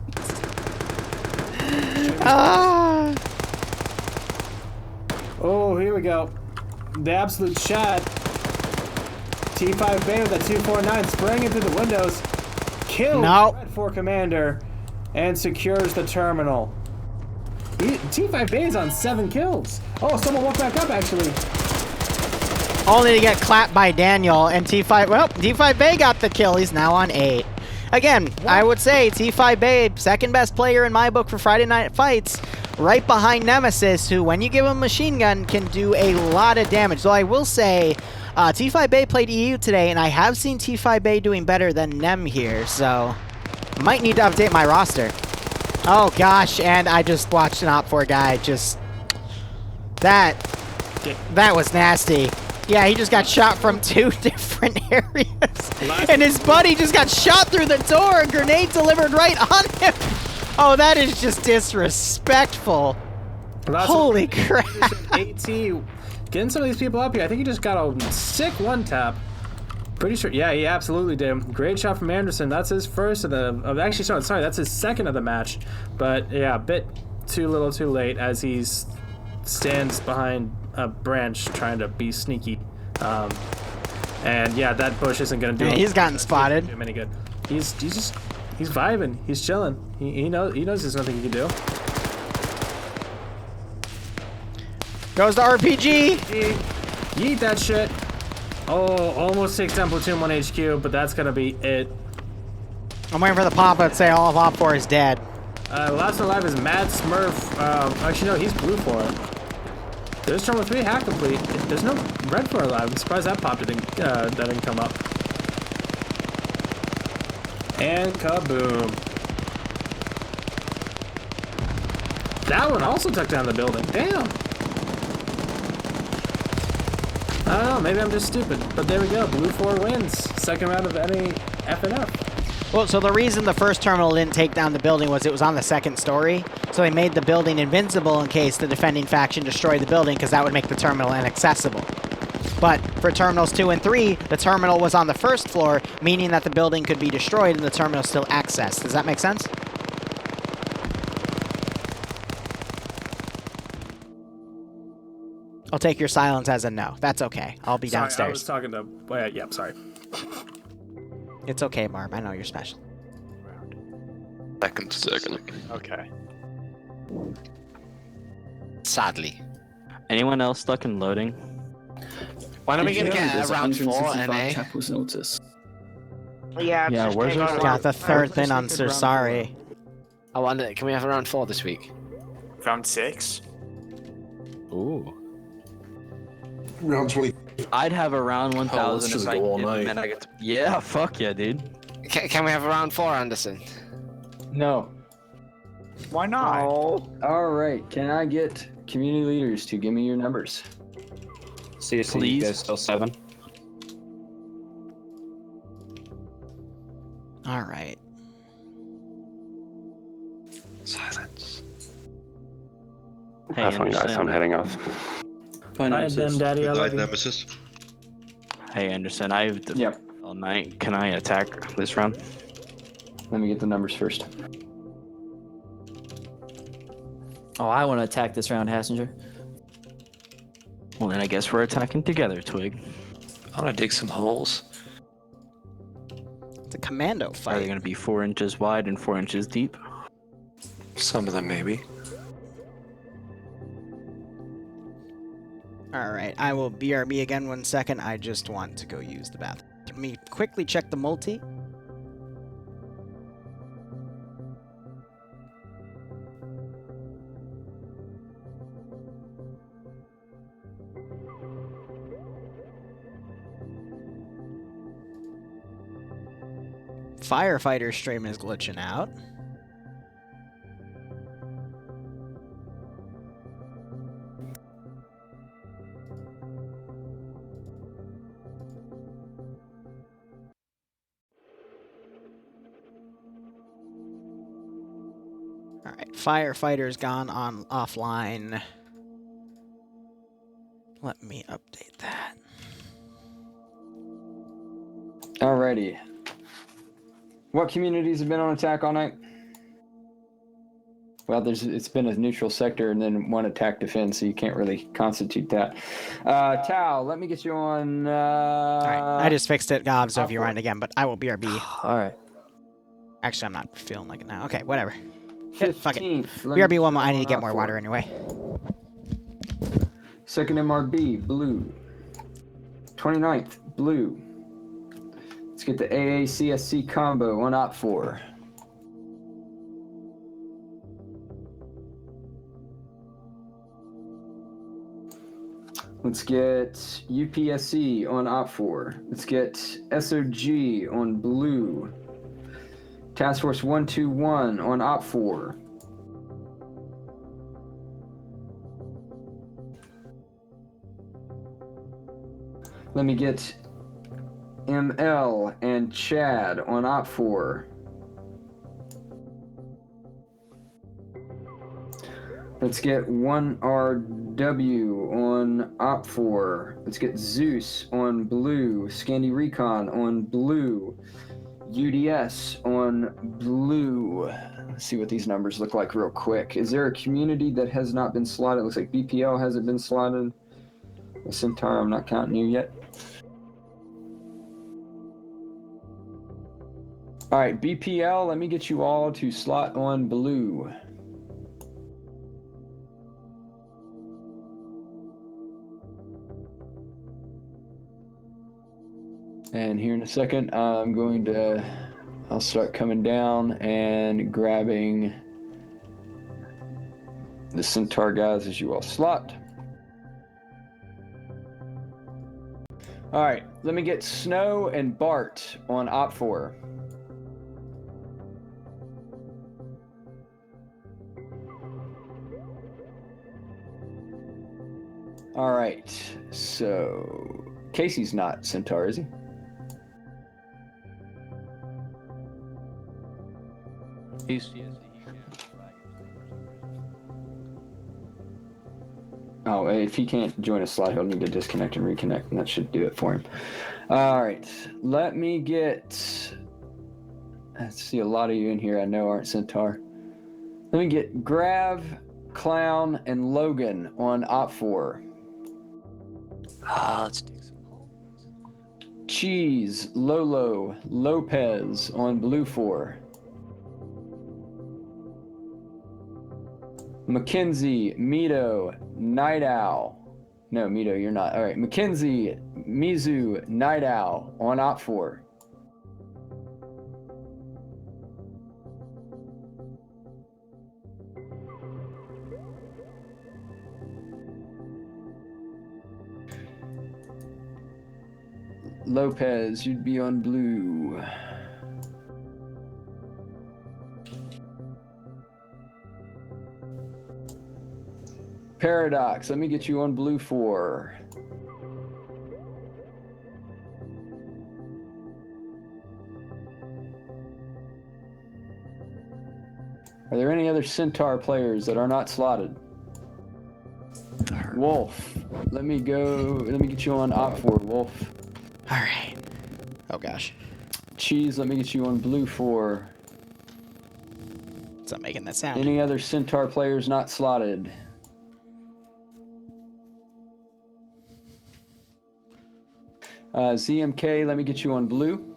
Oh, here we go. The absolute shot. T5 Bay with a 249 spraying into the windows. Kills Red 4 Commander and secures the terminal. T5 Bay is on 7 kills. Oh, someone woke back up actually. Only to get clapped by Daniel and T5. Well, T5 Bay got the kill. He's now on 8. Again, I would say T5 Bay, second best player in my book for Friday Night Fights, right behind Nemesis, who, when you give him a machine gun, can do a lot of damage. Though I will say, T5 Bay played EU today, and I have seen T5 Bay doing better than Nem here, so might need to update my roster. Oh gosh, and I just watched an Op 4 guy just... That was nasty. Yeah, he just got shot from 2 different areas. And his buddy just got shot through the door, a grenade delivered right on him. Oh, that is just disrespectful. Holy crap. AT getting some of these people up here. I think he just got a sick one-tap. Pretty sure. Yeah, he absolutely did. Great shot from Anderson. That's his first of the... actually, sorry, that's his second of the match. But yeah, a bit too little too late as he stands behind a branch trying to be sneaky. And yeah, that bush isn't going to do he's gotten spotted. Do him any good. He's vibing. He's chilling. He knows there's nothing he can do. Goes to RPG. Yeet that shit. Oh, almost takes down Platoon 1 HQ, but that's gonna be it. I'm waiting for the pop-up to say all of Op 4 is dead. Last one alive is Mad Smurf. Actually, no, he's Blue 4. There's Terminal 3 hack complete. There's no Red 4 alive. I'm surprised that pop didn't come up. And kaboom. That one also took down the building. Damn. I don't know, maybe I'm just stupid, but there we go. Blue 4 wins. Second round of any FNF. Well, so the reason the first terminal didn't take down the building was it was on the second story, so they made the building invincible in case the defending faction destroyed the building, because that would make the terminal inaccessible. But for terminals 2 and 3, the terminal was on the first floor, meaning that the building could be destroyed and the terminal still accessed. Does that make sense? I'll take your silence as a no. That's okay. I'll be downstairs. I was talking to... yeah, sorry. It's okay, Barb. I know you're special. Second. Okay. Sadly. Anyone else stuck in loading? When are we gonna get around 4 NA? Chapel's notice. Yeah, where's our... Got the third thing on Sir Sorry. I wonder, can we have around 4 this week? Round 6? Ooh. Round 20. I'd have around 1,000 let's if I go all get night. and I get to... Yeah, fuck yeah, dude. Can we have around 4, Anderson? No. Why not? Oh. All right. Can I get community leaders to give me your numbers? CSC, Please. you guys still 7? All right. Hey, Have fun, guys. I'm heading off. Fine, Alright then, Daddy, I love you. Hey, Anderson, I have the all night. Can I attack this round? Let me get the numbers first. Oh, I want to attack this round, Hassinger. Well, then I guess we're attacking together, Twig. I want to dig some holes. It's a commando Are fight. they going to be 4 inches wide and 4 inches deep? Some of them, maybe. Alright, I will BRB again 1 second. I just want to go use the bathroom. Let me quickly check the multi. Firefighter stream is glitching out. Alright, firefighter's gone on offline. Let me update that. Alrighty. What communities have been on attack all night? Well, it's been a neutral sector and then 1 attack defense, so you can't really constitute that. Tao, let me get you on. Alright, I just fixed it, Gob, so if you run again, but I will BRB. Alright. Actually, I'm not feeling like it now. Okay, whatever. 15th. Fuck it. BRB one more. I need to get more water anyway. Second MRB, blue. 29th, blue. Let's get the AACSC combo on op 4. Let's get UPSC on op 4. Let's get SOG on blue. Task Force 121 on op 4. Let me get ML and Chad on op 4. Let's get 1RW on op 4. Let's get Zeus on blue. Scandi Recon on blue. UDS on blue. Let's see what these numbers look like real quick. Is there a community that has not been slotted? It looks like BPL hasn't been slotted. The Centaur, I'm not counting you yet. All right, BPL, let me get you all to slot on blue. And here in a second, I'll start coming down and grabbing the Centaur guys as you all slot. All right, let me get Snow and Bart on op 4. All right, so Casey's not Centaur, is he? Oh, if he can't join a slot, he'll need to disconnect and reconnect, and that should do it for him. All right, let me get... I see a lot of you in here I know aren't Centaur. Let me get Grav, Clown, and Logan on op 4. Let's dig some holes. Cheese, Lolo, Lopez on blue 4. Mackenzie, Mito, Night Owl. No, Mito, you're not. All right, Mackenzie, Mizu, Night Owl on op 4. Lopez, you'd be on blue. Paradox, let me get you on blue 4. Are there any other Centaur players that are not slotted? Wolf, let me get you on Op 4, Wolf. All right. Oh gosh. Cheese, let me get you on Blue 4. Stop making that sound. Any other Centaur players not slotted? ZMK, let me get you on Blue.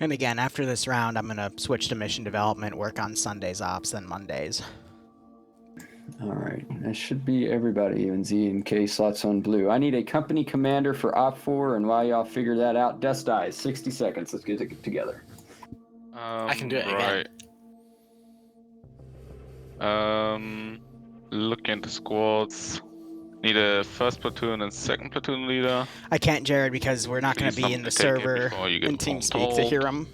And again, after this round, I'm going to switch to mission development, work on Sundays ops, then Mondays. All right, that should be everybody, even ZMK slots on Blue. I need a company commander for Op 4, and while y'all figure that out, Dust Eyes, 60 seconds. Let's get it together. I can do it right. again. Look into squads. Need a first platoon and second platoon leader. I can't, Jared, because we're not going to be in the server in TeamSpeak to hear them.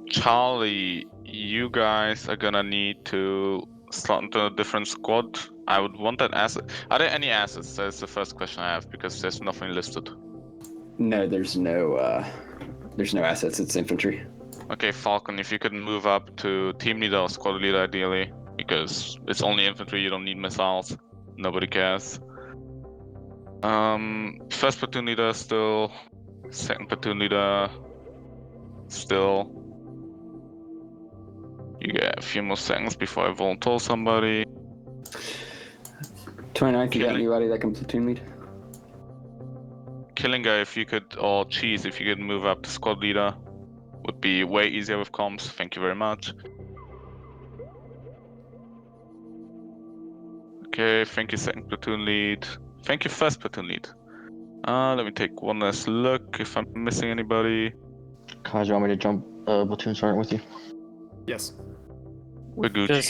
Charlie, you guys are gonna need to slot into a different squad. I would want that asset. Are there any assets? That's the first question I have, because there's nothing listed. No, there's no assets. It's infantry. Okay, Falcon, if you could move up to team leader or squad leader ideally, because it's only infantry, you don't need missiles. Nobody cares. First platoon leader still. Second platoon leader still. You get a few more seconds before I volunteer somebody. 29th, you got anybody that can platoon lead? Killing guy, if you could, or Cheese, if you could move up to squad leader, would be way easier with comms. Thank you very much. Okay, thank you second platoon lead. Thank you first platoon lead. Let me take one last look if I'm missing anybody. Kaz, you want me to jump platoon sergeant with you? Yes. We're good.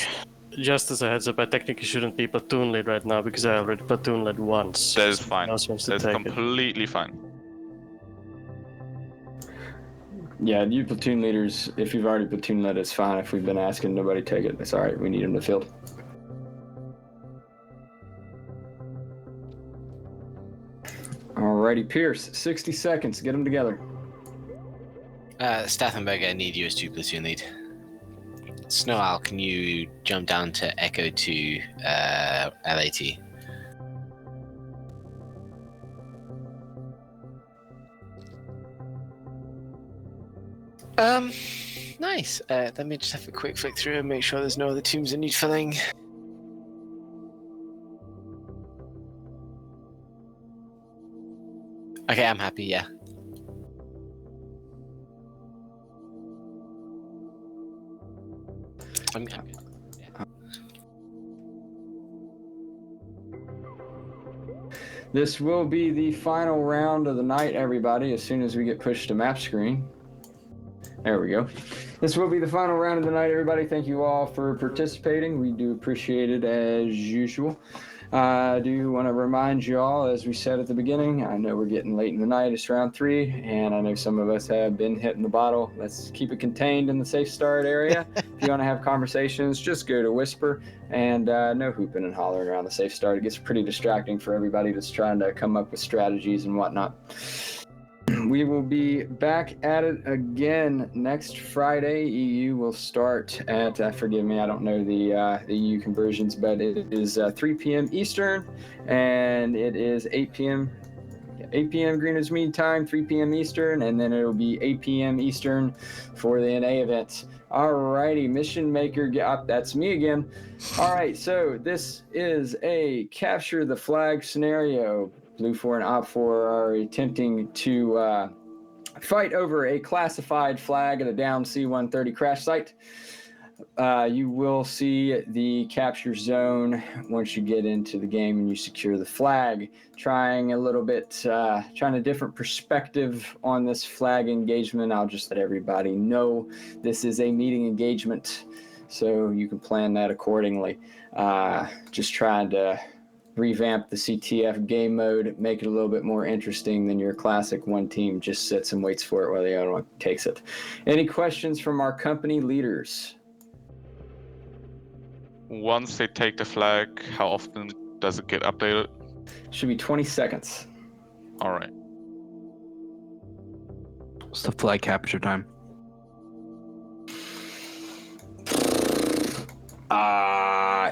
Just as a heads up, I technically shouldn't be platoon lead right now because I already platoon led once. That is fine. That's completely fine. Yeah, you platoon leaders, if you've already platoon led, it's fine. If we've been asking, nobody take it. It's all right. We need them to field. Alrighty, Pierce, 60 seconds. Get them together. Stafenberg, I need you as 2 platoon lead. Snow Owl, can you jump down to Echo to LAT? Nice. Let me just have a quick flick through and make sure there's no other teams that need filling. Okay, I'm happy, yeah. I'm good. Yeah. This will be the final round of the night, everybody, as soon as we get pushed to map screen. There we go. This will be the final round of the night, everybody. Thank you all for participating. We do appreciate it as usual. I do want to remind you all, as we said at the beginning, I know we're getting late in the night. It's round 3, and I know some of us have been hitting the bottle. Let's keep it contained in the safe start area. If you want to have conversations, just go to Whisper, and no hooping and hollering around the safe start. It gets pretty distracting for everybody that's trying to come up with strategies and whatnot. We will be back at it again next Friday. EU will start at, forgive me, I don't know the EU conversions, but it is 3 p.m. Eastern, and it is 8 p.m. Greenwich Mean Time, 3 p.m. Eastern, and then it will be 8 p.m. Eastern for the NA event. Alrighty, Mission Maker, that's me again. All right, so this is a capture the flag scenario. Blue 4 and Op 4 are attempting to fight over a classified flag at a down C-130 crash site. You will see the capture zone once you get into the game and you secure the flag. Trying a different perspective on this flag engagement. I'll just let everybody know this is a meeting engagement, so you can plan that accordingly. Just trying to revamp the CTF game mode, make it a little bit more interesting than your classic one team just sits and waits for it while the other one takes it. Any questions from our company leaders? Once they take the flag, how often does it get updated? Should be 20 seconds. All right. What's the flag capture time?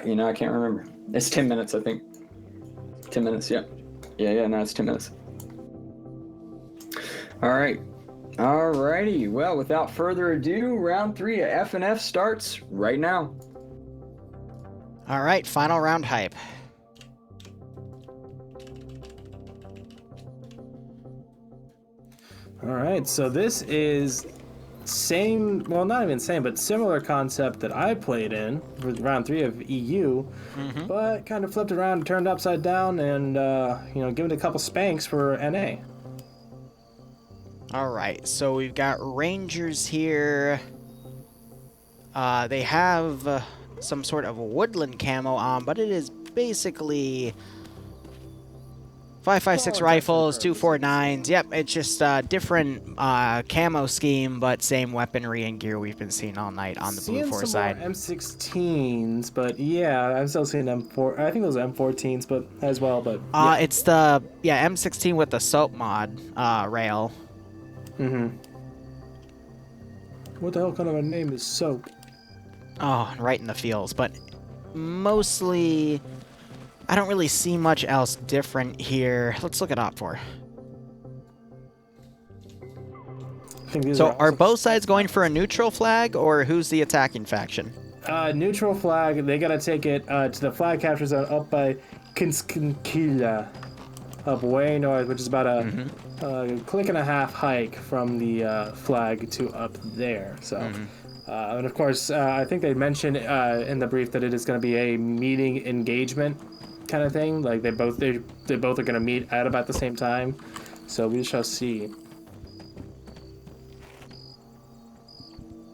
I can't remember. It's 10 minutes, I think. 10 minutes, yeah. Yeah, no, it's 10 minutes. All right. Alrighty. Well, without further ado, round 3 of FNF starts right now. All right, final round hype. All right, so this is same, well, not even same, but similar concept that I played in for round 3 of EU, but kind of flipped around, turned upside down, and given it a couple spanks for NA. All right, so we've got Rangers here. They have some sort of woodland camo on, but it is basically 5.56 rifles, 2.49s. Yep, it's just a different camo scheme, but same weaponry and gear we've been seeing all night on the Blue Force side. More M16s, but yeah, I'm still seeing M4. I think those are M14s, but as well. But yeah. It's the M16 with the soap mod rail. What the hell kind of a name is soap? Oh, right in the feels, but mostly I don't really see much else different here. Let's look at OPFOR. So are both sides going for a neutral flag, or who's the attacking faction? Neutral flag. They gotta take it to the flag capture zone up by Kinskila, up way north, which is about a click and a half hike from the flag to up there. So, and of course, I think they mentioned in the brief that it is going to be a meeting engagement kind of thing. Like they both are going to meet at about the same time. So we shall see.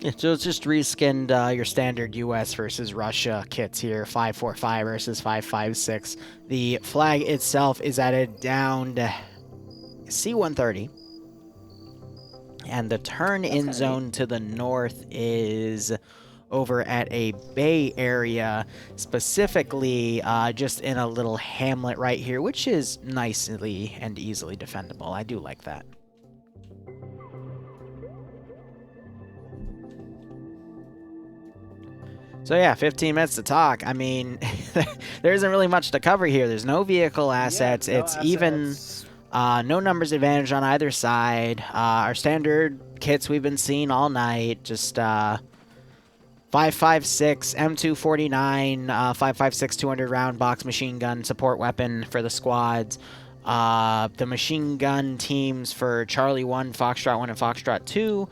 Yeah, so it's just reskinned your standard US versus Russia kits here, 5.45 versus 5.56. The flag itself is at a downed C-130. And the turn-in zone to the north is over at a bay area, specifically just in a little hamlet right here, which is nicely and easily defendable. I do like that. So yeah, 15 minutes to talk. I mean, there isn't really much to cover here. There's no vehicle assets. No it's assets. Even no numbers advantage on either side. Our standard kits we've been seeing all night. Just 5.56 M249, 5.56 200 round box machine gun support weapon for the squads. The machine gun teams for Charlie 1, Foxtrot 1, and Foxtrot 2.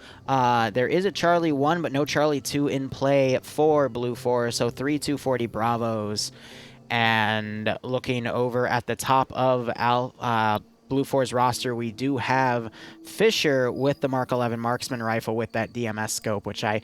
There is a Charlie 1, but no Charlie 2 in play for Blue Force, so 3 240 Bravos. And looking over at the top of Blue Force roster, we do have Fisher with the Mark 11 marksman rifle with that DMS scope, which I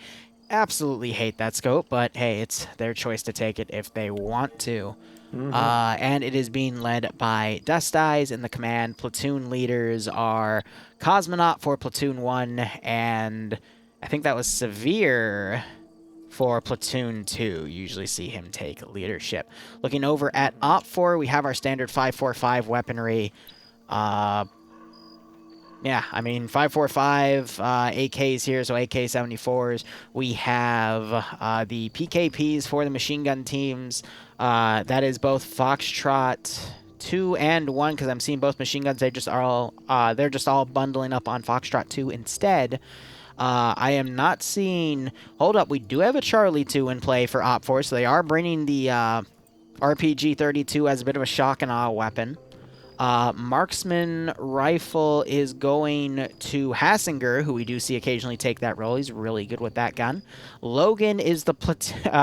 absolutely hate that scope, but hey, it's their choice to take it if they want to. And it is being led by Dust Eyes in the command. Platoon leaders are Cosmonaut for Platoon 1, and I think that was Severe for Platoon 2. Usually see him take leadership. Looking over at OPFOR, we have our standard 5.45 weaponry. Yeah, I mean, 5.45 AKs here, so AK-74s. We have the PKPs for the machine gun teams. That is both Foxtrot 2 and 1, because I'm seeing both machine guns. They're just all bundling up on Foxtrot 2 instead. I am not seeing... Hold up, we do have a Charlie 2 in play for OPFOR, so they are bringing the RPG-32 as a bit of a shock and awe weapon. Marksman rifle is going to Hassinger, who we do see occasionally take that role. He's really good with that gun. Logan is the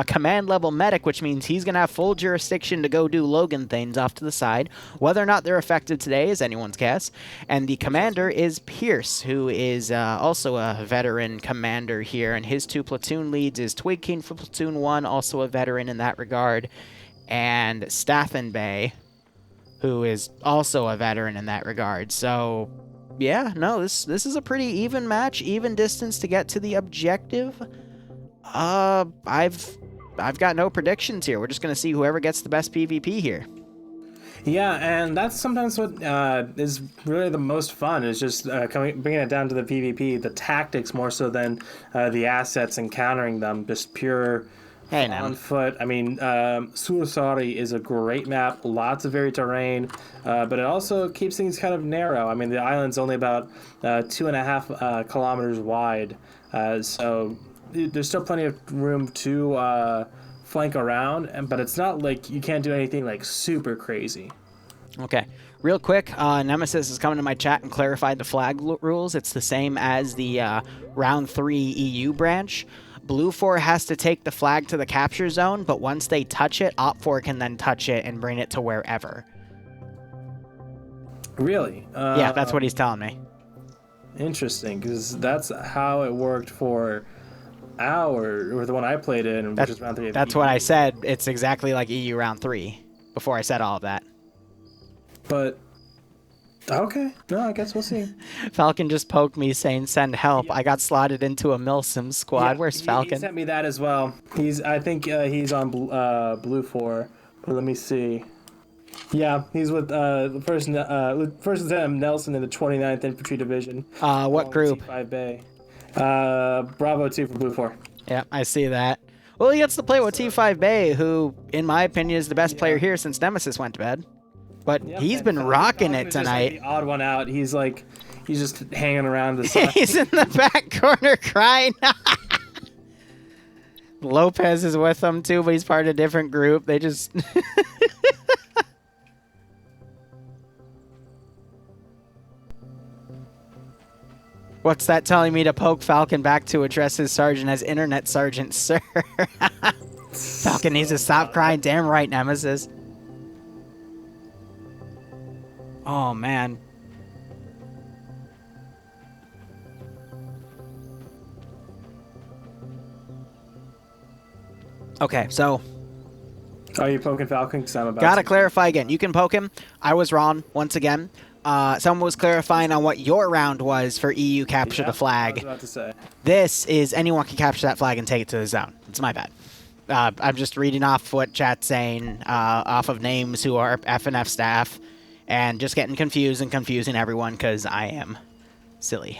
command level medic, which means he's going to have full jurisdiction to go do Logan things off to the side. Whether or not they're effective today is anyone's guess. And the commander is Pierce, who is also a veteran commander here. And his 2 platoon leads is Twig King for Platoon 1, also a veteran in that regard. And Stathen Bay, who is also a veteran in that regard. So, yeah, no, this is a pretty even match, even distance to get to the objective. I've got no predictions here. We're just going to see whoever gets the best PvP here. Yeah, and that's sometimes what is really the most fun, is just bringing it down to the PvP, the tactics more so than the assets and countering them, just pure Hey, on foot. I mean, Sursari is a great map, lots of varied terrain, but it also keeps things kind of narrow. I mean, the island's only about 2.5 kilometers wide, so there's still plenty of room to flank around, but it's not like you can't do anything like super crazy. Okay. Real quick, Nemesis has come into my chat and clarified the flag rules. It's the same as the round 3 EU branch. Blue 4 has to take the flag to the capture zone, but once they touch it, Op 4 can then touch it and bring it to wherever. Really? Yeah, that's what he's telling me. Interesting, because that's how it worked for or the one I played in, which is round 3. That's what I said. It's exactly like EU round 3 before I said all of that. But okay, no, I guess we'll see. Falcon just poked me saying send help. Yeah. I got slotted into a Milsim squad. Yeah, where's Falcon? He sent me that as well. I think he's on Blue 4. But let me see. Yeah, he's with the first Lieutenant Nelson in the 29th Infantry Division. What group? T5 Bay. Bravo 2 for Blue 4. Yeah, I see that. Well, he gets to play with T5 Bay, who, in my opinion, is the best player here since Nemesis went to bed. But he's been rocking it tonight. Just like the odd one out. He's just hanging around the side. He's in the back corner crying. Lopez is with him too, but he's part of a different group. They just... What's that telling me to poke Falcon back to address his sergeant as Internet Sergeant, sir? Falcon needs to stop crying. Damn right, Nemesis. Oh, man. Okay, so... Are you poking Falcon? Gotta clarify again. You can poke him. I was wrong, once again. Someone was clarifying on what your round was for EU capture the flag. I was about to say. This is anyone can capture that flag and take it to the zone. It's my bad. I'm just reading off what chat's saying, off of names who are FNF staff, and just getting confused and confusing everyone because I am silly.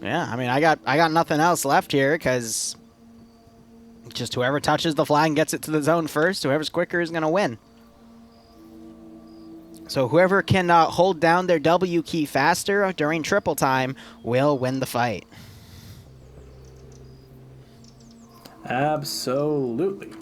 Yeah, I mean, I got nothing else left here because just whoever touches the flag and gets it to the zone first, whoever's quicker is going to win. So whoever can hold down their W key faster during triple time will win the fight. Absolutely.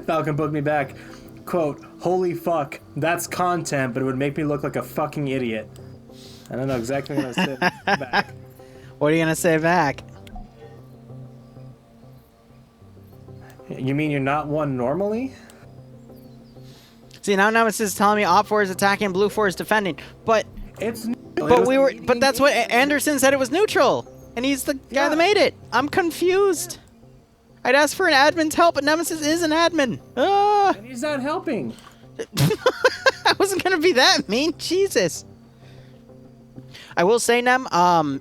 Falcon booked me back. Quote, holy fuck, that's content, but it would make me look like a fucking idiot. I don't know exactly what I said back. What are you going to say back? You mean you're not one normally? See, now Nemesis is telling me Op 4 is attacking, Blue 4 is defending. But that's what Anderson said, it was neutral. And he's the guy that made it. I'm confused. I'd ask for an admin's help, but Nemesis is an admin. And he's not helping. I wasn't going to be that mean. Jesus. I will say, Nem,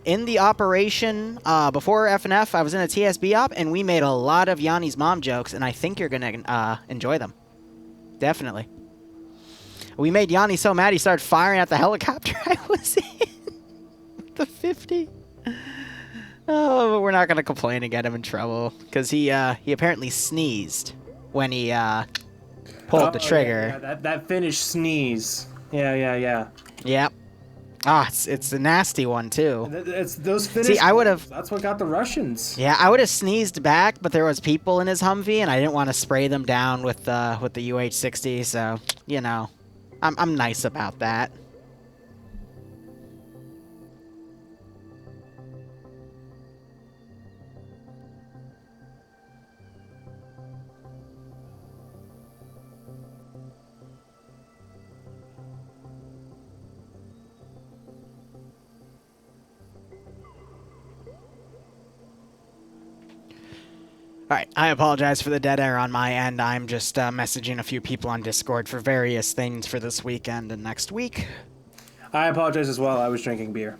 in the operation before FNF, I was in a TSB op, and we made a lot of Yanni's mom jokes, and I think you're going to enjoy them. Definitely. We made Yanni so mad he started firing at the helicopter I was in. The 50. Oh, but we're not going to complain and get him in trouble, because he apparently sneezed when he pulled the trigger. Yeah, that finished sneeze. Yeah. Yep. Ah, it's a nasty one, too. It's those finished. See, I would have... That's what got the Russians. Yeah, I would have sneezed back, but there was people in his Humvee, and I didn't want to spray them down with the UH-60, so, you know, I'm nice about that. Alright, I apologize for the dead air on my end. I'm just messaging a few people on Discord for various things for this weekend and next week. I apologize as well. I was drinking beer.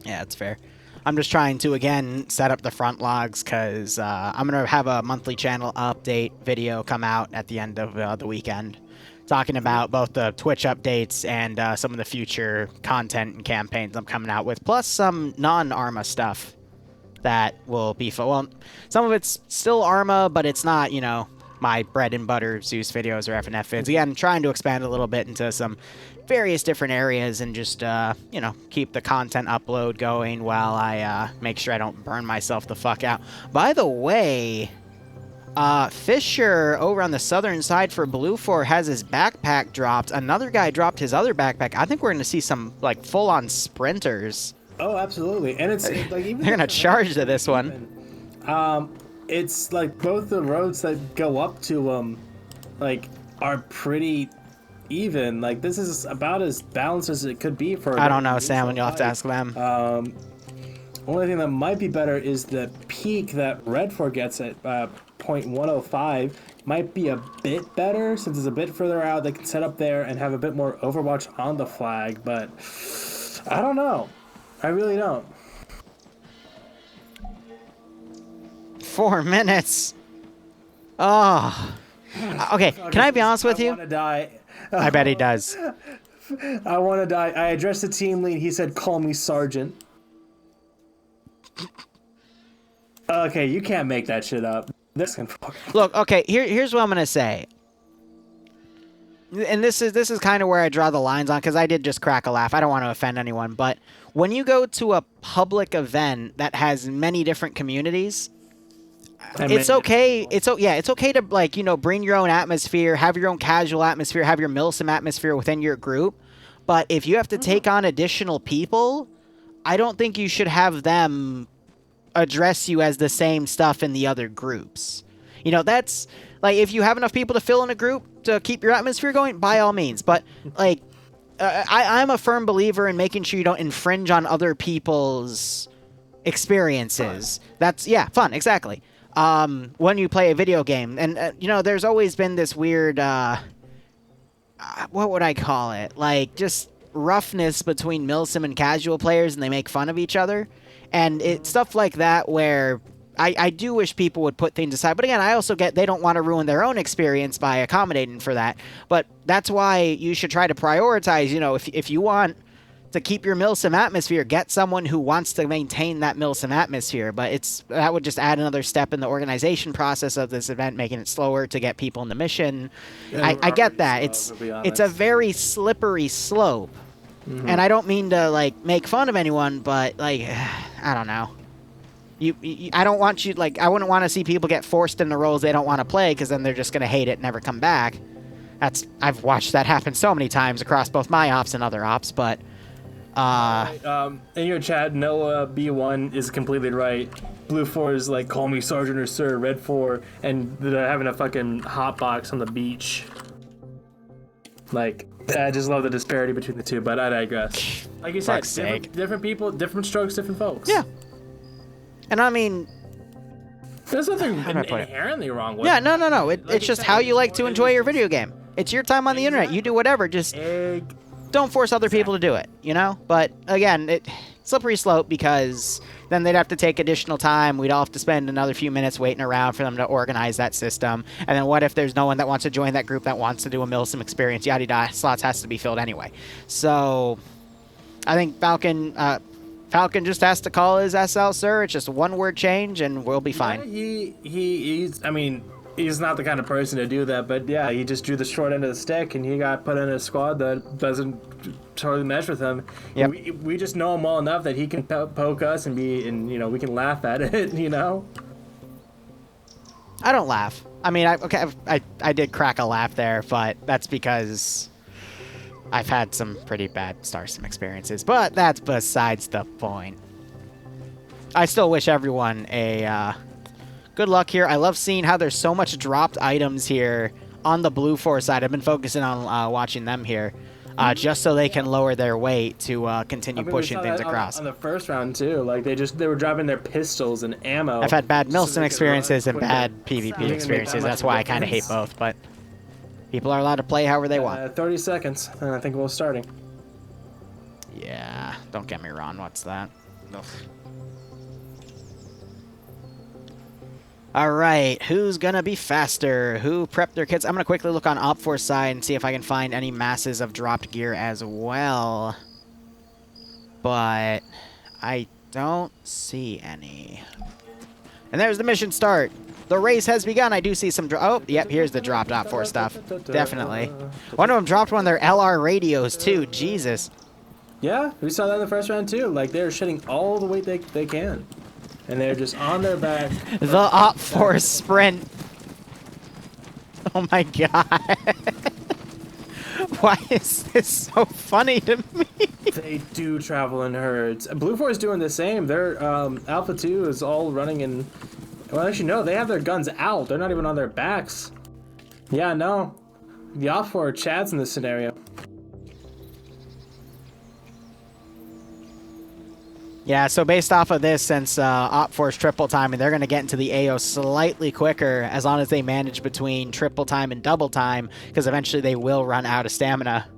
Yeah, that's fair. I'm just trying to, again, set up the front logs because I'm going to have a monthly channel update video come out at the end of the weekend, talking about both the Twitch updates and some of the future content and campaigns I'm coming out with, plus some non-Arma stuff that will be fun. Well, some of it's still Arma, but it's not, you know, my bread and butter Zeus videos or FNF vids. Again, trying to expand a little bit into some various different areas and just, you know, keep the content upload going while I make sure I don't burn myself the fuck out. By the way, Fisher over on the southern side for Blue 4 has his backpack dropped. Another guy dropped his other backpack. I think we're going to see some, like, full-on sprinters. Oh, absolutely. And it's like even they're going to charge to this one. It's like both the roads that go up to them, like, are pretty even. Like, this is about as balanced as it could be for. I don't know, Sam. You'll have to ask them. Only thing that might be better is the peak that Red 4 gets at 0.105 might be a bit better since it's a bit further out. They can set up there and have a bit more Overwatch on the flag, but I don't know. I really don't. 4 minutes. Oh. Okay, can I be honest with you? I want to die. I bet he does. I want to die. I addressed the team lead. He said, "Call me Sergeant." Okay, you can't make that shit up. This can Look, okay, here's what I'm gonna say. And this is kind of where I draw the lines on, because I did just crack a laugh. I don't want to offend anyone, but when you go to a public event that has many different communities, it's okay. It's okay to, like, you know, bring your own atmosphere, have your own casual atmosphere, have your Milsim atmosphere within your group. But if you have to take on additional people, I don't think you should have them address you as the same stuff in the other groups. You know, that's like, if you have enough people to fill in a group to keep your atmosphere going, by all means. But like, I'm a firm believer in making sure you don't infringe on other people's experiences. Fun. That's fun, exactly. When you play a video game, and you know, there's always been this weird, what would I call it? Like, just roughness between Milsim and casual players, and they make fun of each other. And it's stuff like that where I do wish people would put things aside. But again, I also get they don't want to ruin their own experience by accommodating for that. But that's why you should try to prioritize, you know, if you want to keep your Milsim atmosphere, get someone who wants to maintain that Milsim atmosphere. But that would just add another step in the organization process of this event, making it slower to get people in the mission. Yeah, I get that. It's a very slippery slope. Mm-hmm. And I don't mean to, like, make fun of anyone, but, like, I don't know. I don't want you, like, I wouldn't want to see people get forced into roles they don't want to play, because then they're just going to hate it and never come back. I've watched that happen so many times across both my ops and other ops, but, in your chat, Noah B1 is completely right. Blue 4 is like, "Call me Sergeant or Sir." Red 4, and they're having a fucking hotbox on the beach. Like, I just love the disparity between the two, but I digress. Like you said, different people, different strokes, different folks. Yeah. And I mean, there's nothing inherently wrong with it. Yeah, no. It's just how you like to enjoy your video game. It's your time on the internet. You do whatever. Just don't force other people to do it, you know? But again, slippery slope, because then they'd have to take additional time. We'd all have to spend another few minutes waiting around for them to organize that system. And then what if there's no one that wants to join that group that wants to do a Milsim experience? Yada yada. Slots has to be filled anyway. So I think Falcon just has to call his SL, sir. It's just a one-word change, and we'll be fine. He's I mean, he's not the kind of person to do that, but yeah, he just drew the short end of the stick, and he got put in a squad that doesn't totally mesh with him. Yep. We just know him well enough that he can poke us and you know, we can laugh at it, you know? I don't laugh. I mean, I did crack a laugh there, but that's because I've had some pretty bad Starsim experiences, but that's besides the point. I still wish everyone a good luck here. I love seeing how there's so much dropped items here on the Blue 4 side. I've been focusing on watching them here, just so they can lower their weight to continue pushing things across. On the first round too, like they were dropping their pistols and ammo. I've had bad Milsim experiences and bad PvP experiences. That's why I kind of hate both, but people are allowed to play however they want. 30 seconds, and I think we're starting. Yeah, don't get me wrong. What's that? All right, who's gonna be faster? Who prepped their kits? I'm gonna quickly look on OpForce side and see if I can find any masses of dropped gear as well. But I don't see any. And there's the mission start. The race has begun. I do see some oh, yep, here's the dropped OpForce stuff. Definitely. One of them dropped one of their LR radios too. Jesus. Yeah, we saw that in the first round too. Like, they're shitting all the weight they can. And they're just on their back. The OpForce sprint. Oh my god. Why is this so funny to me? They do travel in herds. Blue Force doing the same. Their Alpha 2 is all running in... Well, actually, no. They have their guns out. They're not even on their backs. Yeah, no. The OpForce are Chads in this scenario. Yeah, so based off of this, since OpForce triple timing, they're going to get into the AO slightly quicker as long as they manage between triple time and double time, because eventually they will run out of stamina.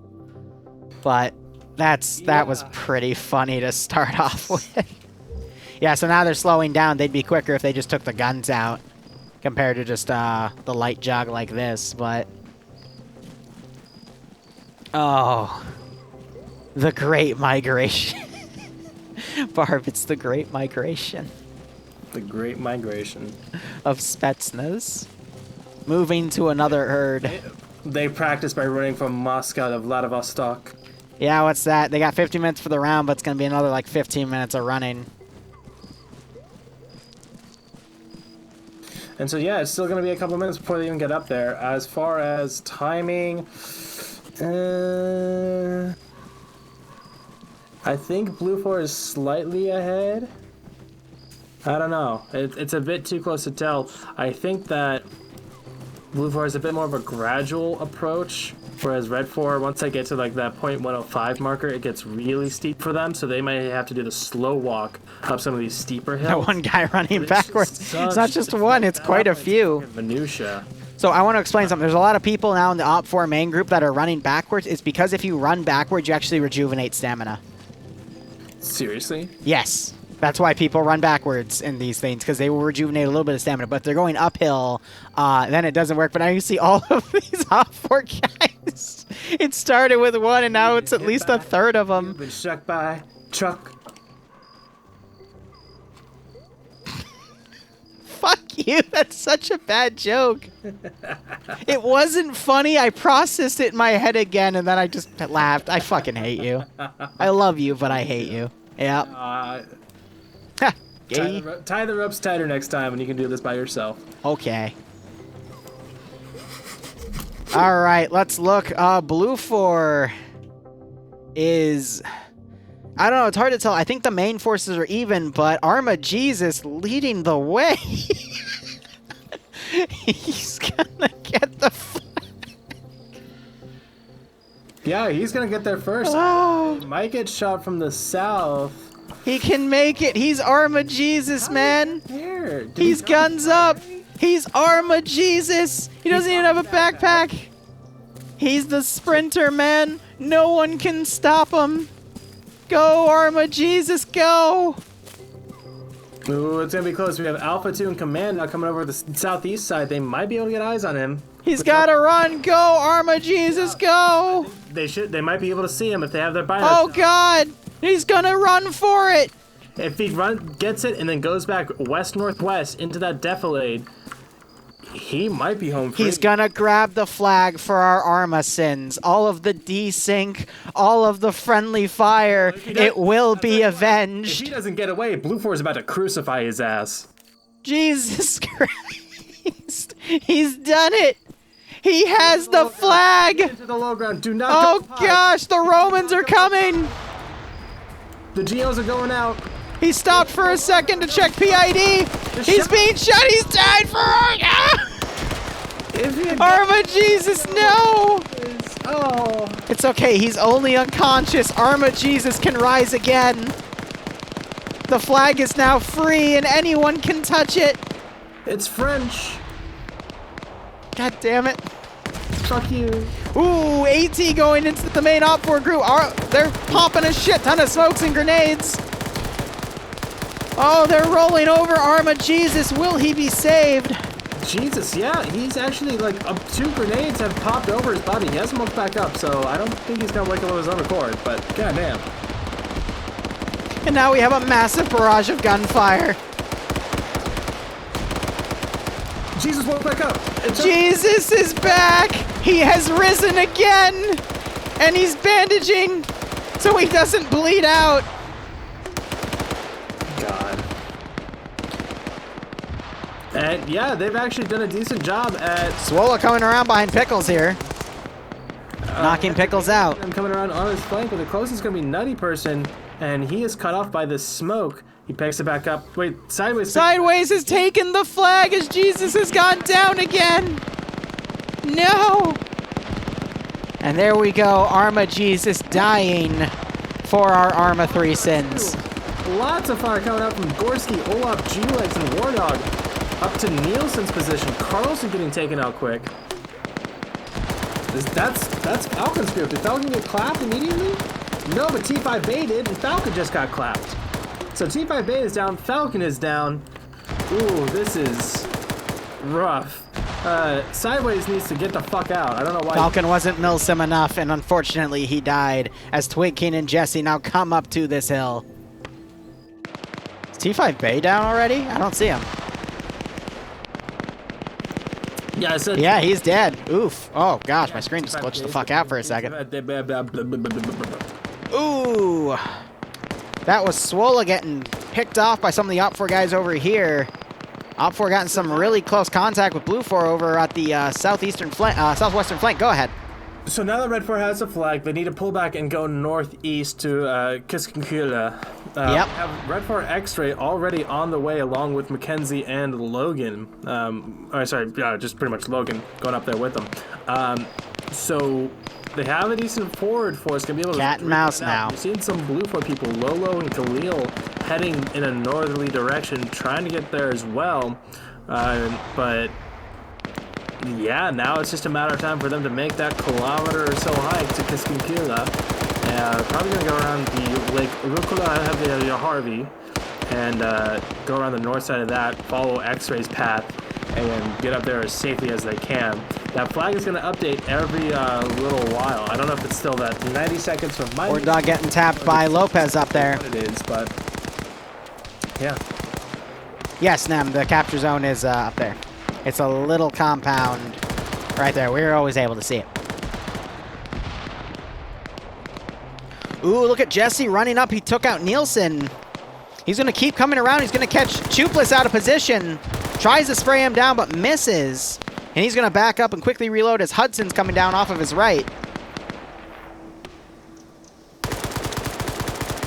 But that was pretty funny to start off with. Yeah, so now they're slowing down. They'd be quicker if they just took the guns out compared to just the light jog like this, but... Oh. The Great Migration. Barb, it's the Great Migration. The Great Migration. Of Spetsnaz. Moving to another herd. They practice by running from Moscow to Vladivostok. Yeah, what's that? They got 50 minutes for the round, but it's going to be another like 15 minutes of running. And so, yeah, it's still going to be a couple minutes before they even get up there. As far as timing... I think Blue Force is slightly ahead. I don't know. It's a bit too close to tell. I think that Blue Force is a bit more of a gradual approach, whereas Red 4, once they get to like that 0.105 marker, it gets really steep for them, so they might have to do the slow walk up some of these steeper hills. That one guy running backwards. It's not just one, it's quite a few. Minutia. So I want to explain something. There's a lot of people now in the OpForce main group that are running backwards. It's because if you run backwards, you actually rejuvenate stamina. Seriously? Yes. That's why people run backwards in these things, because they will rejuvenate a little bit of stamina. But if they're going uphill, then it doesn't work. But now you see all of these OpForce guys. It started with one, and now it's at least a third of them. Been struck by truck. Fuck you. That's such a bad joke. It wasn't funny. I processed it in my head again, and then I just laughed. I fucking hate you. I love you, but I hate you. Yeah. Tie the ropes tighter next time, and you can do this by yourself. Okay. All right, let's look. Blue 4 is... I don't know, it's hard to tell. I think the main forces are even, but Arma Jesus leading the way. He's gonna get the flag. Yeah, he's gonna get there first. Oh. He might get shot from the south. He can make it. He's Arma Jesus, man. He's guns up. He's Arma Jesus. He doesn't even have a backpack. He's the sprinter, man. No one can stop him. Go, Arma Jesus, go! Ooh, it's gonna be close. We have Alpha 2 and Command now coming over the southeast side. They might be able to get eyes on him. He's gotta run! Go, Arma Jesus, go! They might be able to see him if they have their binocs. Oh God! He's gonna run for it! If he gets it and then goes back west-northwest into that defilade, he might be home free. He's gonna grab the flag for our Arma sins. All of the desync, all of the friendly fire, it will be avenged. If he doesn't get away, Blue 4 is about to crucify his ass. Jesus Christ. He's done it. He has the flag. Into the low ground. Do not Oh go gosh, the Romans are coming. The Geos are going out. He stopped for a second to check PID. He's being shot. He's died for Arma Jesus, no! Oh. It's okay. He's only unconscious. Arma Jesus can rise again. The flag is now free and anyone can touch it. It's French. God damn it. Fuck you. Ooh, AT going into the main OpForce group. They're popping a shit ton of smokes and grenades. Oh, they're rolling over Arma Jesus. Will he be saved? Jesus, yeah, he's actually like 2 grenades have popped over his body. He hasn't woke back up, so I don't think he's gonna wake up of his own accord, but goddamn. And now we have a massive barrage of gunfire. Jesus woke back up. Jesus is back. He has risen again. And he's bandaging so he doesn't bleed out. God. And yeah, they've actually done a decent job at... Swola coming around behind Pickles here. Knocking Pickles out. I'm coming around on his flank, but the closest is going to be Nutty Person, and he is cut off by the smoke. He picks it back up. Wait, Sideways. Sideways has taken the flag as Jesus has gone down again. No. And there we go, Arma Jesus dying for our Arma 3 sins. Lots of fire coming out from Gorski, Olaf, G-Legs, and Wardog. Up to Nielsen's position. Carlson getting taken out quick. That's Falcon's group. Did Falcon get clapped immediately? No, but T5 Bay did, and Falcon just got clapped. So T5 Bay is down, Falcon is down. Ooh, this is rough. Sideways needs to get the fuck out. I don't know why. Falcon wasn't Milsim enough, and unfortunately he died as Twig King and Jesse now come up to this hill. Is T5 Bay down already? I don't see him. Yeah, I said. Yeah, he's dead. Oof. Oh gosh, my screen just glitched the fuck out for a second. Ooh. That was Swola getting picked off by some of the Op 4 guys over here. Op 4 got in some really close contact with Blue 4 over at the southwestern flank. Go ahead. So now that Red 4 has a flag, they need to pull back and go northeast to Kiskinkula. Yep. We have Red 4 X-Ray already on the way along with Mackenzie and Logan. Just pretty much Logan going up there with them. So they have a decent forward force. Gonna be able to cat and mouse now. We've seen some Blue 4 people, Lolo and Khalil, heading in a northerly direction, trying to get there as well. But yeah, now it's just a matter of time for them to make that kilometer or so hike to Kiskinkula. Probably gonna go around the Lake Rukula, have the Harvey, and go around the north side of that, follow X-Ray's path, and get up there as safely as they can. That flag is gonna update every little while. I don't know if it's still that 90 seconds from my... Or dog getting tapped by Lopez up there. What it is, but yeah. Yes, Nem, the capture zone is up there. It's a little compound right there. We're always able to see it. Ooh, look at Jesse running up. He took out Nielsen. He's going to keep coming around. He's going to catch Chupless out of position. Tries to spray him down, but misses. And he's going to back up and quickly reload as Hudson's coming down off of his right.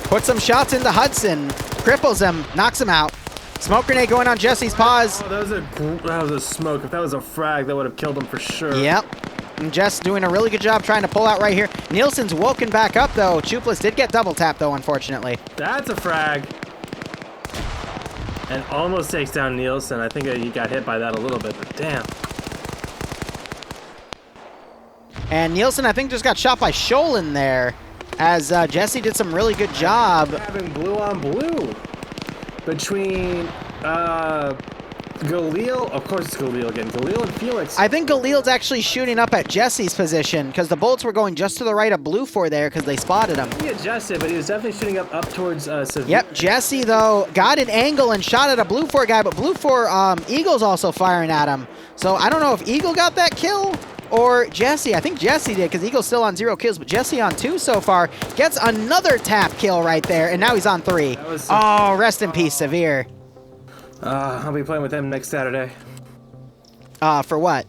Put some shots into Hudson. Cripples him. Knocks him out. Smoke grenade going on Jesse's paws. Oh, that was a smoke. If that was a frag, that would have killed him for sure. Yep. And Jess doing a really good job trying to pull out right here. Nielsen's woken back up, though. Chupless did get double tapped, though, unfortunately. That's a frag. And almost takes down Nielsen. I think he got hit by that a little bit, but damn. And Nielsen, I think, just got shot by Sholin there, as Jesse did some really good job. Having blue on blue between Galil, of course it's Galil again, Galil and Felix. I think Galil's actually shooting up at Jesse's position, because the bullets were going just to the right of Blue 4 there, because they spotted him. He adjusted, but he was definitely shooting up towards Severe. Yep, Jesse, though, got an angle and shot at a Blue 4 guy, but Blue 4, Eagle's also firing at him. So I don't know if Eagle got that kill, or Jesse. I think Jesse did, because Eagle's still on 0 kills, but Jesse on 2 so far. Gets another tap kill right there, and now he's on 3. Oh, rest in peace, Severe. I'll be playing with him next Saturday. For what?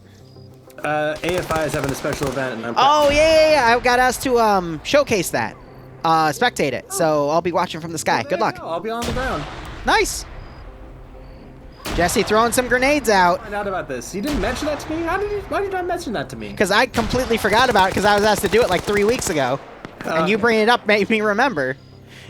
AFI is having a special event. And oh, yeah. I got asked to showcase that. Spectate it. So I'll be watching from the sky. Good luck. I'll be on the ground. Nice. Jesse throwing some grenades out. I find out about this. You didn't mention that to me? Why did you not mention that to me? Because I completely forgot about it because I was asked to do it like 3 weeks ago. And you bringing it up made me remember.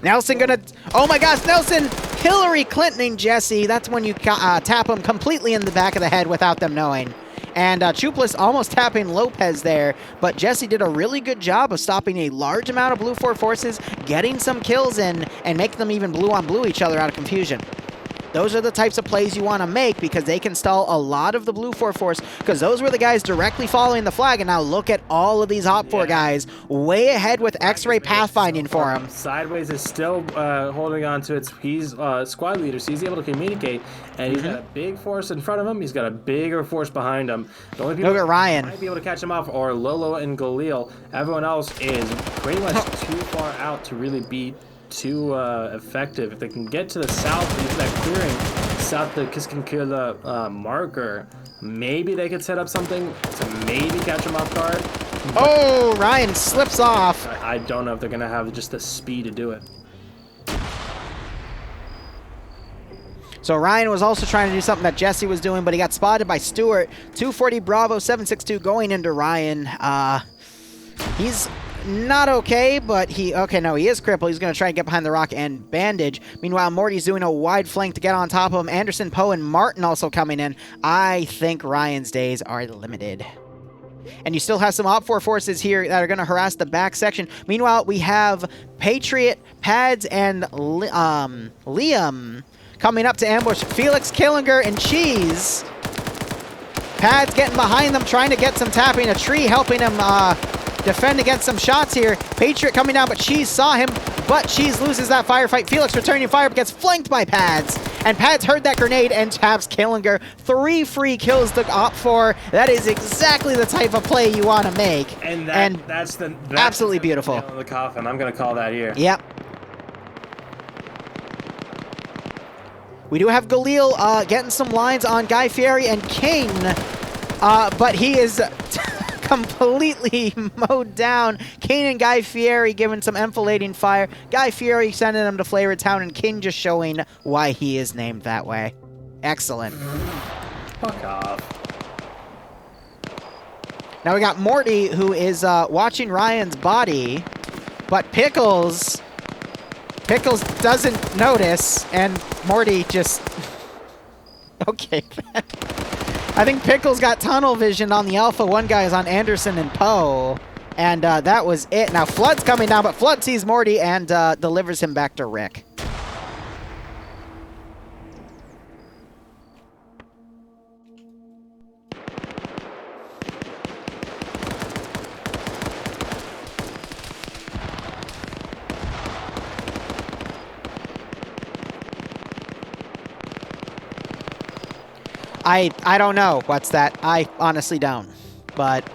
Nelson gonna... Oh my gosh, Nelson! Hillary Clintoning Jesse. That's when you tap him completely in the back of the head without them knowing. And Chupless almost tapping Lopez there, but Jesse did a really good job of stopping a large amount of Blue 4 forces, getting some kills in, and making them even blue on blue each other out of confusion. those are the types of plays you want to make because they can stall a lot of the Blue 4 force because those were the guys directly following the flag. And now look at all of these Op 4 guys way ahead with X-ray pathfinding for him. Sideways is still holding on to its squad leader, so he's able to communicate. And he's got a big force in front of him. He's got a bigger force behind him. The only people look at Ryan. Who might be able to catch him off are Lolo and Galil. Everyone else is pretty much too far out to really be too effective. If they can get to the south, into that clearing, south the Kiskinkila marker, maybe they could set up something to maybe catch him off guard. Oh, Ryan slips off. I don't know if they're going to have just the speed to do it. So Ryan was also trying to do something that Jesse was doing, but he got spotted by Stewart. 240 Bravo, 762 going into Ryan. He's not okay, but he is crippled. He's going to try and get behind the rock and bandage. Meanwhile, Morty's doing a wide flank to get on top of him. Anderson, Poe, and Martin also coming in. I think Ryan's days are limited. And you still have some Op 4 forces here that are going to harass the back section. Meanwhile, we have Patriot, Pads, and Liam coming up to ambush Felix, Killinger, and Cheese. Pads getting behind them, trying to get some tapping. A tree helping him defend against some shots here. Patriot coming down, but Cheese saw him, but Cheese loses that firefight. Felix returning fire, but gets flanked by Pads. And Pads heard that grenade and taps Killinger. 3 free kills to Op 4. That is exactly the type of play you want to make. And that's absolutely beautiful. Nail in the coffin. I'm going to call that here. Yep. We do have Galil getting some lines on Guy Fieri and King, but he is completely mowed down. Kane and Guy Fieri giving some enfilading fire. Guy Fieri sending him to Flavor Town, and King just showing why he is named that way. Excellent. Fuck off. Now we got Morty, who is watching Ryan's body, but Pickles doesn't notice, and Morty just... Okay. I think Pickles got tunnel vision on the Alpha. One guy is on Anderson and Poe, and that was it. Now Flood's coming down, but Flood sees Morty and delivers him back to Rick. I don't know what's that. I honestly don't. But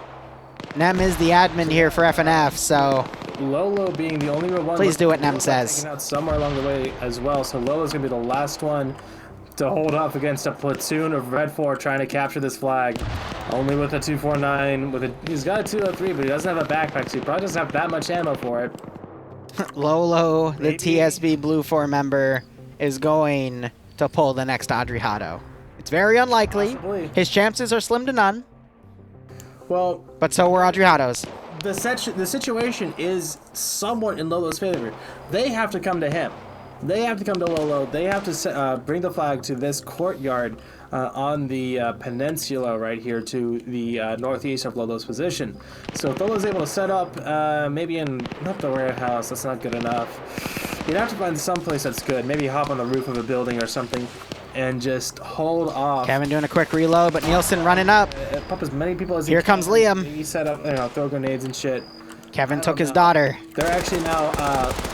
Nem is the admin here for FNF, so... Lolo being the only real one... Please do what Nem says. Out somewhere along the way as well, so Lolo's going to be the last one to hold up against a platoon of Red 4 trying to capture this flag. Only with a 249. He's got a 203, but he doesn't have a backpack, so he probably doesn't have that much ammo for it. Lolo, the TSB Blue 4 member, is going to pull the next Adriano. It's very unlikely. Possibly. His chances are slim to none. Well, but so were Adriano's. The situation is somewhat in Lolo's favor. They have to come to him. They have to come to Lolo. They have to bring the flag to this courtyard on the peninsula right here to the northeast of Lolo's position. So if Lolo's able to set up maybe in, not the warehouse, that's not good enough. You'd have to find some place that's good. Maybe hop on the roof of a building or something and just hold off. Kevin doing a quick reload, but Nielsen running up. Pop as many people as Here comes Liam. Maybe set up, throw grenades and shit. Kevin took his daughter. They're actually now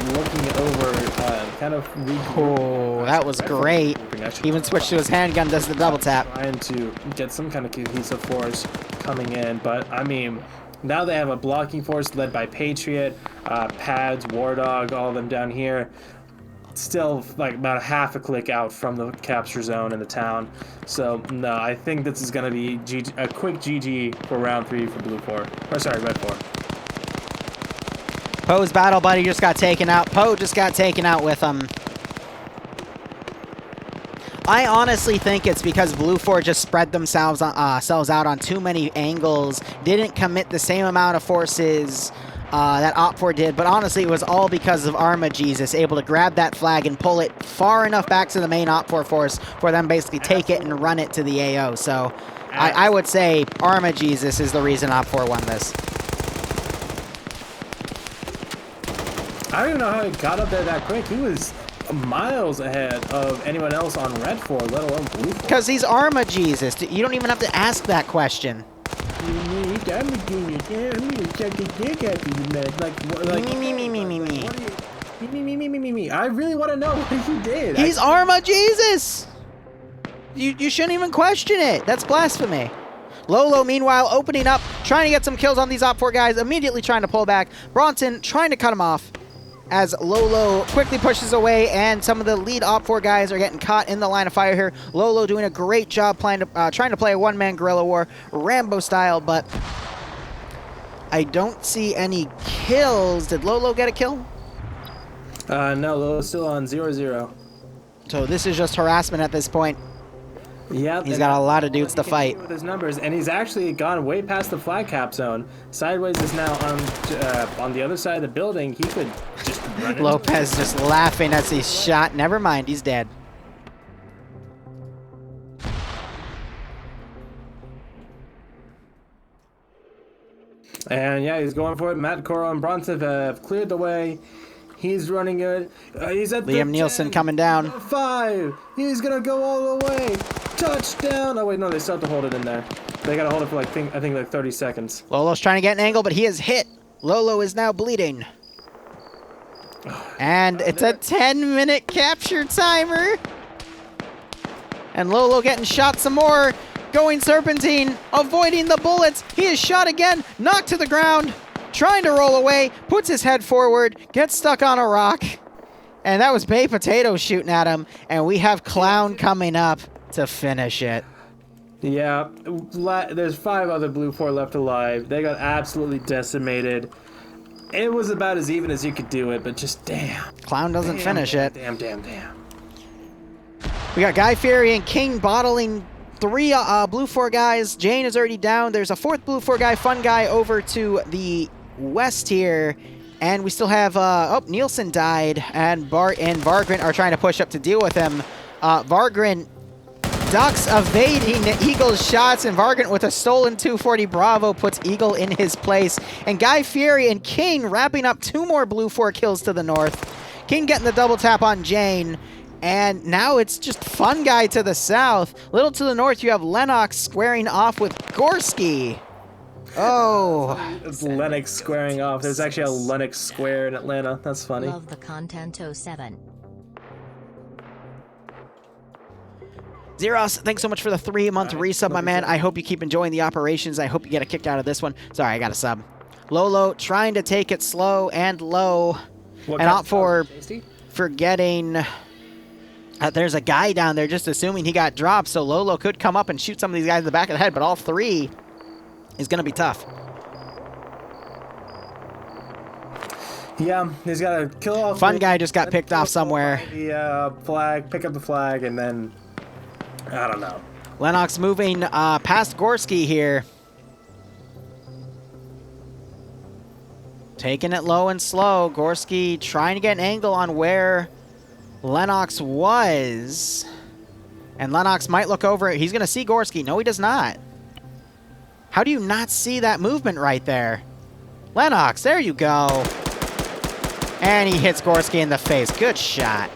looking over, kind of... Oh, that was great. Even switched to his handgun, does the double tap. Trying to get some kind of cohesive force coming in, but I mean, now they have a blocking force led by Patriot, Pads, War Dog, all of them down here. Still like about half a click out from the capture zone in the town. So no, I think this is going to be a quick GG for round 3 for Blue 4. Or sorry, Red 4. Poe's battle buddy just got taken out. Poe just got taken out with him. I honestly think it's because Blue 4 just spread themselves out on too many angles, didn't commit the same amount of forces that Op 4 did, but honestly it was all because of Arma Jesus able to grab that flag and pull it far enough back to the main Op 4 force for them basically take it and run it to the AO. So I would say Arma Jesus is the reason Op 4 won this. I don't even know how he got up there that quick. He was miles ahead of anyone else on red 4, let alone blue 4. Because he's Arma Jesus. You don't even have to ask that question. Me. I really want to know what he did. He's Arma Jesus! You shouldn't even question it. That's blasphemy. Lolo, meanwhile, opening up, trying to get some kills on these Op 4 guys, immediately trying to pull back. Bronson trying to cut him off as Lolo quickly pushes away, and some of the lead Op 4 guys are getting caught in the line of fire here. Lolo doing a great job trying to play a one-man guerrilla war, Rambo style, but I don't see any kills. Did Lolo get a kill? No, Lolo's still on 0-0. So this is just harassment at this point. Yeah, he's got a lot of dudes to fight. With his numbers, and he's actually gone way past the flag cap zone. Sideways is now on the other side of the building. He could just run Lopez just laughing as he's shot. Never mind, he's dead. And yeah, he's going for it. Matt, Coro, and Bronson have cleared the way. He's running it. He's at Liam Nielsen coming down. 5. He's gonna go all the way. Touchdown. Oh wait, no, they still have to hold it in there. They gotta hold it for like I think like 30 seconds. Lolo's trying to get an angle, but he is hit. Lolo is now bleeding. And it's a 10-minute capture timer. And Lolo getting shot some more. Going serpentine, avoiding the bullets. He is shot again, knocked to the ground. Trying to roll away, puts his head forward, gets stuck on a rock. And that was Bay Potato shooting at him. And we have Clown coming up to finish it. Yeah, there's 5 other Blue 4 left alive. They got absolutely decimated. It was about as even as you could do it, but just damn. Clown doesn't finish it. Damn. We got Guy Fieri and King bottling 3 Blue 4 guys. Jane is already down. There's a 4th Blue 4 guy, Fun Guy, over to the west here, and we still have Nielsen died, and Bart and Vargren are trying to push up to deal with him. Vargren ducks evading Eagle's shots, and Vargren with a stolen 240 Bravo puts Eagle in his place, and Guy Fieri and King wrapping up 2 more Blue 4 kills to the north. King getting the double tap on Jane, and now it's just Fun Guy to the south. Little to the north, you have Lennox squaring off with Gorski. Oh. It's Lennox squaring off. There's actually a Lennox square in Atlanta. That's funny. Love the content 07. Zeros, thanks so much for the 3-month resub, my man. I hope you keep enjoying the operations. I hope you get a kick out of this one. Sorry, I got a sub. Lolo trying to take it slow and low. And opt for forgetting... there's a guy down there, just assuming he got dropped, so Lolo could come up and shoot some of these guys in the back of the head, but all 3 is going to be tough. Yeah, he's got to kill off... Fun Guy just got picked off somewhere. The flag, pick up the flag, and then... I don't know. Lennox moving past Gorski here. Taking it low and slow. Gorski trying to get an angle on where Lennox was. And Lennox might look over. He's going to see Gorski. No, he does not. How do you not see that movement right there? Lennox, there you go. And he hits Gorski in the face. Good shot.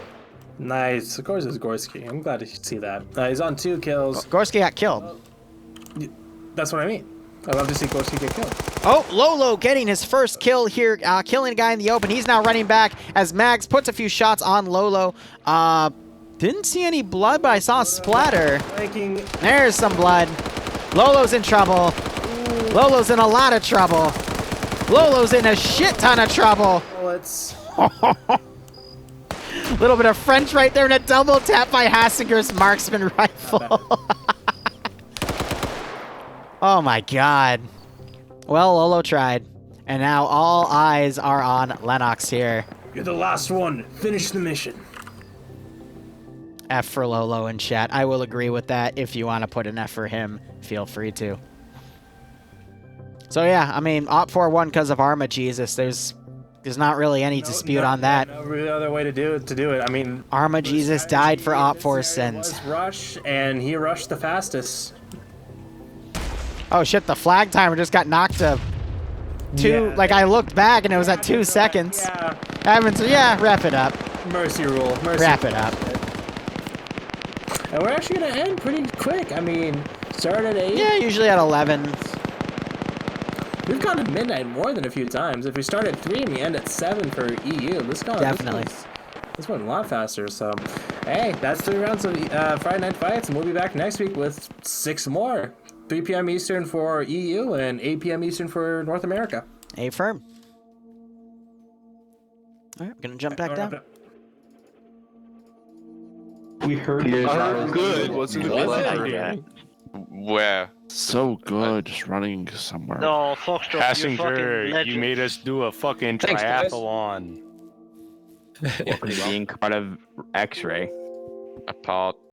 Nice. Of course it's Gorski. I'm glad to see that. He's on 2 kills. Gorski got killed. That's what I mean. I love to see Gorski get killed. Oh, Lolo getting his first kill here, killing a guy in the open. He's now running back as Mags puts a few shots on Lolo. Didn't see any blood, but I saw a splatter. There's some blood. Lolo's in trouble. Lolo's in a lot of trouble. Lolo's in a shit ton of trouble. Bullets. Little bit of French right there and a double tap by Hassinger's marksman rifle. Oh my god. Well, Lolo tried. And now all eyes are on Lennox here. You're the last one. Finish the mission. F for Lolo in chat. I will agree with that. If you want to put an F for him, feel free to. So yeah, I mean, opt for 1 because of Arma Jesus. There's not really any dispute on that. No really other way to do it. I mean, Arma Jesus died for opt for sins. Rush, and he rushed the fastest. Oh shit, the flag timer just got knocked to 2. Yeah, like I looked back and it was at 2 seconds. Yeah. Yeah, wrap it up. Mercy rule. Mercy. Wrap it up. And we're actually gonna end pretty quick. I mean, start at 8. Yeah, usually at 11. We've gone to midnight more than a few times. If we start at 3 and we end at 7 for EU, Definitely. This went a lot faster. So, hey, that's 3 rounds of Friday Night Fights, and we'll be back next week with 6 more. 3 p.m. Eastern for EU and 8 p.m. Eastern for North America. A firm. All right, gonna jump back down. We heard good. Wasn't it? Where? So good, just running somewhere. No, Foxtrot, you're Passenger, fucking legend. you made us do a fucking Thanks, guys. triathlon. Being part of X-Ray. A part